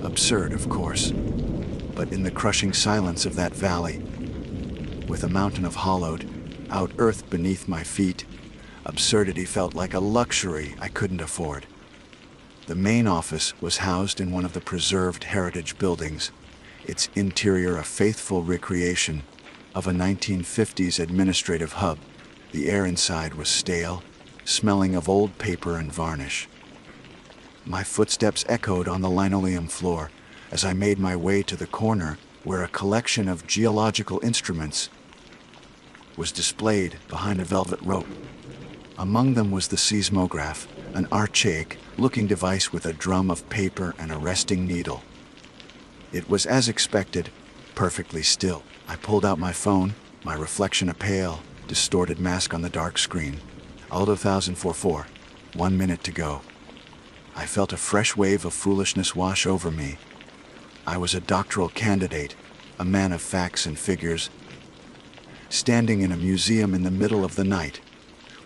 Absurd, of course. But in the crushing silence of that valley, with a mountain of hollowed-out earth beneath my feet, absurdity felt like a luxury I couldn't afford. The main office was housed in one of the preserved heritage buildings, its interior a faithful recreation of a 1950s administrative hub. The air inside was stale, smelling of old paper and varnish. My footsteps echoed on the linoleum floor as I made my way to the corner where a collection of geological instruments was displayed behind a velvet rope. Among them was the seismograph, an archaic-looking device with a drum of paper and a resting needle. It was as expected, perfectly still. I pulled out my phone, my reflection a pale, distorted mask on the dark screen. Aldo 1044, 1 minute to go. I felt a fresh wave of foolishness wash over me. I was a doctoral candidate, a man of facts and figures, standing in a museum in the middle of the night,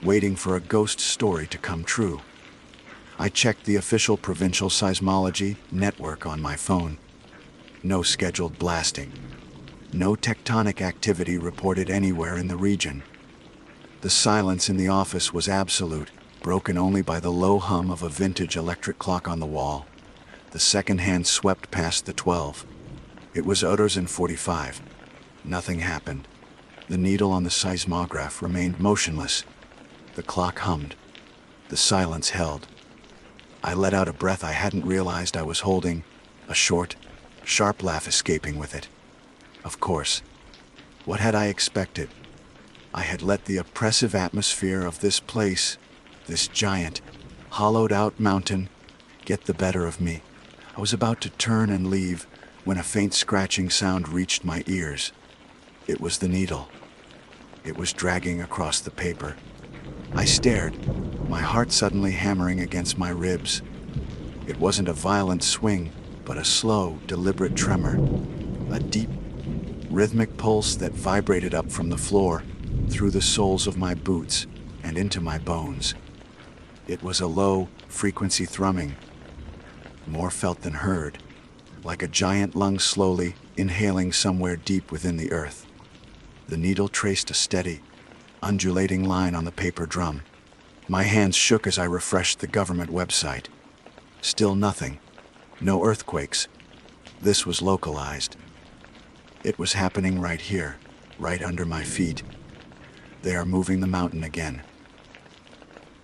waiting for a ghost story to come true. I checked the official provincial seismology network on my phone. No scheduled blasting. No tectonic activity reported anywhere in the region. The silence in the office was absolute, broken only by the low hum of a vintage electric clock on the wall. The second hand swept past the 12. It was 00:45. Nothing happened. The needle on the seismograph remained motionless. The clock hummed. The silence held. I let out a breath I hadn't realized I was holding, a short, sharp laugh escaping with it. Of course. What had I expected? I had let the oppressive atmosphere of this place, this giant, hollowed-out mountain, get the better of me. I was about to turn and leave when a faint scratching sound reached my ears. It was the needle. It was dragging across the paper. I stared, my heart suddenly hammering against my ribs. It wasn't a violent swing, but a slow, deliberate tremor. A deep, rhythmic pulse that vibrated up from the floor, through the soles of my boots, and into my bones. It was a low, frequency thrumming, more felt than heard, like a giant lung slowly inhaling somewhere deep within the earth. The needle traced a steady, undulating line on the paper drum. My hands shook as I refreshed the government website. Still nothing. No earthquakes. This was localized. It was happening right here, right under my feet. They are moving the mountain again.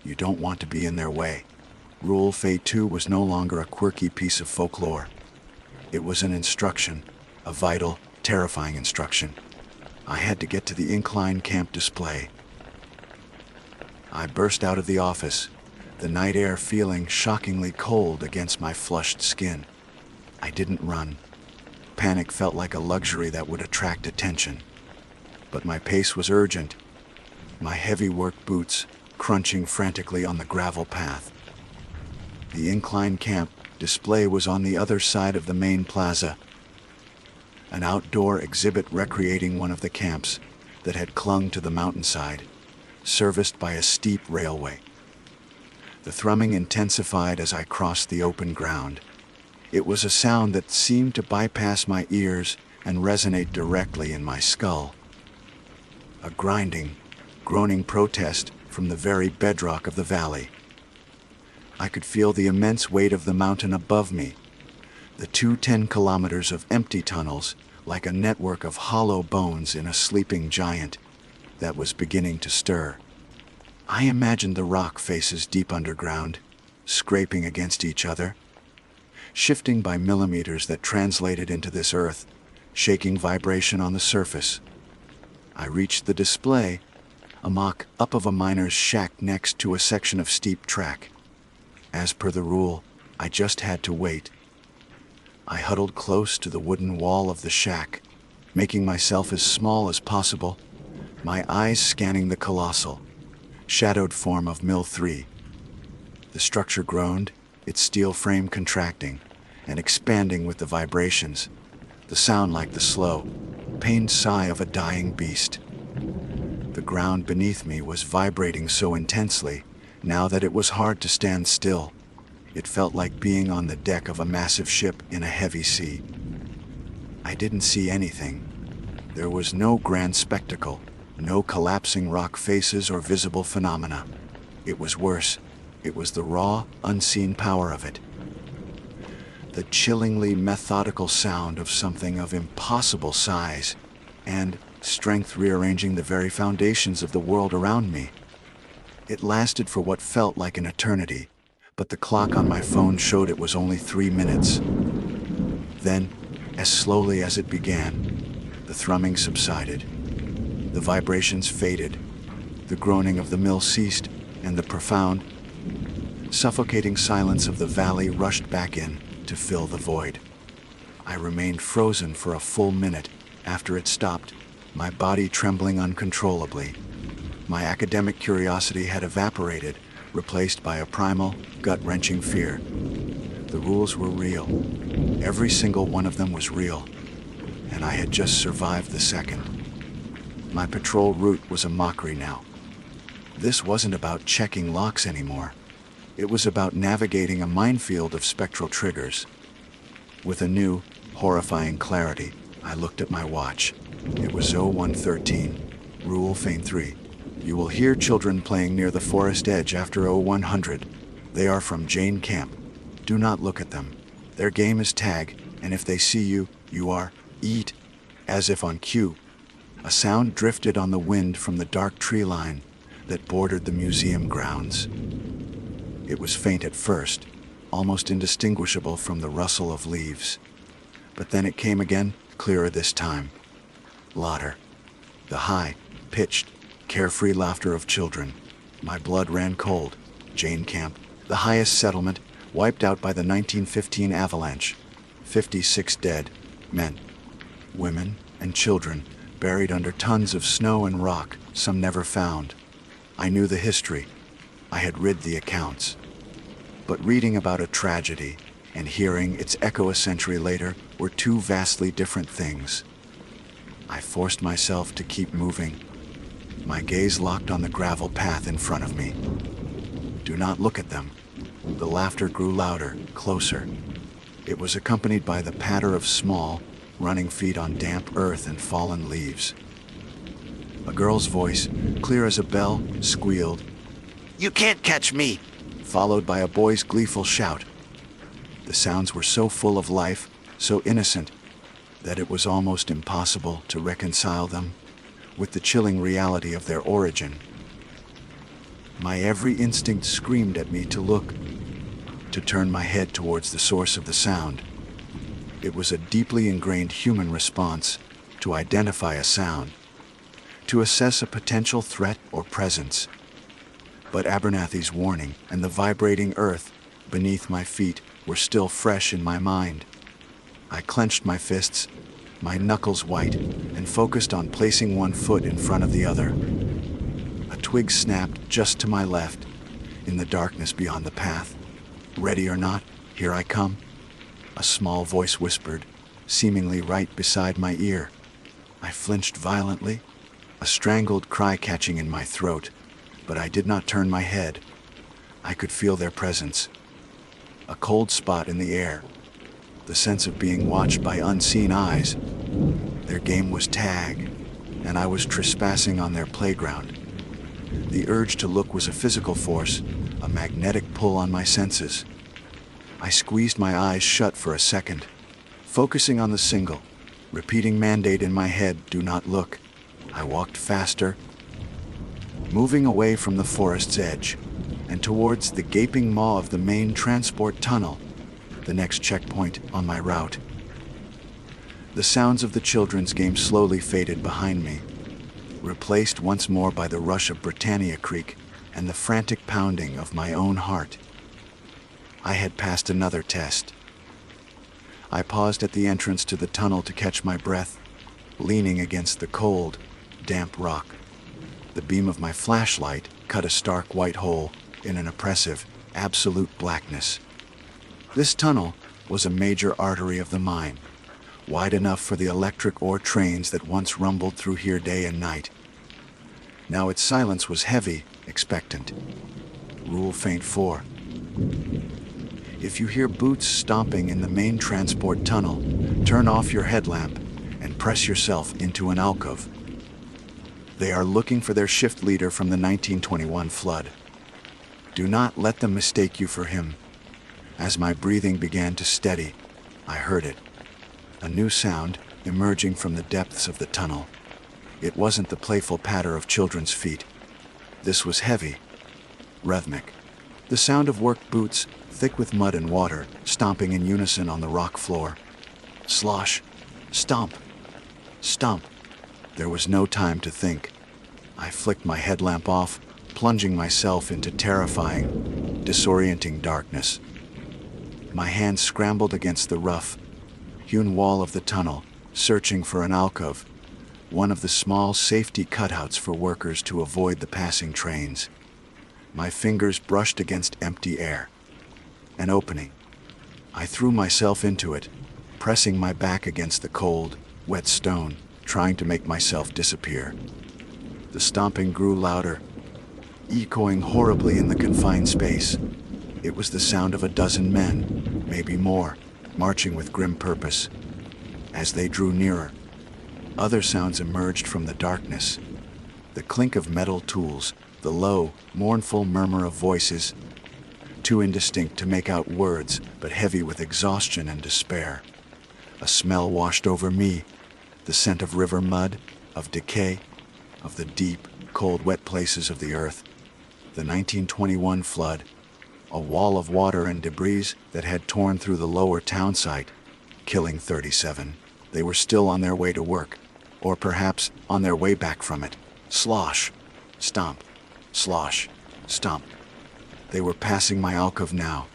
You don't want to be in their way. Rule Fei 2 was no longer a quirky piece of folklore. It was an instruction, a vital, terrifying instruction. I had to get to the incline camp display. I burst out of the office, the night air feeling shockingly cold against my flushed skin. I didn't run. Panic felt like a luxury that would attract attention. But my pace was urgent, my heavy work boots crunching frantically on the gravel path. The incline camp display was on the other side of the main plaza, an outdoor exhibit recreating one of the camps that had clung to the mountainside, serviced by a steep railway. The thrumming intensified as I crossed the open ground. It was a sound that seemed to bypass my ears and resonate directly in my skull. A grinding, groaning protest from the very bedrock of the valley. I could feel the immense weight of the mountain above me, the 10 kilometers of empty tunnels like a network of hollow bones in a sleeping giant that was beginning to stir. I imagined the rock faces deep underground, scraping against each other, shifting by millimeters that translated into this earth, shaking vibration on the surface. I reached the display, a mock-up of a miner's shack next to a section of steep track. As per the rule, I just had to wait. I huddled close to the wooden wall of the shack, making myself as small as possible, my eyes scanning the colossal, shadowed form of Mill 3. The structure groaned, its steel frame contracting and expanding with the vibrations, the sound like the slow, pained sigh of a dying beast. The ground beneath me was vibrating so intensely now that it was hard to stand still. It felt like being on the deck of a massive ship in a heavy sea. I didn't see anything. There was no grand spectacle, no collapsing rock faces or visible phenomena. It was worse. It was the raw, unseen power of it. The chillingly methodical sound of something of impossible size and strength rearranging the very foundations of the world around me. It lasted for what felt like an eternity, but the clock on my phone showed it was only 3 minutes. Then, as slowly as it began, the thrumming subsided. The vibrations faded, the groaning of the mill ceased, and the profound, suffocating silence of the valley rushed back in to fill the void. I remained frozen for a full minute after it stopped, my body trembling uncontrollably. My academic curiosity had evaporated, replaced by a primal, gut-wrenching fear. The rules were real. Every single one of them was real, and I had just survived the second. My patrol route was a mockery now. This wasn't about checking locks anymore. It was about navigating a minefield of spectral triggers. With a new, horrifying clarity, I looked at my watch. It was 0113, Rule Fein 3. You will hear children playing near the forest edge after 0100. They are from Jane Camp. Do not look at them. Their game is tag, and if they see you, you are eat, as if on cue. A sound drifted on the wind from the dark tree line that bordered the museum grounds. It was faint at first, almost indistinguishable from the rustle of leaves. But then it came again, clearer this time. Louder. The high-pitched, carefree laughter of children. My blood ran cold. Jane Camp, the highest settlement, wiped out by the 1915 avalanche. 56 dead, men, women, and children, buried under tons of snow and rock, some never found. I knew the history. I had read the accounts. But reading about a tragedy and hearing its echo a century later were two vastly different things. I forced myself to keep moving, my gaze locked on the gravel path in front of me. Do not look at them. The laughter grew louder, closer. It was accompanied by the patter of small, running feet on damp earth and fallen leaves. A girl's voice, clear as a bell, squealed, "You can't catch me!" followed by a boy's gleeful shout. The sounds were so full of life, so innocent, that it was almost impossible to reconcile them with the chilling reality of their origin. My every instinct screamed at me to look, to turn my head towards the source of the sound. It was a deeply ingrained human response to identify a sound, to assess a potential threat or presence. But Abernathy's warning and the vibrating earth beneath my feet were still fresh in my mind. I clenched my fists, my knuckles white, and focused on placing one foot in front of the other. A twig snapped just to my left, in the darkness beyond the path. "Ready or not, here I come," a small voice whispered, seemingly right beside my ear. I flinched violently, a strangled cry catching in my throat, but I did not turn my head. I could feel their presence. A cold spot in the air, the sense of being watched by unseen eyes. Their game was tag, and I was trespassing on their playground. The urge to look was a physical force, a magnetic pull on my senses. I squeezed my eyes shut for a second, focusing on the single, repeating mandate in my head, "Do not look." I walked faster, moving away from the forest's edge and towards the gaping maw of the main transport tunnel, the next checkpoint on my route. The sounds of the children's game slowly faded behind me, replaced once more by the rush of Britannia Creek and the frantic pounding of my own heart. I had passed another test. I paused at the entrance to the tunnel to catch my breath, leaning against the cold, damp rock. The beam of my flashlight cut a stark white hole in an oppressive, absolute blackness. This tunnel was a major artery of the mine, wide enough for the electric ore trains that once rumbled through here day and night. Now its silence was heavy, expectant. Rule Feint 4. If you hear boots stomping in the main transport tunnel, turn off your headlamp and press yourself into an alcove. They are looking for their shift leader from the 1921 flood. Do not let them mistake you for him. As my breathing began to steady, I heard it. A new sound emerging from the depths of the tunnel. It wasn't the playful patter of children's feet. This was heavy, rhythmic. The sound of work boots, thick with mud and water, stomping in unison on the rock floor. Slosh, stomp, stomp. There was no time to think. I flicked my headlamp off, plunging myself into terrifying, disorienting darkness. My hands scrambled against the rough, hewn wall of the tunnel, searching for an alcove, one of the small safety cutouts for workers to avoid the passing trains. My fingers brushed against empty air. An opening. I threw myself into it, pressing my back against the cold, wet stone, trying to make myself disappear. The stomping grew louder, echoing horribly in the confined space. It was the sound of a dozen men, maybe more, marching with grim purpose. As they drew nearer, other sounds emerged from the darkness. The clink of metal tools, the low, mournful murmur of voices, too indistinct to make out words, but heavy with exhaustion and despair. A smell washed over me, the scent of river mud, of decay, of the deep, cold, wet places of the earth. The 1921 flood, a wall of water and debris that had torn through the lower town site, killing 37. They were still on their way to work, or perhaps on their way back from it. Slosh, stomp, slosh, stomp. They were passing my alcove now.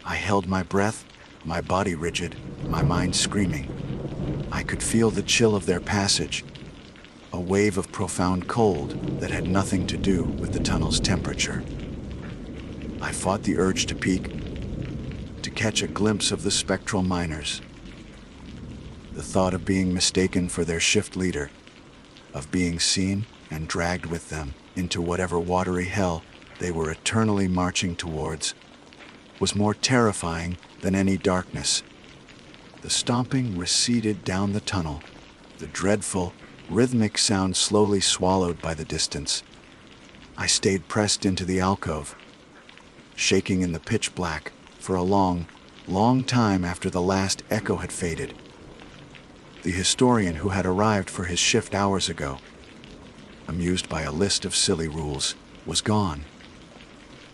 I held my breath, my body rigid, my mind screaming. I could feel the chill of their passage, a wave of profound cold that had nothing to do with the tunnel's temperature. I fought the urge to peek, to catch a glimpse of the spectral miners. The thought of being mistaken for their shift leader, of being seen and dragged with them into whatever watery hell they were eternally marching towards, was more terrifying than any darkness. The stomping receded down the tunnel, the dreadful, rhythmic sound slowly swallowed by the distance. I stayed pressed into the alcove, shaking in the pitch black for a long, long time after the last echo had faded. The historian who had arrived for his shift hours ago, amused by a list of silly rules, was gone.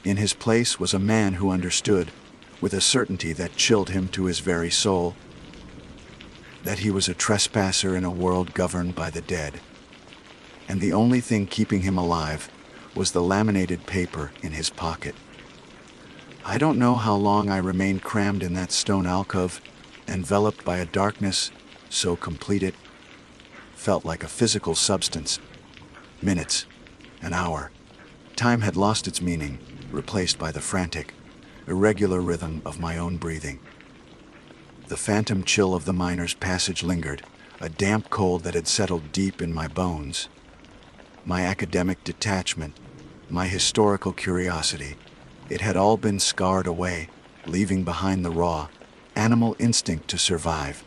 In his place was a man who understood, with a certainty that chilled him to his very soul, that he was a trespasser in a world governed by the dead, and the only thing keeping him alive was the laminated paper in his pocket. I don't know how long I remained crammed in that stone alcove, enveloped by a darkness so complete it felt like a physical substance. Minutes, an hour. Time had lost its meaning, replaced by the frantic, irregular rhythm of my own breathing. The phantom chill of the miner's passage lingered, a damp cold that had settled deep in my bones. My academic detachment, my historical curiosity, it had all been scarred away, leaving behind the raw, animal instinct to survive.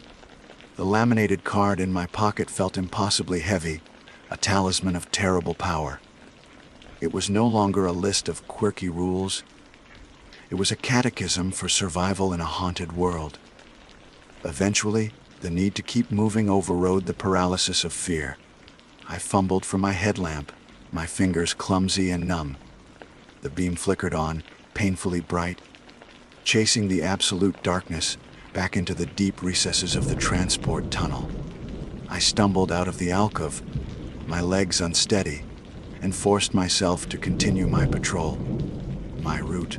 The laminated card in my pocket felt impossibly heavy, a talisman of terrible power. It was no longer a list of quirky rules. It was a catechism for survival in a haunted world. Eventually, the need to keep moving overrode the paralysis of fear. I fumbled for my headlamp, my fingers clumsy and numb. The beam flickered on, painfully bright, chasing the absolute darkness back into the deep recesses of the transport tunnel. I stumbled out of the alcove, my legs unsteady, and forced myself to continue my patrol. My route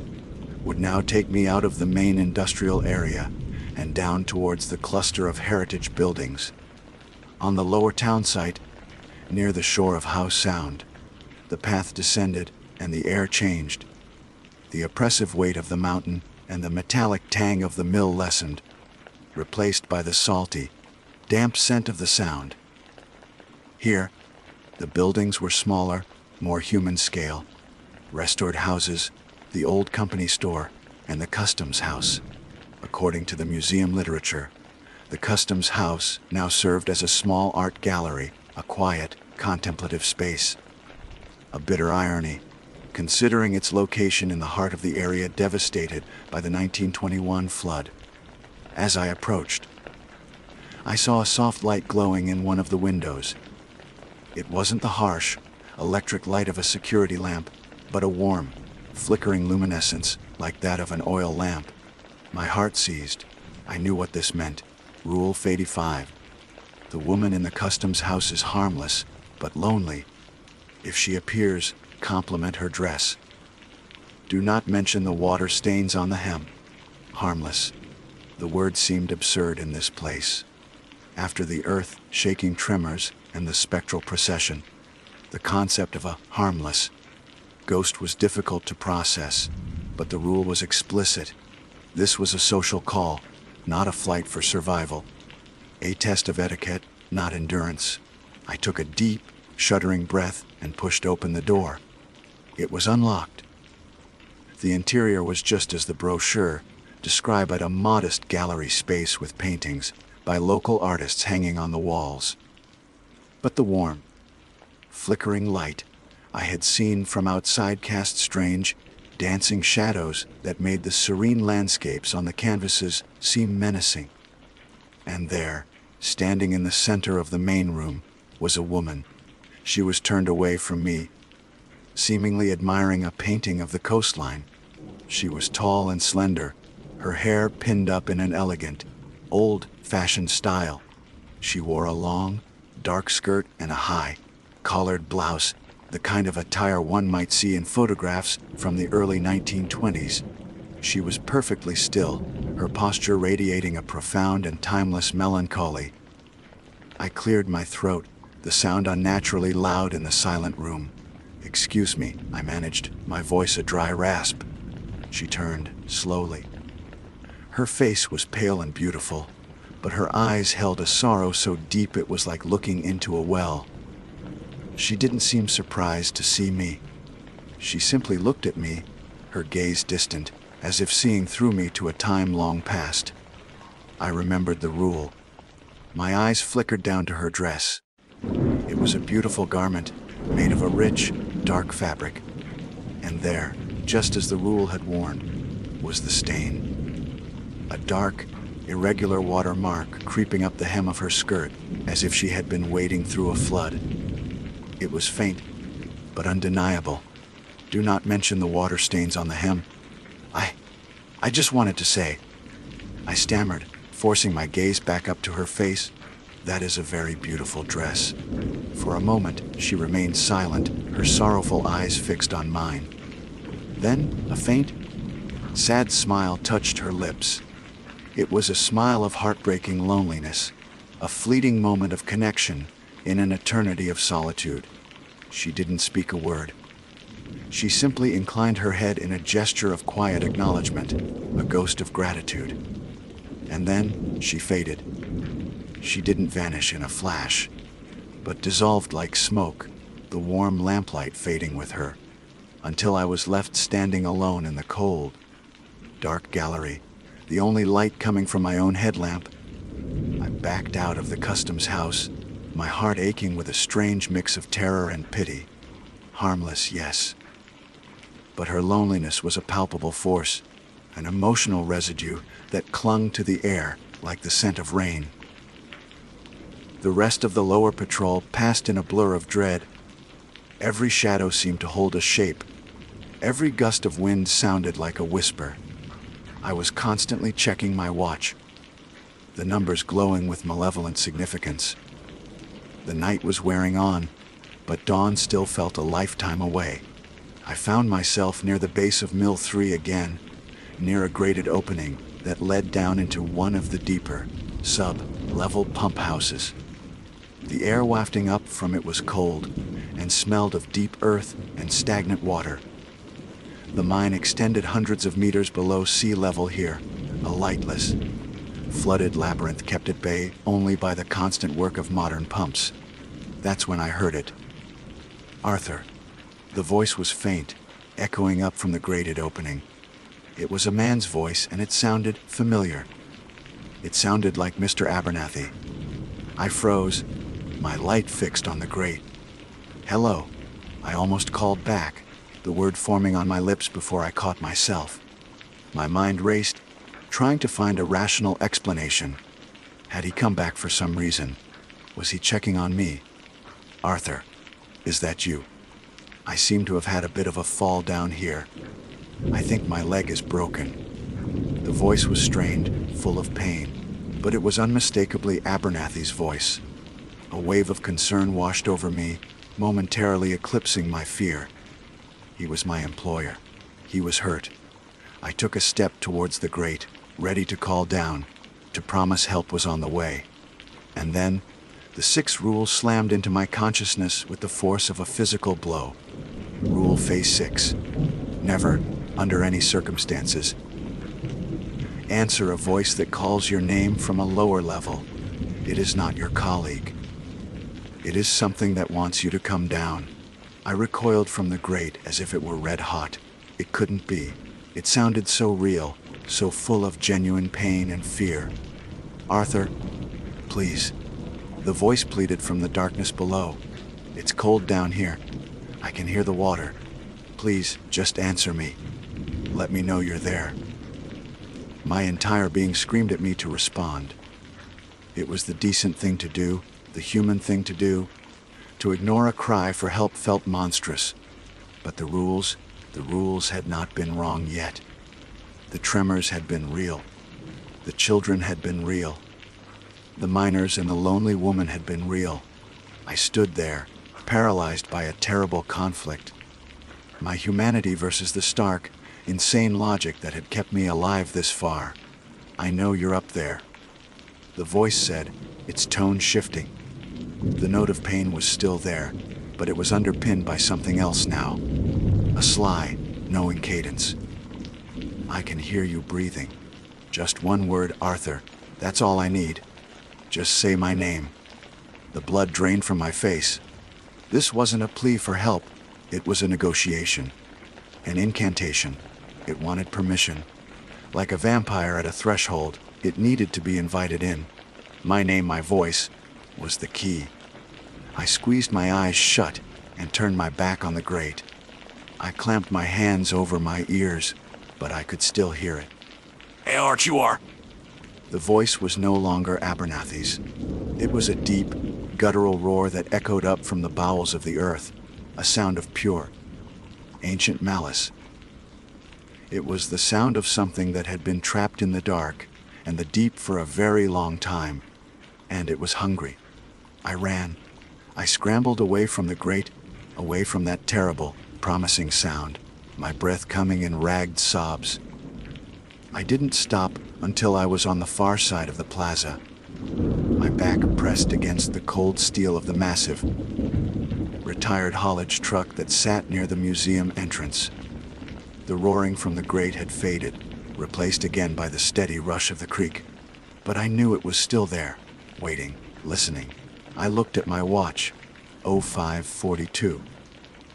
would now take me out of the main industrial area and down towards the cluster of heritage buildings. On the lower town site, near the shore of Howe Sound, the path descended and the air changed. The oppressive weight of the mountain and the metallic tang of the mill lessened, replaced by the salty, damp scent of the Sound. Here, the buildings were smaller, more human scale. Restored houses, the old company store, and the customs house. According to the museum literature, the customs house now served as a small art gallery, a quiet, contemplative space. A bitter irony, considering its location in the heart of the area devastated by the 1921 flood. As I approached, I saw a soft light glowing in one of the windows. It wasn't the harsh, electric light of a security lamp, but a warm, flickering luminescence like that of an oil lamp. My heart seized. I knew what this meant. Rule 85. The woman in the customs house is harmless, but lonely. If she appears, compliment her dress. Do not mention the water stains on the hem. Harmless. The word seemed absurd in this place. After the earth-shaking tremors and the spectral procession, the concept of a harmless ghost was difficult to process, but the rule was explicit. This was a social call, not a flight for survival. A test of etiquette, not endurance. I took a deep, shuddering breath and pushed open the door. It was unlocked. The interior was just as the brochure described, a modest gallery space with paintings by local artists hanging on the walls. But the warm, flickering light I had seen from outside cast strange, dancing shadows that made the serene landscapes on the canvases seem menacing. And there, standing in the center of the main room, was a woman. She was turned away from me, seemingly admiring a painting of the coastline. She was tall and slender, her hair pinned up in an elegant, old-fashioned style. She wore a long, dark skirt and a high, collared blouse, the kind of attire one might see in photographs from the early 1920s. She was perfectly still, her posture radiating a profound and timeless melancholy. I cleared my throat, the sound unnaturally loud in the silent room. "Excuse me," I managed, my voice a dry rasp. She turned, slowly. Her face was pale and beautiful, but her eyes held a sorrow so deep it was like looking into a well. She didn't seem surprised to see me. She simply looked at me, her gaze distant, as if seeing through me to a time long past. I remembered the rule. My eyes flickered down to her dress. It was a beautiful garment, made of a rich, dark fabric. And there, just as the rule had warned, was the stain. A dark, irregular watermark creeping up the hem of her skirt, as if she had been wading through a flood. It was faint, but undeniable. "Do not mention the water stains on the hem. I just wanted to say," I stammered, forcing my gaze back up to her face, "that is a very beautiful dress." For a moment, she remained silent, her sorrowful eyes fixed on mine. Then, a faint, sad smile touched her lips. It was a smile of heartbreaking loneliness, a fleeting moment of connection in an eternity of solitude. She didn't speak a word. She simply inclined her head in a gesture of quiet acknowledgement, a ghost of gratitude. And then she faded. She didn't vanish in a flash, but dissolved like smoke, the warm lamplight fading with her, until I was left standing alone in the cold, dark gallery, the only light coming from my own headlamp. I backed out of the customs house, my heart aching with a strange mix of terror and pity. Harmless, yes. But her loneliness was a palpable force, an emotional residue that clung to the air like the scent of rain. The rest of the lower patrol passed in a blur of dread. Every shadow seemed to hold a shape. Every gust of wind sounded like a whisper. I was constantly checking my watch, the numbers glowing with malevolent significance. The night was wearing on, but dawn still felt a lifetime away. I found myself near the base of Mill 3 again, near a grated opening that led down into one of the deeper, sub-level pump houses. The air wafting up from it was cold and smelled of deep earth and stagnant water. The mine extended hundreds of meters below sea level here, a lightless, flooded labyrinth kept at bay only by the constant work of modern pumps. That's when I heard it. "Arthur." The voice was faint, echoing up from the grated opening. It was a man's voice, and it sounded familiar. It sounded like Mr. Abernathy. I froze, my light fixed on the grate. "Hello," I almost called back, the word forming on my lips before I caught myself. My mind raced, trying to find a rational explanation. Had he come back for some reason? Was he checking on me? "Arthur, is that you? I seem to have had a bit of a fall down here. I think my leg is broken." The voice was strained, full of pain, but it was unmistakably Abernathy's voice. A wave of concern washed over me, momentarily eclipsing my fear. He was my employer. He was hurt. I took a step towards the grate, ready to call down, to promise help was on the way. And then, the 6th rule slammed into my consciousness with the force of a physical blow. Rule Phase 6. Never, under any circumstances, answer a voice that calls your name from a lower level. It is not your colleague. It is something that wants you to come down. I recoiled from the grate as if it were red hot. It couldn't be. It sounded so real, so full of genuine pain and fear. "Arthur, please." The voice pleaded from the darkness below. "It's cold down here. I can hear the water. Please, just answer me. Let me know you're there." My entire being screamed at me to respond. It was the decent thing to do, the human thing to do. To ignore a cry for help felt monstrous. But the rules had not been wrong yet. The tremors had been real. The children had been real. The miners and the lonely woman had been real. I stood there, paralyzed by a terrible conflict. My humanity versus the stark, insane logic that had kept me alive this far. "I know you're up there," the voice said, its tone shifting. The note of pain was still there, but it was underpinned by something else now. A sly, knowing cadence. "I can hear you breathing. Just one word, Arthur. That's all I need. Just say my name." The blood drained from my face. This wasn't a plea for help. It was a negotiation. An incantation. It wanted permission. Like a vampire at a threshold, it needed to be invited in. My name, my voice, was the key. I squeezed my eyes shut and turned my back on the grate. I clamped my hands over my ears, but I could still hear it. "Hey, Art, you are." The voice was no longer Abernathy's. It was a deep, guttural roar that echoed up from the bowels of the earth, a sound of pure, ancient malice. It was the sound of something that had been trapped in the dark and the deep for a very long time, and it was hungry. I ran. I scrambled away from the grate, away from that terrible, promising sound, my breath coming in ragged sobs. I didn't stop until I was on the far side of the plaza, my back pressed against the cold steel of the massive, retired haulage truck that sat near the museum entrance. The roaring from the grate had faded, replaced again by the steady rush of the creek. But I knew it was still there, waiting, listening. I looked at my watch, 05:42.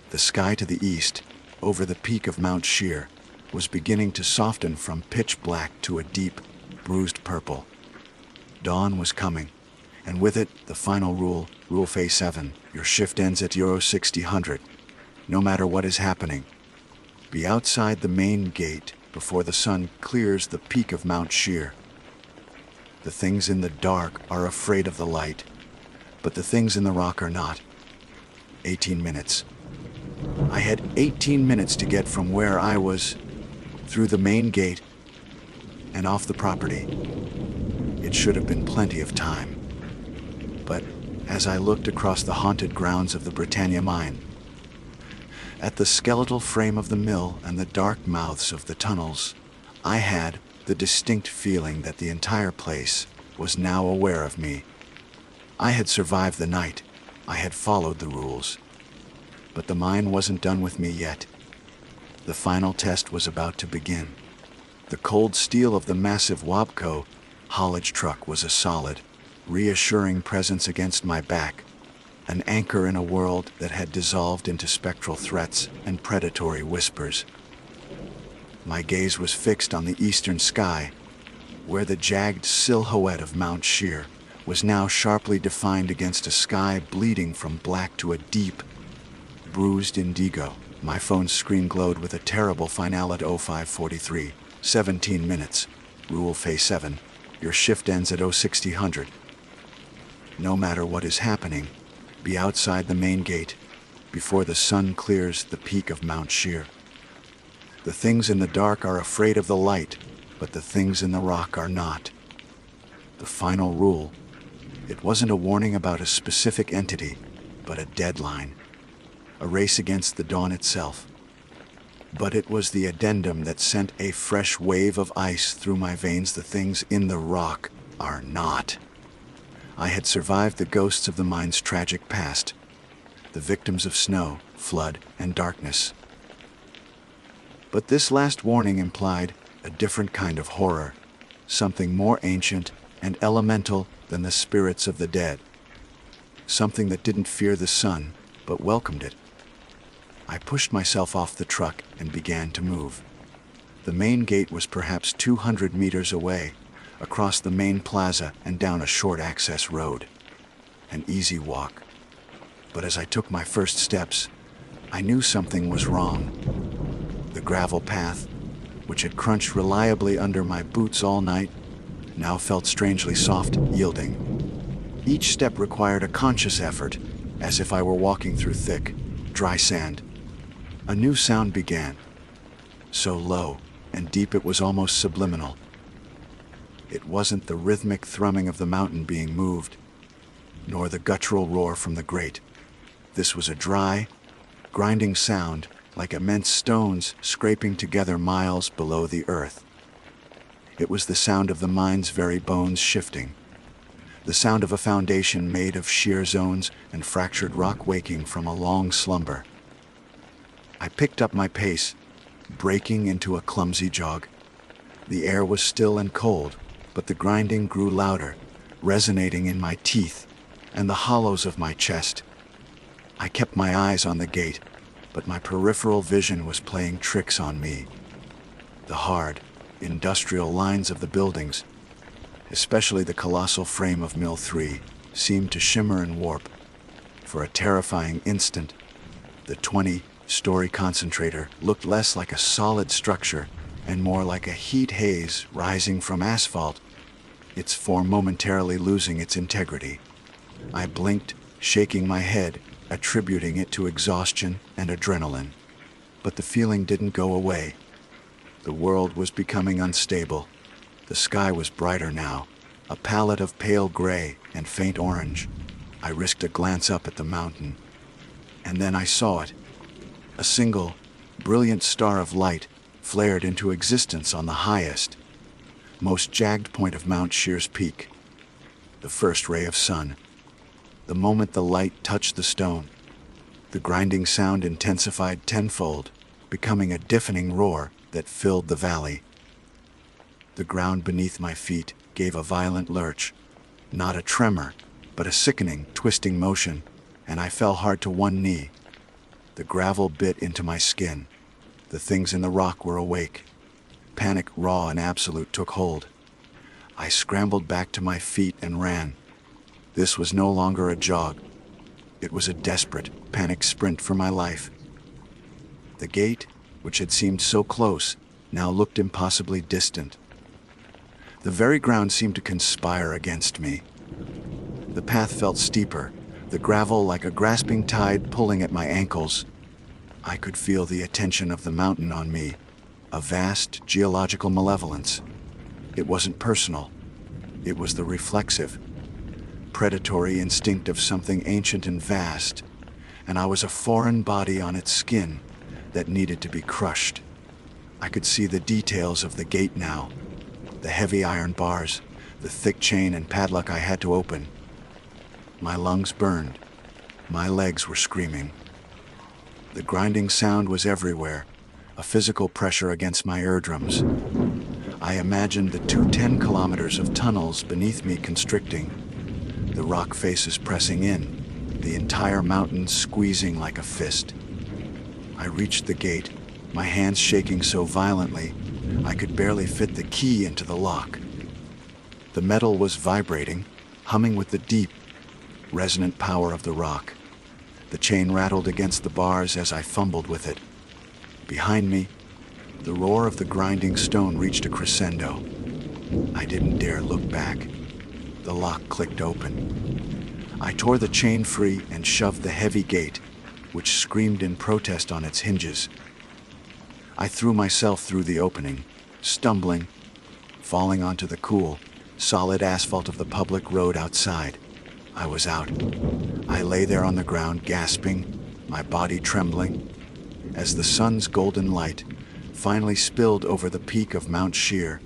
The sky to the east, over the peak of Mount Sheer, was beginning to soften from pitch black to a deep, bruised purple. Dawn was coming, and with it the final rule, Rule Phase 7, your shift ends at Euro 6000. No matter what is happening, be outside the main gate before the sun clears the peak of Mount Sheer. The things in the dark are afraid of the light, but the things in the rock are not. 18 minutes. I had 18 minutes to get from where I was, through the main gate, and off the property. It should have been plenty of time. But as I looked across the haunted grounds of the Britannia mine, at the skeletal frame of the mill and the dark mouths of the tunnels, I had the distinct feeling that the entire place was now aware of me. I had survived the night. I had followed the rules. But the mine wasn't done with me yet. The final test was about to begin. The cold steel of the massive Wabco haulage truck was a solid, reassuring presence against my back, an anchor in a world that had dissolved into spectral threats and predatory whispers. My gaze was fixed on the eastern sky, where the jagged silhouette of Mount Sheer was now sharply defined against a sky bleeding from black to a deep, bruised indigo. My phone's screen glowed with a terrible finale at 05:43, 17 minutes. Rule Phase 7, your shift ends at 0600. No matter what is happening, be outside the main gate before the sun clears the peak of Mount Sheer. The things in the dark are afraid of the light, but the things in the rock are not. The final rule. It wasn't a warning about a specific entity, but a deadline. A race against the dawn itself. But it was the addendum that sent a fresh wave of ice through my veins. The things in the rock are not. I had survived the ghosts of the mine's tragic past, the victims of snow, flood, and darkness. But this last warning implied a different kind of horror, something more ancient and elemental than the spirits of the dead. Something that didn't fear the sun, but welcomed it. I pushed myself off the truck and began to move. The main gate was perhaps 200 meters away, across the main plaza and down a short access road. An easy walk. But as I took my first steps, I knew something was wrong. The gravel path, which had crunched reliably under my boots all night, now felt strangely soft, yielding. Each step required a conscious effort, as if I were walking through thick, dry sand. A new sound began, so low and deep it was almost subliminal. It wasn't the rhythmic thrumming of the mountain being moved, nor the guttural roar from the grate. This was a dry, grinding sound, like immense stones scraping together miles below the earth. It was the sound of the mine's very bones shifting, the sound of a foundation made of shear zones and fractured rock waking from a long slumber. I picked up my pace, breaking into a clumsy jog. The air was still and cold, but the grinding grew louder, resonating in my teeth and the hollows of my chest. I kept my eyes on the gate, but my peripheral vision was playing tricks on me. The hard, industrial lines of the buildings, especially the colossal frame of Mill 3, seemed to shimmer and warp. For a terrifying instant, the 20-story concentrator looked less like a solid structure and more like a heat haze rising from asphalt, its form momentarily losing its integrity. I blinked, shaking my head, attributing it to exhaustion and adrenaline. But the feeling didn't go away. The world was becoming unstable. The sky was brighter now, a palette of pale gray and faint orange. I risked a glance up at the mountain, and then I saw it. A single, brilliant star of light flared into existence on the highest, most jagged point of Mount Shear's peak. The first ray of sun. The moment the light touched the stone, the grinding sound intensified tenfold, becoming a deafening roar that filled the valley. The ground beneath my feet gave a violent lurch, not a tremor, but a sickening, twisting motion, and I fell hard to one knee. The gravel bit into my skin. The things in the rock were awake. Panic, raw and absolute, took hold. I scrambled back to my feet and ran. This was no longer a jog. It was a desperate, panicked sprint for my life. The gate, which had seemed so close, now looked impossibly distant. The very ground seemed to conspire against me. The path felt steeper, the gravel like a grasping tide pulling at my ankles. I could feel the attention of the mountain on me, a vast geological malevolence. It wasn't personal. It was the reflexive, predatory instinct of something ancient and vast, and I was a foreign body on its skin that needed to be crushed. I could see the details of the gate now, the heavy iron bars, the thick chain and padlock I had to open. My lungs burned. My legs were screaming. The grinding sound was everywhere, a physical pressure against my eardrums. I imagined the 10 kilometers of tunnels beneath me constricting, the rock faces pressing in, the entire mountain squeezing like a fist. I reached the gate, my hands shaking so violently I could barely fit the key into the lock. The metal was vibrating, humming with the deep, resonant power of the rock. The chain rattled against the bars as I fumbled with it. Behind me, the roar of the grinding stone reached a crescendo. I didn't dare look back. The lock clicked open. I tore the chain free and shoved the heavy gate, which screamed in protest on its hinges. I threw myself through the opening, stumbling, falling onto the cool, solid asphalt of the public road outside. I was out. I lay there on the ground, gasping, my body trembling, as the sun's golden light finally spilled over the peak of Mount Shear,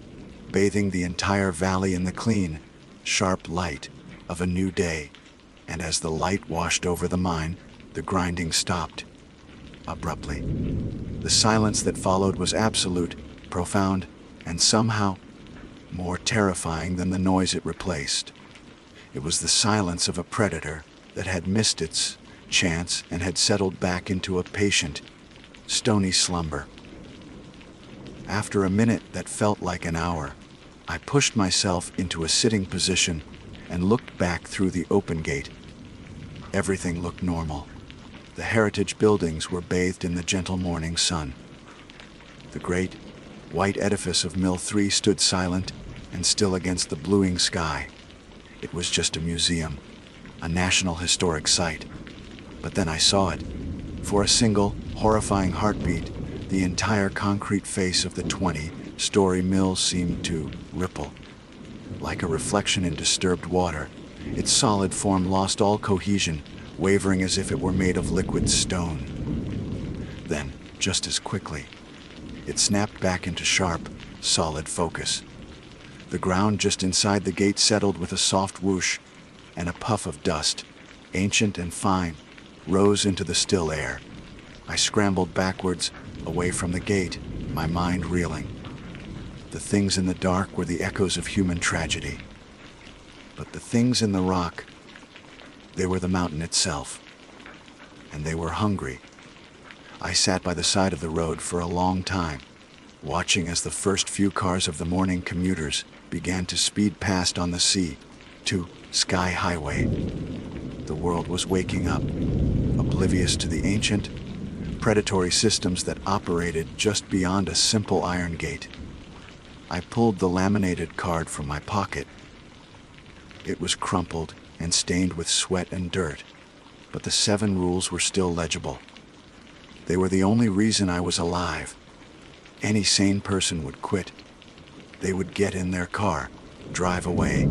bathing the entire valley in the clean, sharp light of a new day. And as the light washed over the mine, the grinding stopped, abruptly. The silence that followed was absolute, profound, and somehow more terrifying than the noise it replaced. It was the silence of a predator that had missed its chance and had settled back into a patient, stony slumber. After a minute that felt like an hour, I pushed myself into a sitting position and looked back through the open gate. Everything looked normal. The heritage buildings were bathed in the gentle morning sun. The great, white edifice of Mill 3 stood silent and still against the bluing sky. It was just a museum, a national historic site. But then I saw it. For a single, horrifying heartbeat, the entire concrete face of the 20-story mill seemed to ripple. Like a reflection in disturbed water, its solid form lost all cohesion, wavering as if it were made of liquid stone. Then, just as quickly, it snapped back into sharp, solid focus. The ground just inside the gate settled with a soft whoosh, and a puff of dust, ancient and fine, rose into the still air. I scrambled backwards, away from the gate, my mind reeling. The things in the dark were the echoes of human tragedy. But the things in the rock, they were the mountain itself. And they were hungry. I sat by the side of the road for a long time, watching as the first few cars of the morning commuters began to speed past on the sea to Sky Highway. The world was waking up, oblivious to the ancient, predatory systems that operated just beyond a simple iron gate. I pulled the laminated card from my pocket. It was crumpled and stained with sweat and dirt, but the 7 rules were still legible. They were the only reason I was alive. Any sane person would quit. They would get in their car, drive away,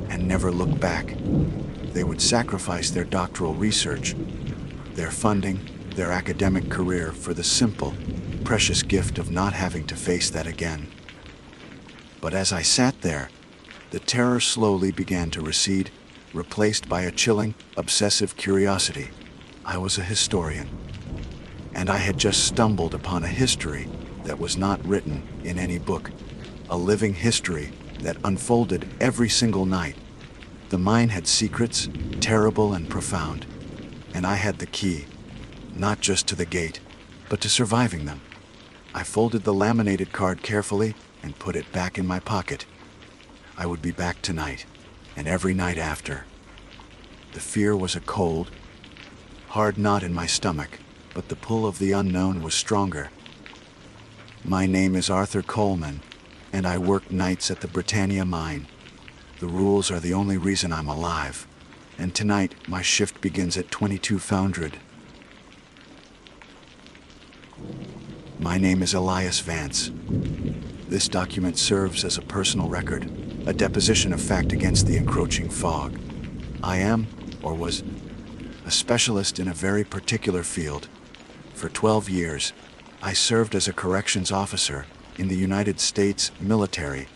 and never look back. They would sacrifice their doctoral research, their funding, their academic career for the simple, precious gift of not having to face that again. But as I sat there, the terror slowly began to recede, replaced by a chilling, obsessive curiosity. I was a historian, and I had just stumbled upon a history that was not written in any book, a living history that unfolded every single night. The mine had secrets, terrible and profound, and I had the key, not just to the gate, but to surviving them. I folded the laminated card carefully and put it back in my pocket. I would be back tonight, and every night after. The fear was a cold, hard knot in my stomach, but the pull of the unknown was stronger. My name is Arthur Coleman, and I work nights at the Britannia mine. The rules are the only reason I'm alive, and tonight my shift begins at 2200. My name is Elias Vance. This document serves as a personal record, a deposition of fact against the encroaching fog. I am, or was, a specialist in a very particular field. For 12 years, I served as a corrections officer in the United States military,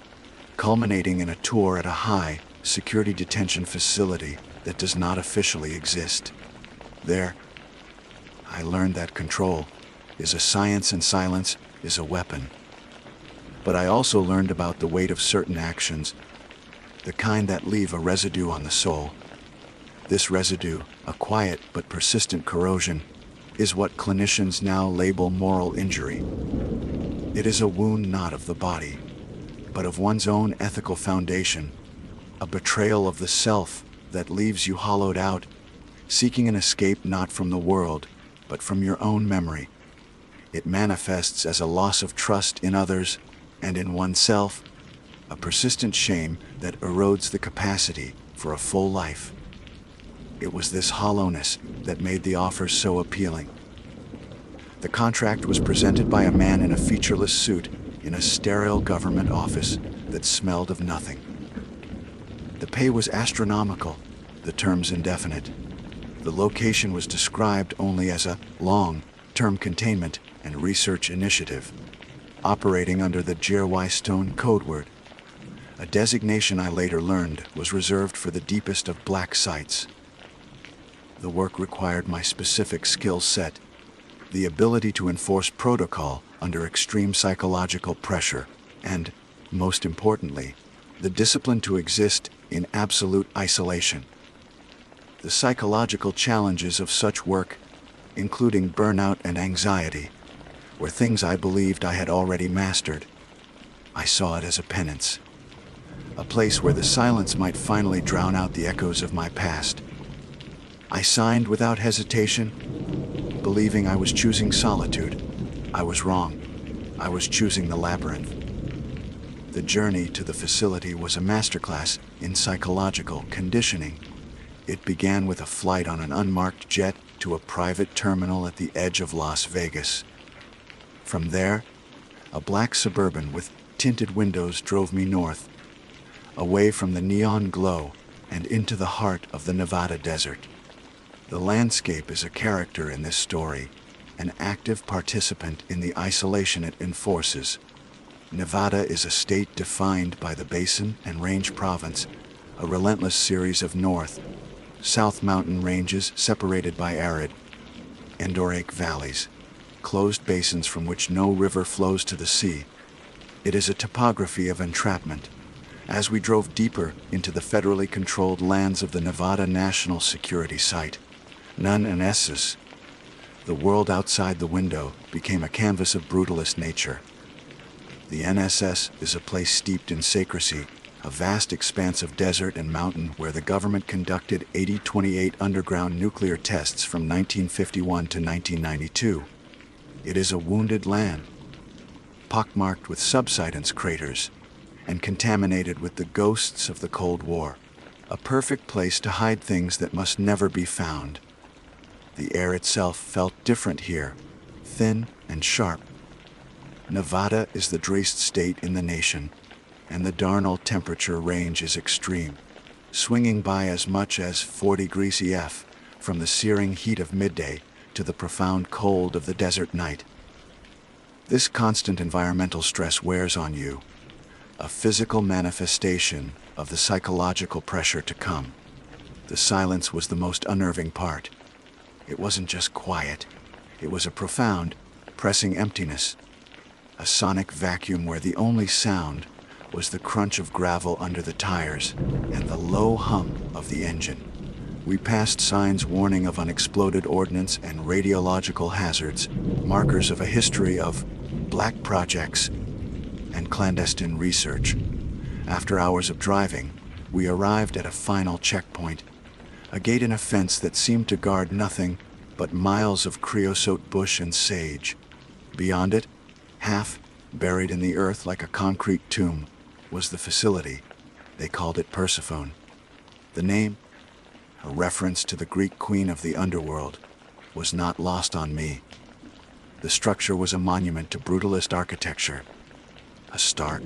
culminating in a tour at a high security detention facility that does not officially exist. There, I learned that control is a science and silence is a weapon. But I also learned about the weight of certain actions, the kind that leave a residue on the soul. This residue, a quiet but persistent corrosion, is what clinicians now label moral injury. It is a wound not of the body, but of one's own ethical foundation, a betrayal of the self that leaves you hollowed out, seeking an escape not from the world, but from your own memory. It manifests as a loss of trust in others and in oneself, a persistent shame that erodes the capacity for a full life. It was this hollowness that made the offer so appealing. The contract was presented by a man in a featureless suit in a sterile government office that smelled of nothing. The pay was astronomical, the terms indefinite. The location was described only as a long-term containment and research initiative, operating under the Stone code word, a designation I later learned was reserved for the deepest of black sites. The work required my specific skill set, the ability to enforce protocol under extreme psychological pressure, and, most importantly, the discipline to exist in absolute isolation. The psychological challenges of such work, including burnout and anxiety, were things I believed I had already mastered. I saw it as a penance, a place where the silence might finally drown out the echoes of my past. I signed without hesitation, believing I was choosing solitude. I was wrong. I was choosing the labyrinth. The journey to the facility was a masterclass in psychological conditioning. It began with a flight on an unmarked jet to a private terminal at the edge of Las Vegas. From there, a black Suburban with tinted windows drove me north. away from the neon glow and into the heart of the Nevada desert. The landscape is a character in this story, an active participant in the isolation it enforces. Nevada is a state defined by the Basin and Range Province, a relentless series of north, south mountain ranges separated by arid, endorheic valleys, closed basins from which no river flows to the sea. It is a topography of entrapment. As we drove deeper into the federally controlled lands of the Nevada National Security Site, NNSS, the world outside the window became a canvas of brutalist nature. The NSS is a place steeped in secrecy, a vast expanse of desert and mountain where the government conducted 28 underground nuclear tests from 1951 to 1992. It is a wounded land, pockmarked with subsidence craters, and contaminated with the ghosts of the Cold War, a perfect place to hide things that must never be found. The air itself felt different here, thin and sharp. Nevada is the driest state in the nation, and the darnal temperature range is extreme, swinging by as much as 40 degrees EF, from the searing heat of midday to the profound cold of the desert night. This constant environmental stress wears on you, a physical manifestation of the psychological pressure to come. The silence was the most unnerving part. It wasn't just quiet, it was a profound, pressing emptiness, a sonic vacuum where the only sound was the crunch of gravel under the tires and the low hum of the engine. We passed signs warning of unexploded ordnance and radiological hazards, markers of a history of black projects and clandestine research. After hours of driving, we arrived at a final checkpoint, a gate in a fence that seemed to guard nothing but miles of creosote bush and sage. Beyond it, half buried in the earth like a concrete tomb, was the facility. They called it Persephone. The name, a reference to the Greek queen of the underworld, was not lost on me. The structure was a monument to brutalist architecture, a stark,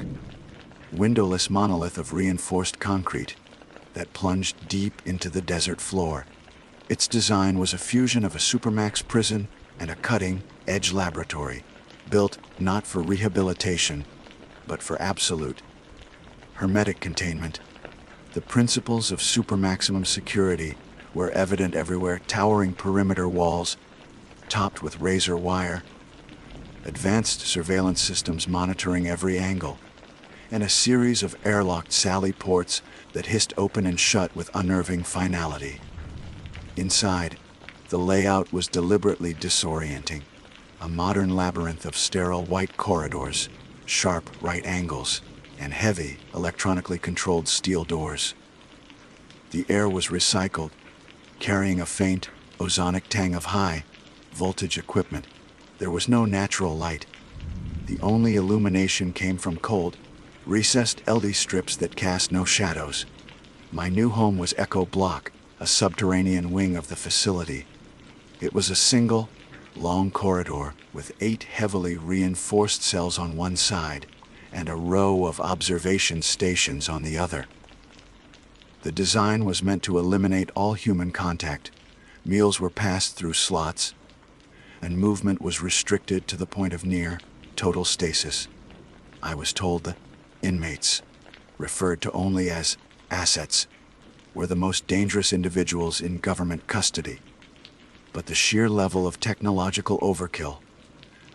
windowless monolith of reinforced concrete that plunged deep into the desert floor. Its design was a fusion of a supermax prison and a cutting-edge laboratory, built not for rehabilitation, but for absolute, hermetic containment. The principles of supermaximum security were evident everywhere: towering perimeter walls, topped with razor wire, advanced surveillance systems monitoring every angle, and a series of airlocked sally ports that hissed open and shut with unnerving finality. Inside, the layout was deliberately disorienting, a modern labyrinth of sterile white corridors, sharp right angles, and heavy, electronically controlled steel doors. The air was recycled, carrying a faint, ozonic tang of high-voltage equipment. There was no natural light. The only illumination came from cold, recessed LED strips that cast no shadows. My new home was Echo Block, a subterranean wing of the facility. It was a single, long corridor with 8 heavily reinforced cells on one side and a row of observation stations on the other. The design was meant to eliminate all human contact. Meals were passed through slots, and movement was restricted to the point of near total stasis. I was told the inmates, referred to only as assets, were the most dangerous individuals in government custody. But the sheer level of technological overkill,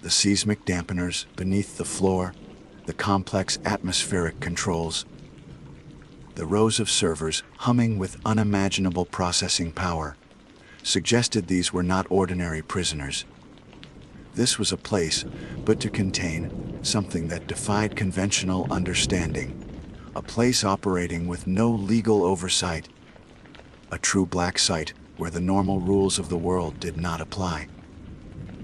the seismic dampeners beneath the floor, the complex atmospheric controls, the rows of servers humming with unimaginable processing power, suggested these were not ordinary prisoners. This was a place but to contain something that defied conventional understanding, a place operating with no legal oversight, a true black site where the normal rules of the world did not apply.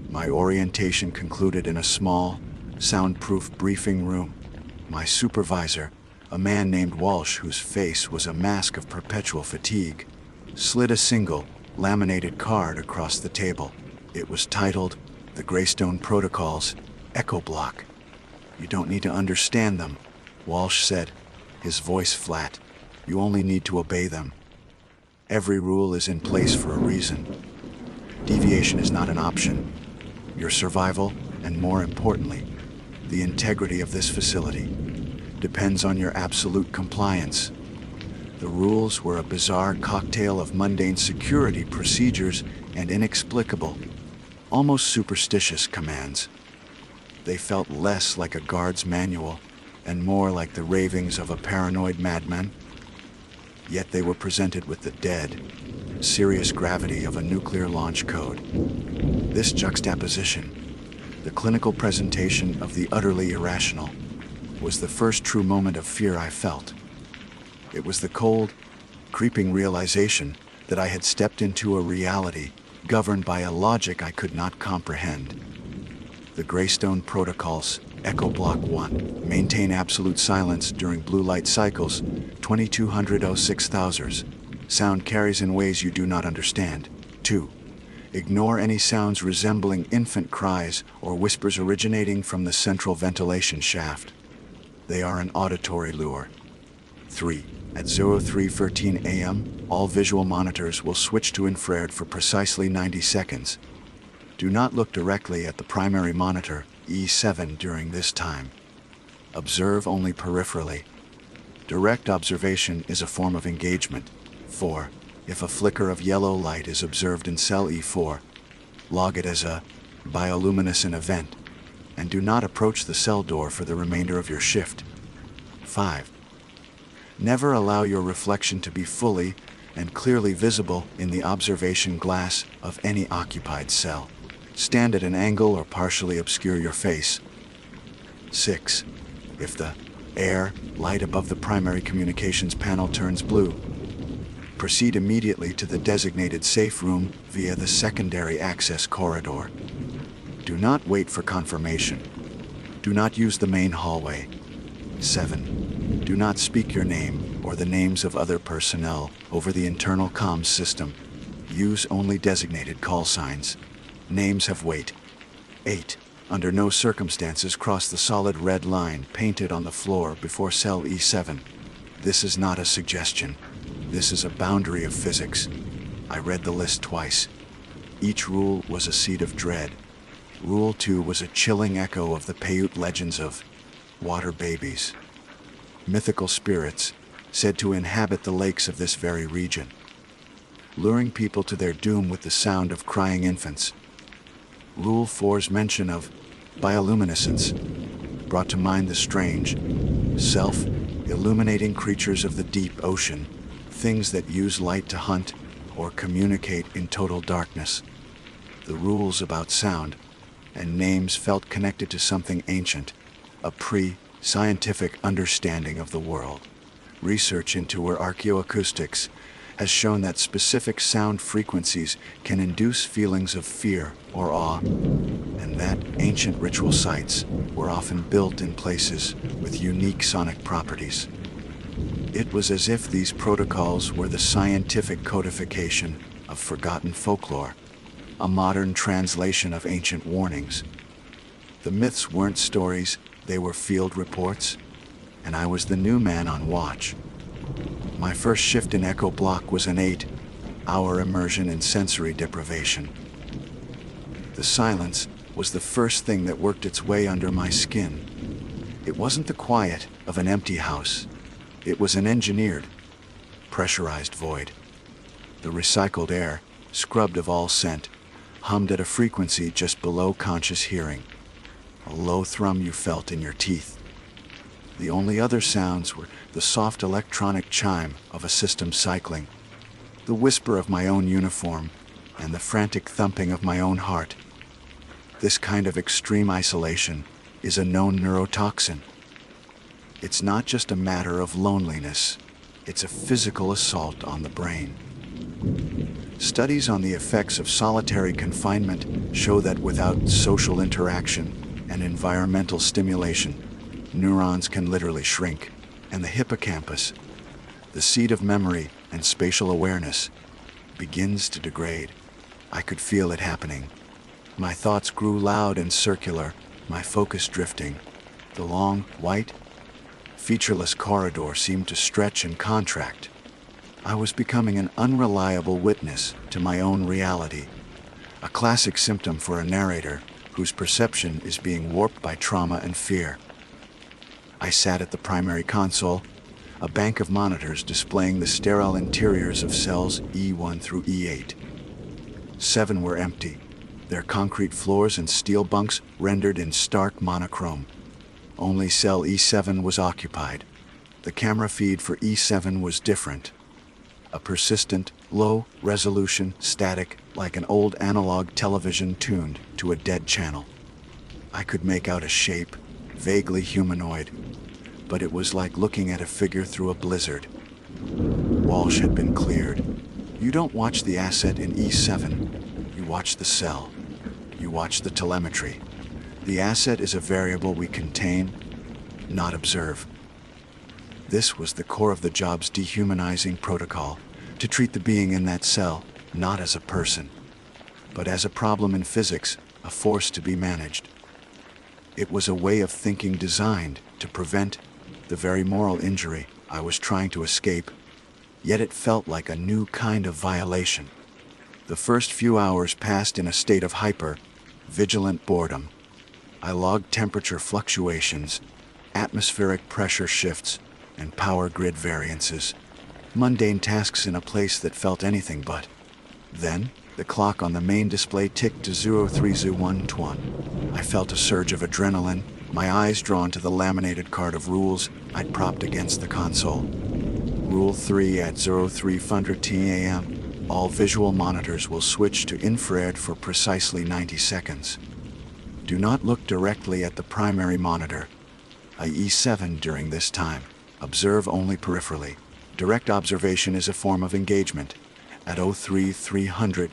My orientation concluded in a small, soundproof briefing room. My supervisor, a man named Walsh, whose face was a mask of perpetual fatigue, slid a single, laminated card across the table. It was titled, "The Greystone Protocols, Echo Block." "You don't need to understand them," Walsh said, his voice flat. You only need to obey them. Every rule is in place for a reason. Deviation is not an option. Your survival, and more importantly, the integrity of this facility, depends on your absolute compliance. The rules were a bizarre cocktail of mundane security procedures and inexplicable, almost superstitious commands. They felt less like a guard's manual and more like the ravings of a paranoid madman. Yet they were presented with the dead, serious gravity of a nuclear launch code. This juxtaposition, the clinical presentation of the utterly irrational, was the first true moment of fear I felt. It was the cold, creeping realization that I had stepped into a reality governed by a logic I could not comprehend. The Greystone Protocols, Echo Block 1, maintain absolute silence during blue light cycles, 2200 6000. Sound carries in ways you do not understand. 2. Ignore any sounds resembling infant cries or whispers originating from the central ventilation shaft. They are an auditory lure. 3. At 03:13 a.m., all visual monitors will switch to infrared for precisely 90 seconds. Do not look directly at the primary monitor, E7, during this time. Observe only peripherally. Direct observation is a form of engagement. 4. If a flicker of yellow light is observed in cell E4, log it as a bioluminescent event, and do not approach the cell door for the remainder of your shift. 5. Never allow your reflection to be fully and clearly visible in the observation glass of any occupied cell. Stand at an angle or partially obscure your face. 6. If the air light above the primary communications panel turns blue, proceed immediately to the designated safe room via the secondary access corridor. Do not wait for confirmation. Do not use the main hallway. 7. Do not speak your name or the names of other personnel over the internal comms system. Use only designated call signs. Names have weight. 8. Under no circumstances cross the solid red line painted on the floor before cell E7. This is not a suggestion. This is a boundary of physics. I read the list twice. Each rule was a seed of dread. Rule 2 was a chilling echo of the Paiute legends of water babies, mythical spirits said to inhabit the lakes of this very region, luring people to their doom with the sound of crying infants. Rule 4's mention of bioluminescence brought to mind the strange, self-illuminating creatures of the deep ocean, things that use light to hunt or communicate in total darkness. The rules about sound and names felt connected to something ancient, a pre-scientific understanding of the world. Research into archaeoacoustics has shown that specific sound frequencies can induce feelings of fear or awe, and that ancient ritual sites were often built in places with unique sonic properties. It was as if these protocols were the scientific codification of forgotten folklore, a modern translation of ancient warnings. The myths weren't stories, they were field reports, and I was the new man on watch. My first shift in Echo Block was an 8-hour immersion in sensory deprivation. The silence was the first thing that worked its way under my skin. It wasn't the quiet of an empty house. It was an engineered, pressurized void. The recycled air, scrubbed of all scent, hummed at a frequency just below conscious hearing, a low thrum you felt in your teeth. The only other sounds were the soft electronic chime of a system cycling, the whisper of my own uniform, and the frantic thumping of my own heart. This kind of extreme isolation is a known neurotoxin. It's not just a matter of loneliness, it's a physical assault on the brain. Studies on the effects of solitary confinement show that without social interaction and environmental stimulation, neurons can literally shrink, and the hippocampus, the seat of memory and spatial awareness, begins to degrade. I could feel it happening. My thoughts grew loud and circular, my focus drifting. The long, white, featureless corridor seemed to stretch and contract. I was becoming an unreliable witness to my own reality, a classic symptom for a narrator whose perception is being warped by trauma and fear. I sat at the primary console, a bank of monitors displaying the sterile interiors of cells E1 through E8. 7 were empty, their concrete floors and steel bunks rendered in stark monochrome. Only cell E7 was occupied. The camera feed for E7 was different. A persistent, low-resolution static like an old analog television tuned to a dead channel. I could make out a shape, vaguely humanoid, but it was like looking at a figure through a blizzard. Walsh had been cleared. You don't watch the asset in E7. You watch the cell. You watch the telemetry. The asset is a variable we contain, not observe. This was the core of the job's dehumanizing protocol, to treat the being in that cell not as a person, but as a problem in physics, a force to be managed. It was a way of thinking designed to prevent the very moral injury I was trying to escape, yet it felt like a new kind of violation. The first few hours passed in a state of vigilant boredom. I logged temperature fluctuations, atmospheric pressure shifts, and power grid variances, mundane tasks in a place that felt anything but. Then, the clock on the main display ticked to 030121. I felt a surge of adrenaline, my eyes drawn to the laminated card of rules I'd propped against the console. Rule 3 at 0300 TAM. All visual monitors will switch to infrared for precisely 90 seconds. Do not look directly at the primary monitor, i.e. 7 during this time. Observe only peripherally. Direct observation is a form of engagement. At 0300,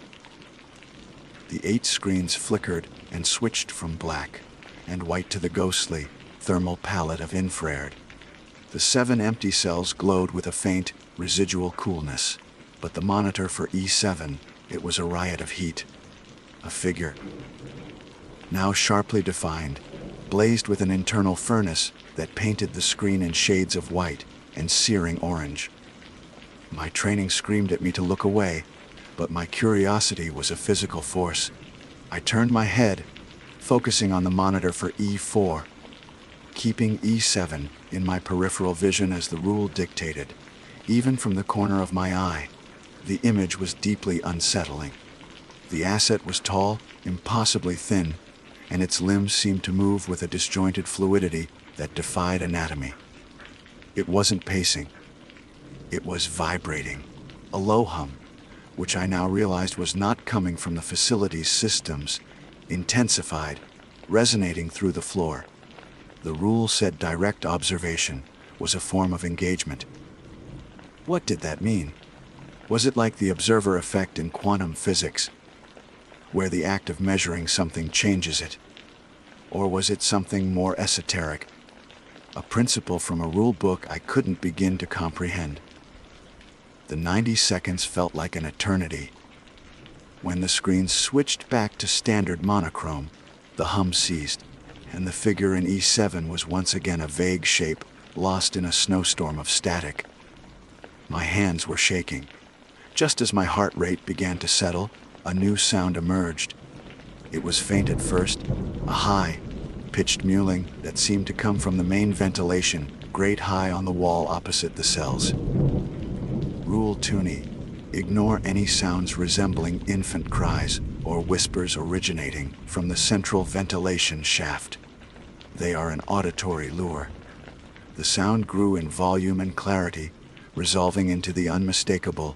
the 8 screens flickered and switched from black and white to the ghostly, thermal palette of infrared. The 7 empty cells glowed with a faint, residual coolness, but the monitor for E7, it was a riot of heat. A figure, now sharply defined, blazed with an internal furnace that painted the screen in shades of white and searing orange. My training screamed at me to look away, but my curiosity was a physical force. I turned my head, focusing on the monitor for E4, keeping E7 in my peripheral vision as the rule dictated. Even from the corner of my eye, the image was deeply unsettling. The asset was tall, impossibly thin, and its limbs seemed to move with a disjointed fluidity that defied anatomy. It wasn't pacing. It was vibrating, a low hum, which I now realized was not coming from the facility's systems, intensified, resonating through the floor. The rule said direct observation was a form of engagement. What did that mean? Was it like the observer effect in quantum physics, where the act of measuring something changes it? Or was it something more esoteric, a principle from a rule book I couldn't begin to comprehend? The 90 seconds felt like an eternity. When the screen switched back to standard monochrome, the hum ceased, and the figure in E7 was once again a vague shape, lost in a snowstorm of static. My hands were shaking. Just as my heart rate began to settle, a new sound emerged. It was faint at first, a high, pitched mewling that seemed to come from the main ventilation, grate high on the wall opposite the cells. Rule 2. Ignore any sounds resembling infant cries or whispers originating from the central ventilation shaft. They are an auditory lure. The sound grew in volume and clarity, resolving into the unmistakable,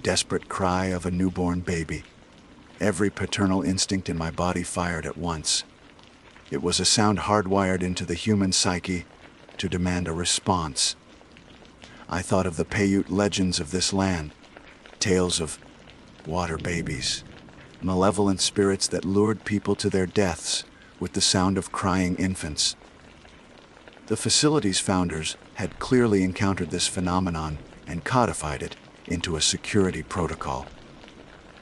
desperate cry of a newborn baby. Every paternal instinct in my body fired at once. It was a sound hardwired into the human psyche to demand a response. I thought of the Paiute legends of this land, tales of water babies, malevolent spirits that lured people to their deaths with the sound of crying infants. The facility's founders had clearly encountered this phenomenon and codified it into a security protocol.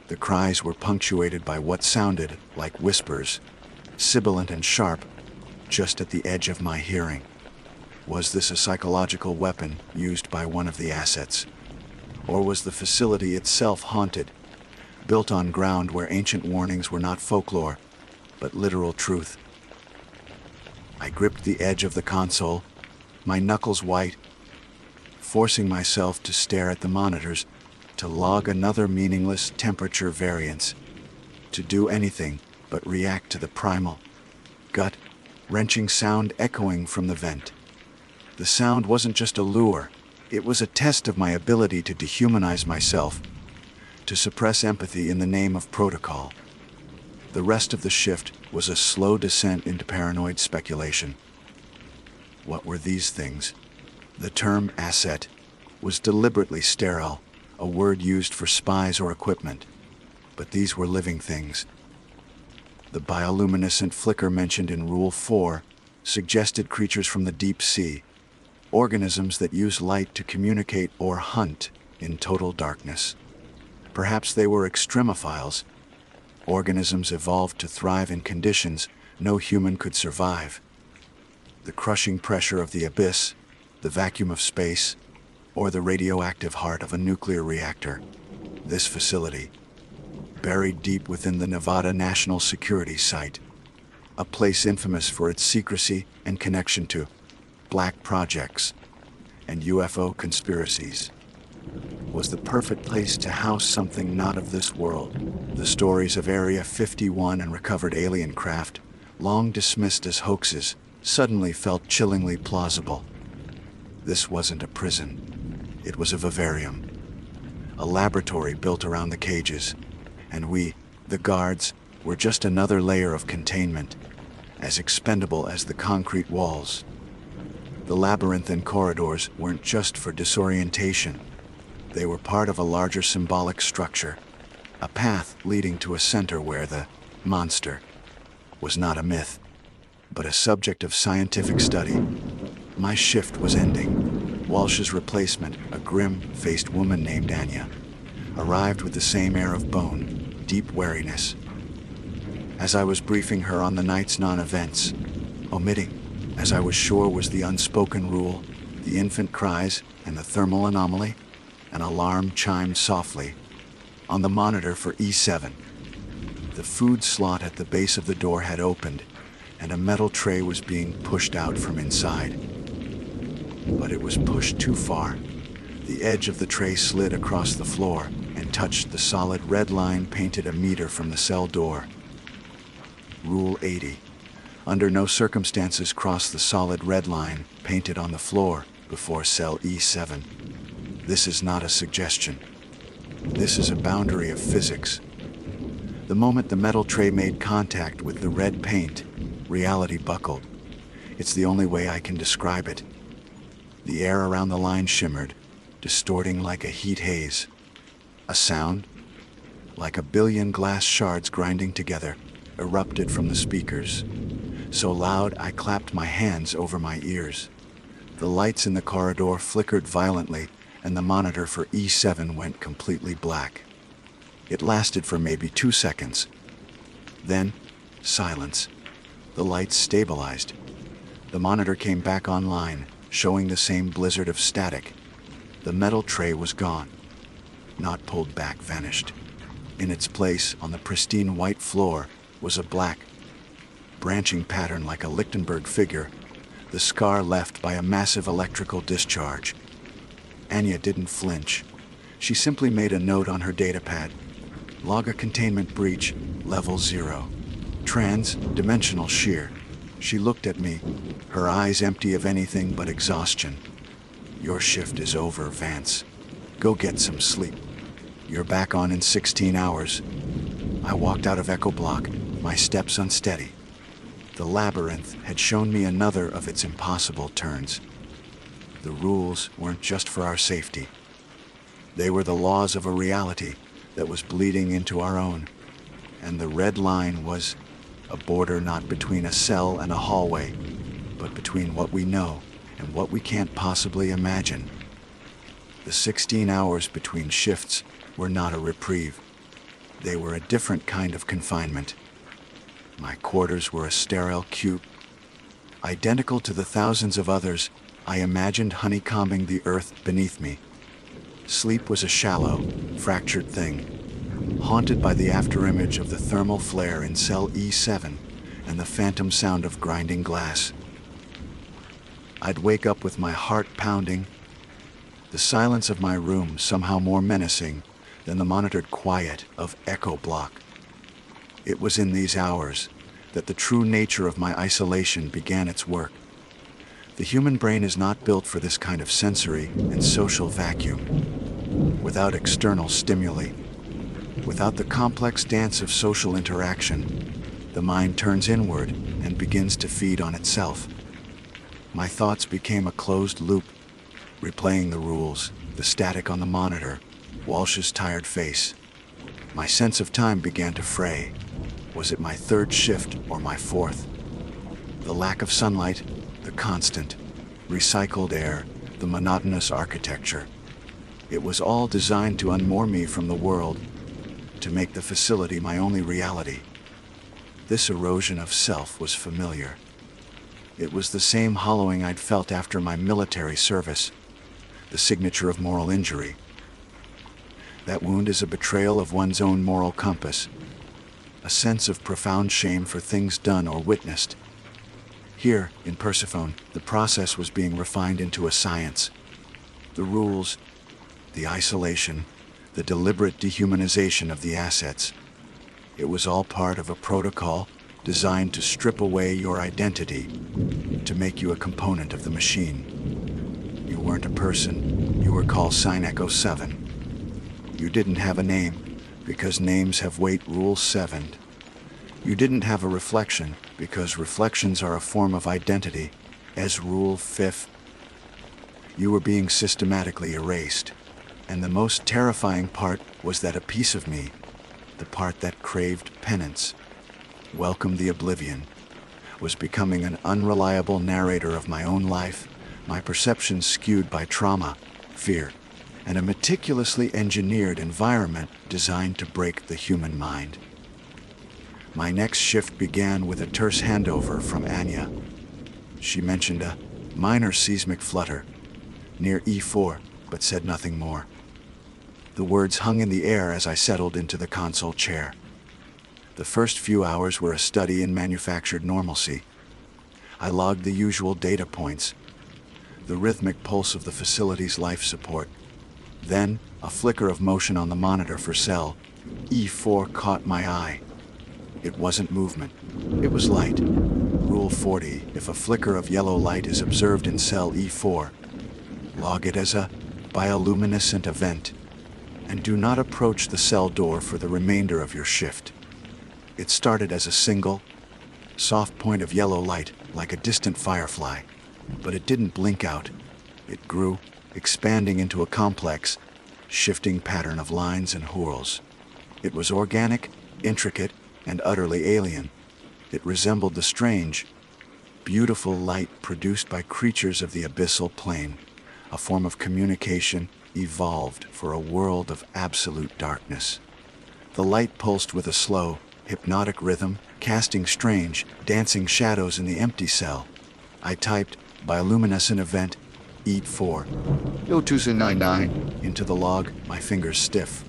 The cries were punctuated by what sounded like whispers, sibilant and sharp, just at the edge of my hearing. Was this a psychological weapon used by one of the assets? Or was the facility itself haunted, built on ground where ancient warnings were not folklore, but literal truth? I gripped the edge of the console, my knuckles white, forcing myself to stare at the monitors, to log another meaningless temperature variance, to do anything but react to the primal, gut-wrenching sound echoing from the vent. The sound wasn't just a lure, it was a test of my ability to dehumanize myself, to suppress empathy in the name of protocol. The rest of the shift was a slow descent into paranoid speculation. What were these things? The term asset was deliberately sterile, a word used for spies or equipment. But these were living things. The bioluminescent flicker mentioned in Rule 4 suggested creatures from the deep sea, organisms that use light to communicate or hunt in total darkness. Perhaps they were extremophiles, organisms evolved to thrive in conditions no human could survive. The crushing pressure of the abyss, the vacuum of space, or the radioactive heart of a nuclear reactor. This facility, buried deep within the Nevada National Security Site, a place infamous for its secrecy and connection to black projects and UFO conspiracies, was the perfect place to house something not of this world. The stories of Area 51 and recovered alien craft, long dismissed as hoaxes, suddenly felt chillingly plausible. This wasn't a prison. It was a vivarium, a laboratory built around the cages, and we, the guards, were just another layer of containment, as expendable as the concrete walls. The labyrinthine corridors weren't just for disorientation. They were part of a larger symbolic structure, a path leading to a center where the monster was not a myth, but a subject of scientific study. My shift was ending. Walsh's replacement, a grim-faced woman named Anya, arrived with the same air of bone, deep wariness. As I was briefing her on the night's non-events, omitting, as I was sure was the unspoken rule, the infant cries and the thermal anomaly, an alarm chimed softly on the monitor for E7. The food slot at the base of the door had opened, and a metal tray was being pushed out from inside. But it was pushed too far. The edge of the tray slid across the floor and touched the solid red line painted a meter from the cell door. Rule 80. Under no circumstances cross the solid red line painted on the floor before cell E7. This is not a suggestion. This is a boundary of physics. The moment the metal tray made contact with the red paint, reality buckled. It's the only way I can describe it. The air around the line shimmered, distorting like a heat haze. A sound, like a billion glass shards grinding together, erupted from the speakers. So loud I clapped my hands over my ears. The lights in the corridor flickered violently, and the monitor for E7 went completely black. It lasted for maybe 2 seconds. Then, silence. The lights stabilized. The monitor came back online, showing the same blizzard of static. The metal tray was gone. Not pulled back, vanished. In its place, on the pristine white floor, was a black, branching pattern like a Lichtenberg figure, the scar left by a massive electrical discharge. Anya didn't flinch. She simply made a note on her datapad. Log a containment breach, level 0. Trans-dimensional shear. She looked at me, her eyes empty of anything but exhaustion. Your shift is over, Vance. Go get some sleep. You're back on in 16 hours. I walked out of Echo Block, my steps unsteady. The labyrinth had shown me another of its impossible turns. The rules weren't just for our safety. They were the laws of a reality that was bleeding into our own. And the red line was a border not between a cell and a hallway, but between what we know and what we can't possibly imagine. The 16 hours between shifts were not a reprieve. They were a different kind of confinement. My quarters were a sterile cube, identical to the thousands of others I imagined honeycombing the earth beneath me. Sleep was a shallow, fractured thing, haunted by the afterimage of the thermal flare in cell E7 and the phantom sound of grinding glass. I'd wake up with my heart pounding, the silence of my room somehow more menacing than the monitored quiet of Echo Block. It was in these hours that the true nature of my isolation began its work. The human brain is not built for this kind of sensory and social vacuum. Without external stimuli, without the complex dance of social interaction, the mind turns inward and begins to feed on itself. My thoughts became a closed loop, replaying the rules, the static on the monitor, Walsh's tired face. My sense of time began to fray. Was it my third shift or my fourth? The lack of sunlight, the constant, recycled air, the monotonous architecture. It was all designed to unmoor me from the world, to make the facility my only reality. This erosion of self was familiar. It was the same hollowing I'd felt after my military service, the signature of moral injury. That wound is a betrayal of one's own moral compass, a sense of profound shame for things done or witnessed. Here, in Persephone, the process was being refined into a science. The rules, the isolation, the deliberate dehumanization of the assets. It was all part of a protocol designed to strip away your identity, to make you a component of the machine. You weren't a person, you were called Sign Echo 7. You didn't have a name, because names have weight Rule 7. You didn't have a reflection, because reflections are a form of identity, as Rule 5. You were being systematically erased, and the most terrifying part was that a piece of me, the part that craved penance, welcomed the oblivion, was becoming an unreliable narrator of my own life, my perceptions skewed by trauma, fear, and a meticulously engineered environment designed to break the human mind. My next shift began with a terse handover from Anya. She mentioned a minor seismic flutter near E4, but said nothing more. The words hung in the air as I settled into the console chair. The first few hours were a study in manufactured normalcy. I logged the usual data points, the rhythmic pulse of the facility's life support. Then, a flicker of motion on the monitor for cell E4 caught my eye. It wasn't movement, it was light. Rule 40, if a flicker of yellow light is observed in cell E4, log it as a bioluminescent event, and do not approach the cell door for the remainder of your shift. It started as a single, soft point of yellow light, like a distant firefly, but it didn't blink out. It grew, expanding into a complex, shifting pattern of lines and whorls. It was organic, intricate, and utterly alien. It resembled the strange, beautiful light produced by creatures of the abyssal plane, a form of communication evolved for a world of absolute darkness. The light pulsed with a slow, hypnotic rhythm, casting strange, dancing shadows in the empty cell. I typed bioluminescent event E4 0299 into the log, my fingers stiff.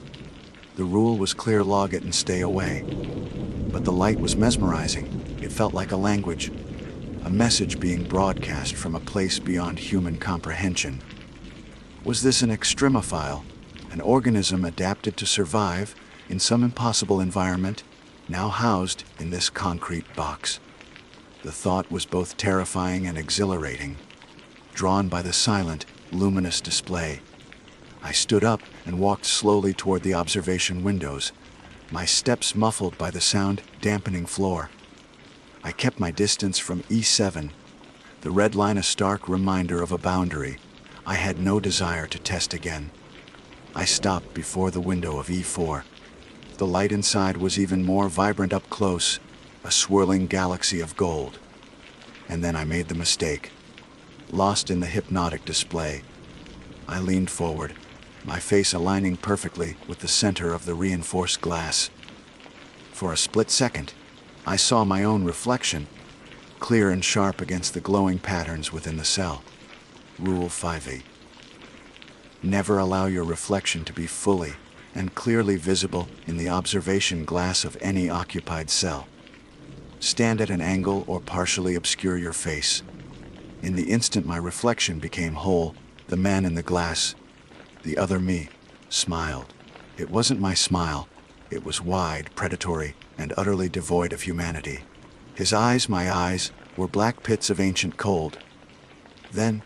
The rule was clear: log it and stay away. But the light was mesmerizing. It felt like a language, a message being broadcast from a place beyond human comprehension. Was this an extremophile, an organism adapted to survive in some impossible environment, now housed in this concrete box? The thought was both terrifying and exhilarating. Drawn by the silent, luminous display, I stood up and walked slowly toward the observation windows, my steps muffled by the sound-dampening floor. I kept my distance from E7, the red line a stark reminder of a boundary I had no desire to test again. I stopped before the window of E4. The light inside was even more vibrant up close, a swirling galaxy of gold. And then I made the mistake. Lost in the hypnotic display, I leaned forward, my face aligning perfectly with the center of the reinforced glass. For a split second, I saw my own reflection, clear and sharp against the glowing patterns within the cell. Rule 5A. Never allow your reflection to be fully and clearly visible in the observation glass of any occupied cell. Stand at an angle or partially obscure your face. In the instant my reflection became whole, the man in the glass, the other me, smiled. It wasn't my smile. It was wide, predatory, and utterly devoid of humanity. His eyes, my eyes, were black pits of ancient cold. Then,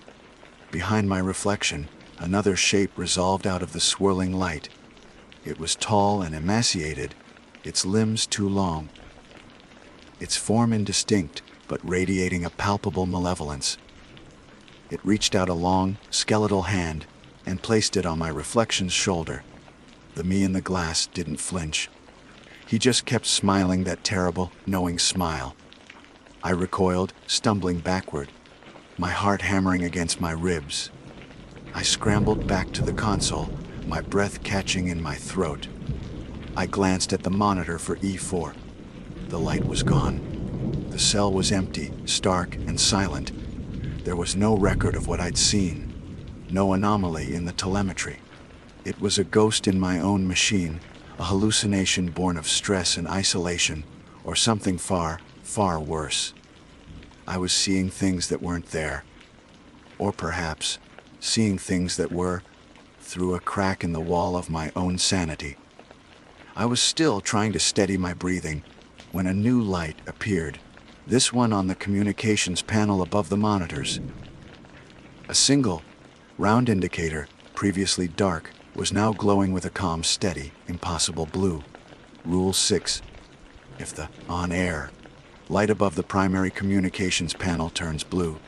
behind my reflection, another shape resolved out of the swirling light. It was tall and emaciated, its limbs too long, its form indistinct, but radiating a palpable malevolence. It reached out a long, skeletal hand and placed it on my reflection's shoulder. The me in the glass didn't flinch. He just kept smiling that terrible, knowing smile. I recoiled, stumbling backward, my heart hammering against my ribs. I scrambled back to the console, my breath catching in my throat. I glanced at the monitor for E4. The light was gone. The cell was empty, stark, and silent. There was no record of what I'd seen, no anomaly in the telemetry. It was a ghost in my own machine, a hallucination born of stress and isolation, or something far, far worse. I was seeing things that weren't there. Or perhaps, seeing things that were, through a crack in the wall of my own sanity. I was still trying to steady my breathing when a new light appeared, this one on the communications panel above the monitors. A single, round indicator, previously dark, was now glowing with a calm, steady, impossible blue. Rule 6. If the on-air light above the primary communications panel turns blue,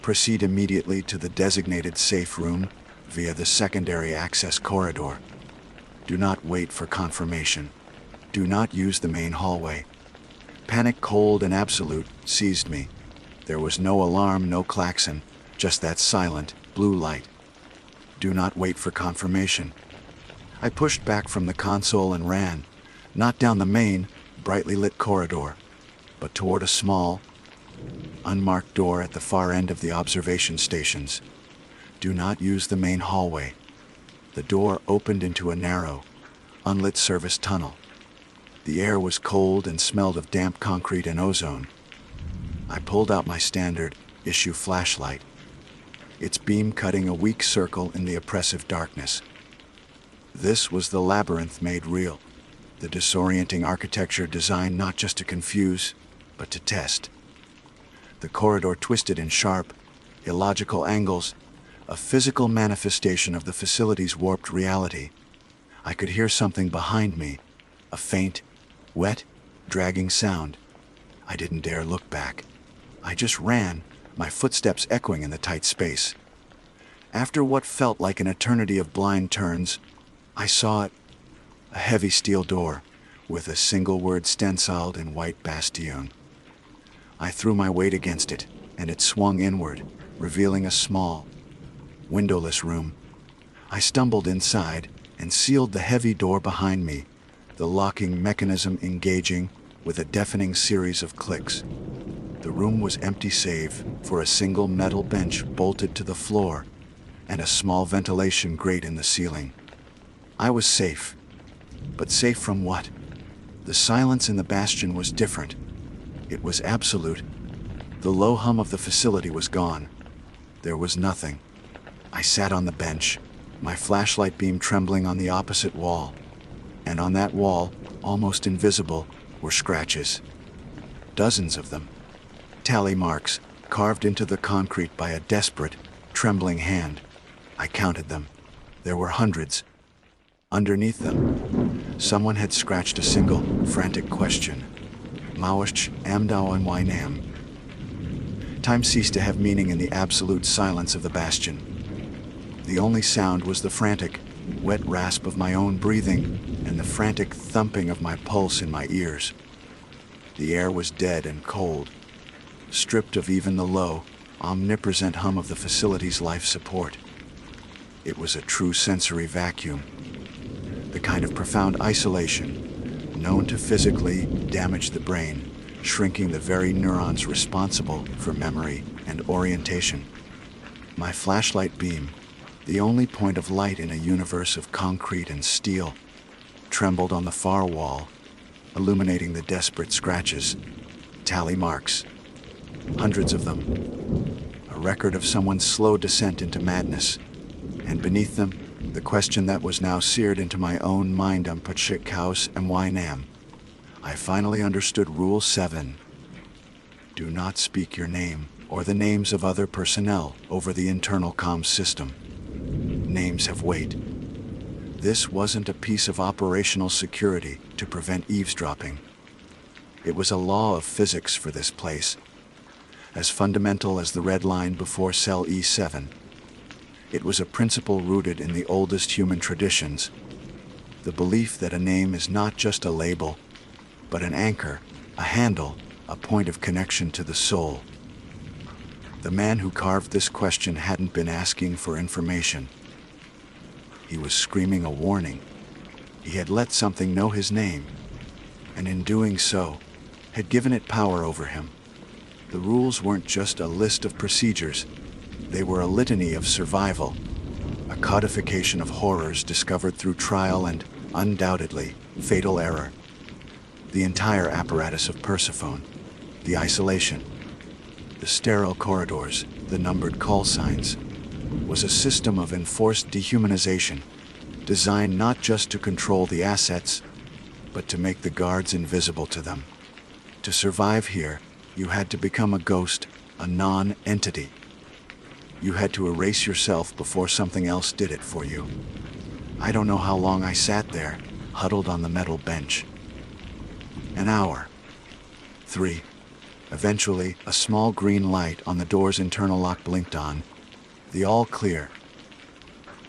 proceed immediately to the designated safe room via the secondary access corridor. Do not wait for confirmation. Do not use the main hallway. Panic, cold, and absolute seized me. There was no alarm, no klaxon, just that silent, blue light. Do not wait for confirmation. I pushed back from the console and ran, not down the main, brightly lit corridor, but toward a small, unmarked door at the far end of the observation stations. Do not use the main hallway. The door opened into a narrow, unlit service tunnel. The air was cold and smelled of damp concrete and ozone. I pulled out my standard issue flashlight, its beam cutting a weak circle in the oppressive darkness. This was the labyrinth made real, the disorienting architecture designed not just to confuse, but to test. The corridor twisted in sharp, illogical angles, a physical manifestation of the facility's warped reality. I could hear something behind me, a faint, wet, dragging sound. I didn't dare look back. I just ran, my footsteps echoing in the tight space. After what felt like an eternity of blind turns, I saw it, a heavy steel door with a single word stenciled in white bastion. I threw my weight against it, and it swung inward, revealing a small, windowless room. I stumbled inside and sealed the heavy door behind me, the locking mechanism engaging with a deafening series of clicks. The room was empty save for a single metal bench bolted to the floor and a small ventilation grate in the ceiling. I was safe. But safe from what? The silence in the bastion was different. It was absolute. The low hum of the facility was gone. There was nothing. I sat on the bench, my flashlight beam trembling on the opposite wall. And on that wall, almost invisible, were scratches. Dozens of them. Tally marks, carved into the concrete by a desperate, trembling hand. I counted them. There were hundreds. Underneath them, someone had scratched a single, frantic question. Maoish amdao unwind am. Time ceased to have meaning in the absolute silence of the bastion. The only sound was the frantic, wet rasp of my own breathing and the frantic thumping of my pulse in my ears. The air was dead and cold, stripped of even the low, omnipresent hum of the facility's life support. It was a true sensory vacuum, the kind of profound isolation known to physically damage the brain, shrinking the very neurons responsible for memory and orientation. My flashlight beam, the only point of light in a universe of concrete and steel, trembled on the far wall, illuminating the desperate scratches, tally marks, hundreds of them, a record of someone's slow descent into madness, and beneath them, the question that was now seared into my own mind: Kaus and why Nam. I finally understood Rule 7. Do not speak your name or the names of other personnel over the internal comms system. Names have weight. This wasn't a piece of operational security to prevent eavesdropping. It was a law of physics for this place, as fundamental as the red line before cell E7. It was a principle rooted in the oldest human traditions, the belief that a name is not just a label, but an anchor, a handle, a point of connection to the soul. The man who carved this question hadn't been asking for information. He was screaming a warning. He had let something know his name, and in doing so, had given it power over him. The rules weren't just a list of procedures. They were a litany of survival, a codification of horrors discovered through trial and, undoubtedly, fatal error. The entire apparatus of Persephone, the isolation, the sterile corridors, the numbered call signs, was a system of enforced dehumanization, designed not just to control the assets, but to make the guards invisible to them. To survive here, you had to become a ghost, a non-entity. You had to erase yourself before something else did it for you. I don't know how long I sat there, huddled on the metal bench. An hour. 3. Eventually, a small green light on the door's internal lock blinked on. The all clear.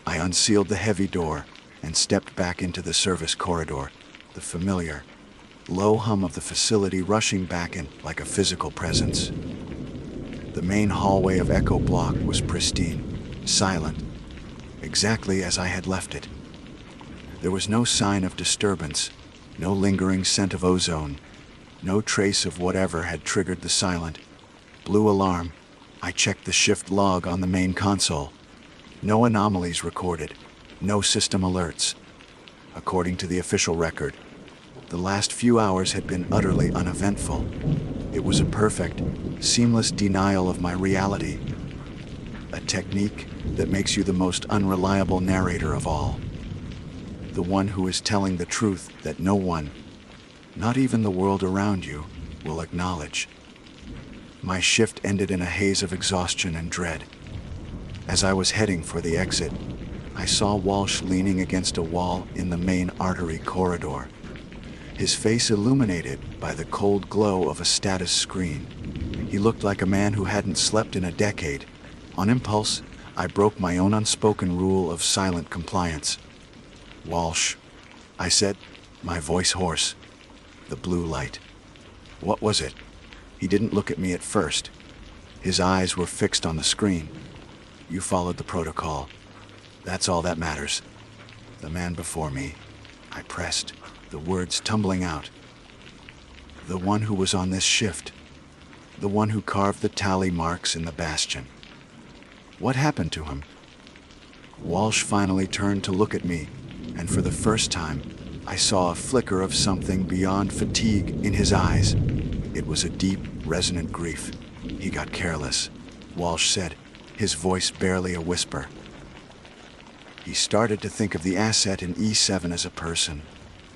I unsealed the heavy door and stepped back into the service corridor, the familiar, low hum of the facility rushing back in like a physical presence. The main hallway of Echo Block was pristine, silent, exactly as I had left it. There was no sign of disturbance, no lingering scent of ozone, no trace of whatever had triggered the silent, blue alarm. I checked the shift log on the main console. No anomalies recorded, no system alerts. According to the official record, the last few hours had been utterly uneventful. It was a perfect, seamless denial of my reality. A technique that makes you the most unreliable narrator of all. The one who is telling the truth that no one, not even the world around you, will acknowledge. My shift ended in a haze of exhaustion and dread. As I was heading for the exit, I saw Walsh leaning against a wall in the main artery corridor, his face illuminated by the cold glow of a status screen. He looked like a man who hadn't slept in a decade. On impulse, I broke my own unspoken rule of silent compliance. "Walsh," I said, my voice hoarse. The blue light. What was it? He didn't look at me at first. His eyes were fixed on the screen. "You followed the protocol. That's all that matters." "The man before me," I pressed, the words tumbling out. "The one who was on this shift. The one who carved the tally marks in the bastion. What happened to him?" Walsh finally turned to look at me, and for the first time, I saw a flicker of something beyond fatigue in his eyes. It was a deep, resonant grief. "He got careless," Walsh said, his voice barely a whisper. "He started to think of the asset in E7 as a person.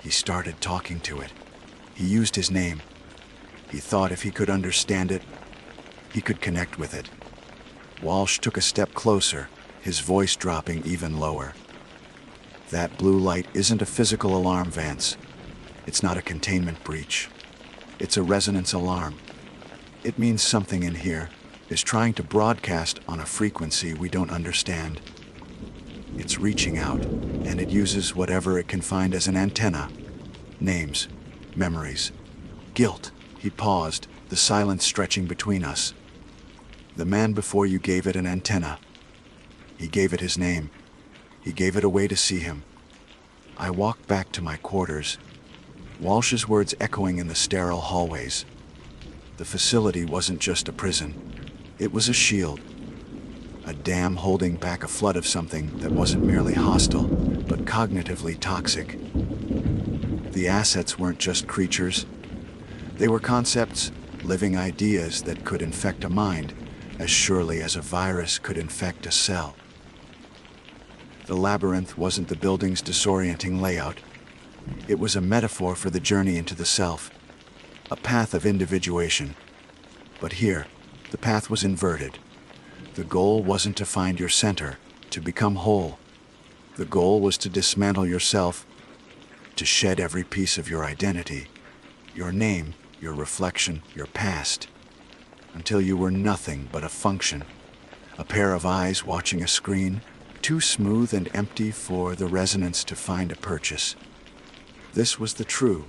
He started talking to it. He used his name. He thought if he could understand it, he could connect with it." Walsh took a step closer, his voice dropping even lower. "That blue light isn't a physical alarm, Vance. It's not a containment breach. It's a resonance alarm. It means something in here is trying to broadcast on a frequency we don't understand. It's reaching out, and it uses whatever it can find as an antenna. Names, memories, guilt." He paused, the silence stretching between us. "The man before you gave it an antenna. He gave it his name. He gave it a way to see him." I walked back to my quarters, Walsh's words echoing in the sterile hallways. The facility wasn't just a prison. It was a shield. a dam holding back a flood of something that wasn't merely hostile, but cognitively toxic. The assets weren't just creatures. They were concepts, living ideas that could infect a mind as surely as a virus could infect a cell. The labyrinth wasn't the building's disorienting layout. It was a metaphor for the journey into the self, a path of individuation. But here, the path was inverted. The goal wasn't to find your center, to become whole. The goal was to dismantle yourself, to shed every piece of your identity, your name, your reflection, your past, until you were nothing but a function, a pair of eyes watching a screen, too smooth and empty for the resonance to find a purchase. This was the true,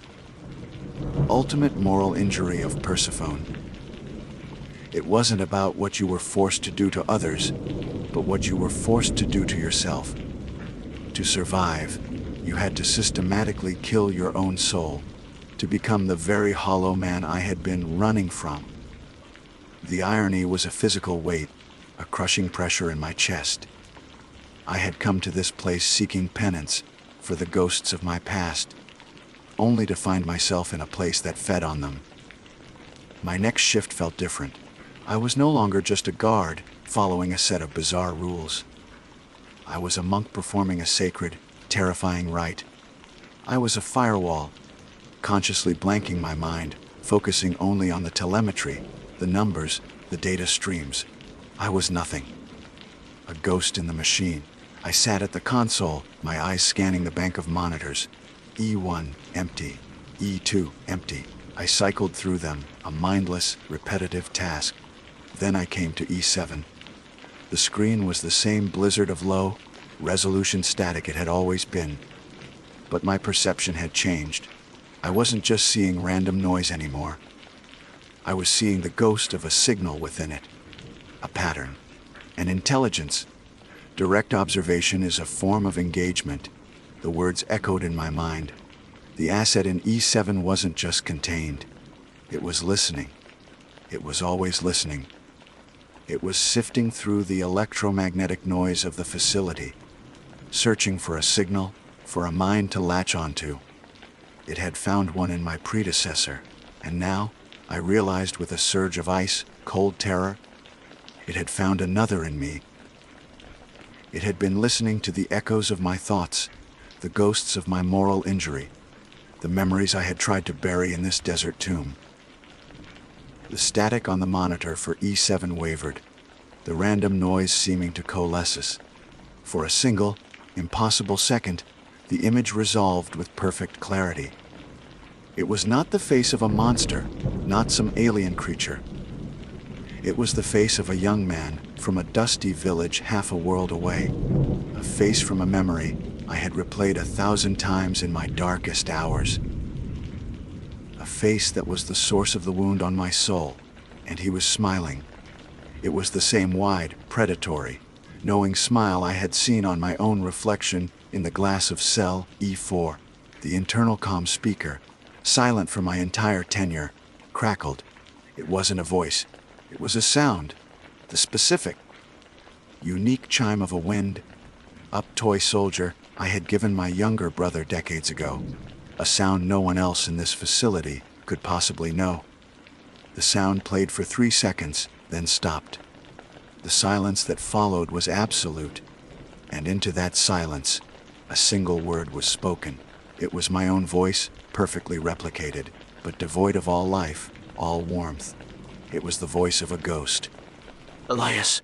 ultimate moral injury of Persephone. It wasn't about what you were forced to do to others, but what you were forced to do to yourself. To survive, you had to systematically kill your own soul, to become the very hollow man I had been running from. The irony was a physical weight, a crushing pressure in my chest. I had come to this place seeking penance for the ghosts of my past, only to find myself in a place that fed on them. My next shift felt different. I was no longer just a guard following a set of bizarre rules. I was a monk performing a sacred, terrifying rite. I was a firewall, consciously blanking my mind, focusing only on the telemetry, the numbers, the data streams. I was nothing. A ghost in the machine. I sat at the console, my eyes scanning the bank of monitors. E1, empty. E2, empty. I cycled through them, a mindless, repetitive task. Then I came to E7. The screen was the same blizzard of low, resolution static it had always been. But my perception had changed. I wasn't just seeing random noise anymore. I was seeing the ghost of a signal within it. A pattern. An intelligence. Direct observation is a form of engagement. The words echoed in my mind. The asset in E7 wasn't just contained. It was listening. It was always listening. It was sifting through the electromagnetic noise of the facility, searching for a signal, for a mind to latch onto. It had found one in my predecessor, and now, I realized with a surge of ice, cold terror, it had found another in me. It had been listening to the echoes of my thoughts, the ghosts of my moral injury, the memories I had tried to bury in this desert tomb. The static on the monitor for E7 wavered, the random noise seeming to coalesce. For a single, impossible second, the image resolved with perfect clarity. It was not the face of a monster, not some alien creature. It was the face of a young man from a dusty village half a world away, a face from a memory I had replayed 1,000 times in my darkest hours. A face that was the source of the wound on my soul, and he was smiling. It was the same wide, predatory, knowing smile I had seen on my own reflection in the glass of cell E4. The internal comm speaker, silent for my entire tenure, crackled. It wasn't a voice. It was a sound. The specific, unique chime of a wind, up toy soldier I had given my younger brother decades ago. A sound no one else in this facility could possibly know. The sound played for 3 seconds, then stopped. The silence that followed was absolute, and into that silence, a single word was spoken. It was my own voice, perfectly replicated, but devoid of all life, all warmth. It was the voice of a ghost. Elias,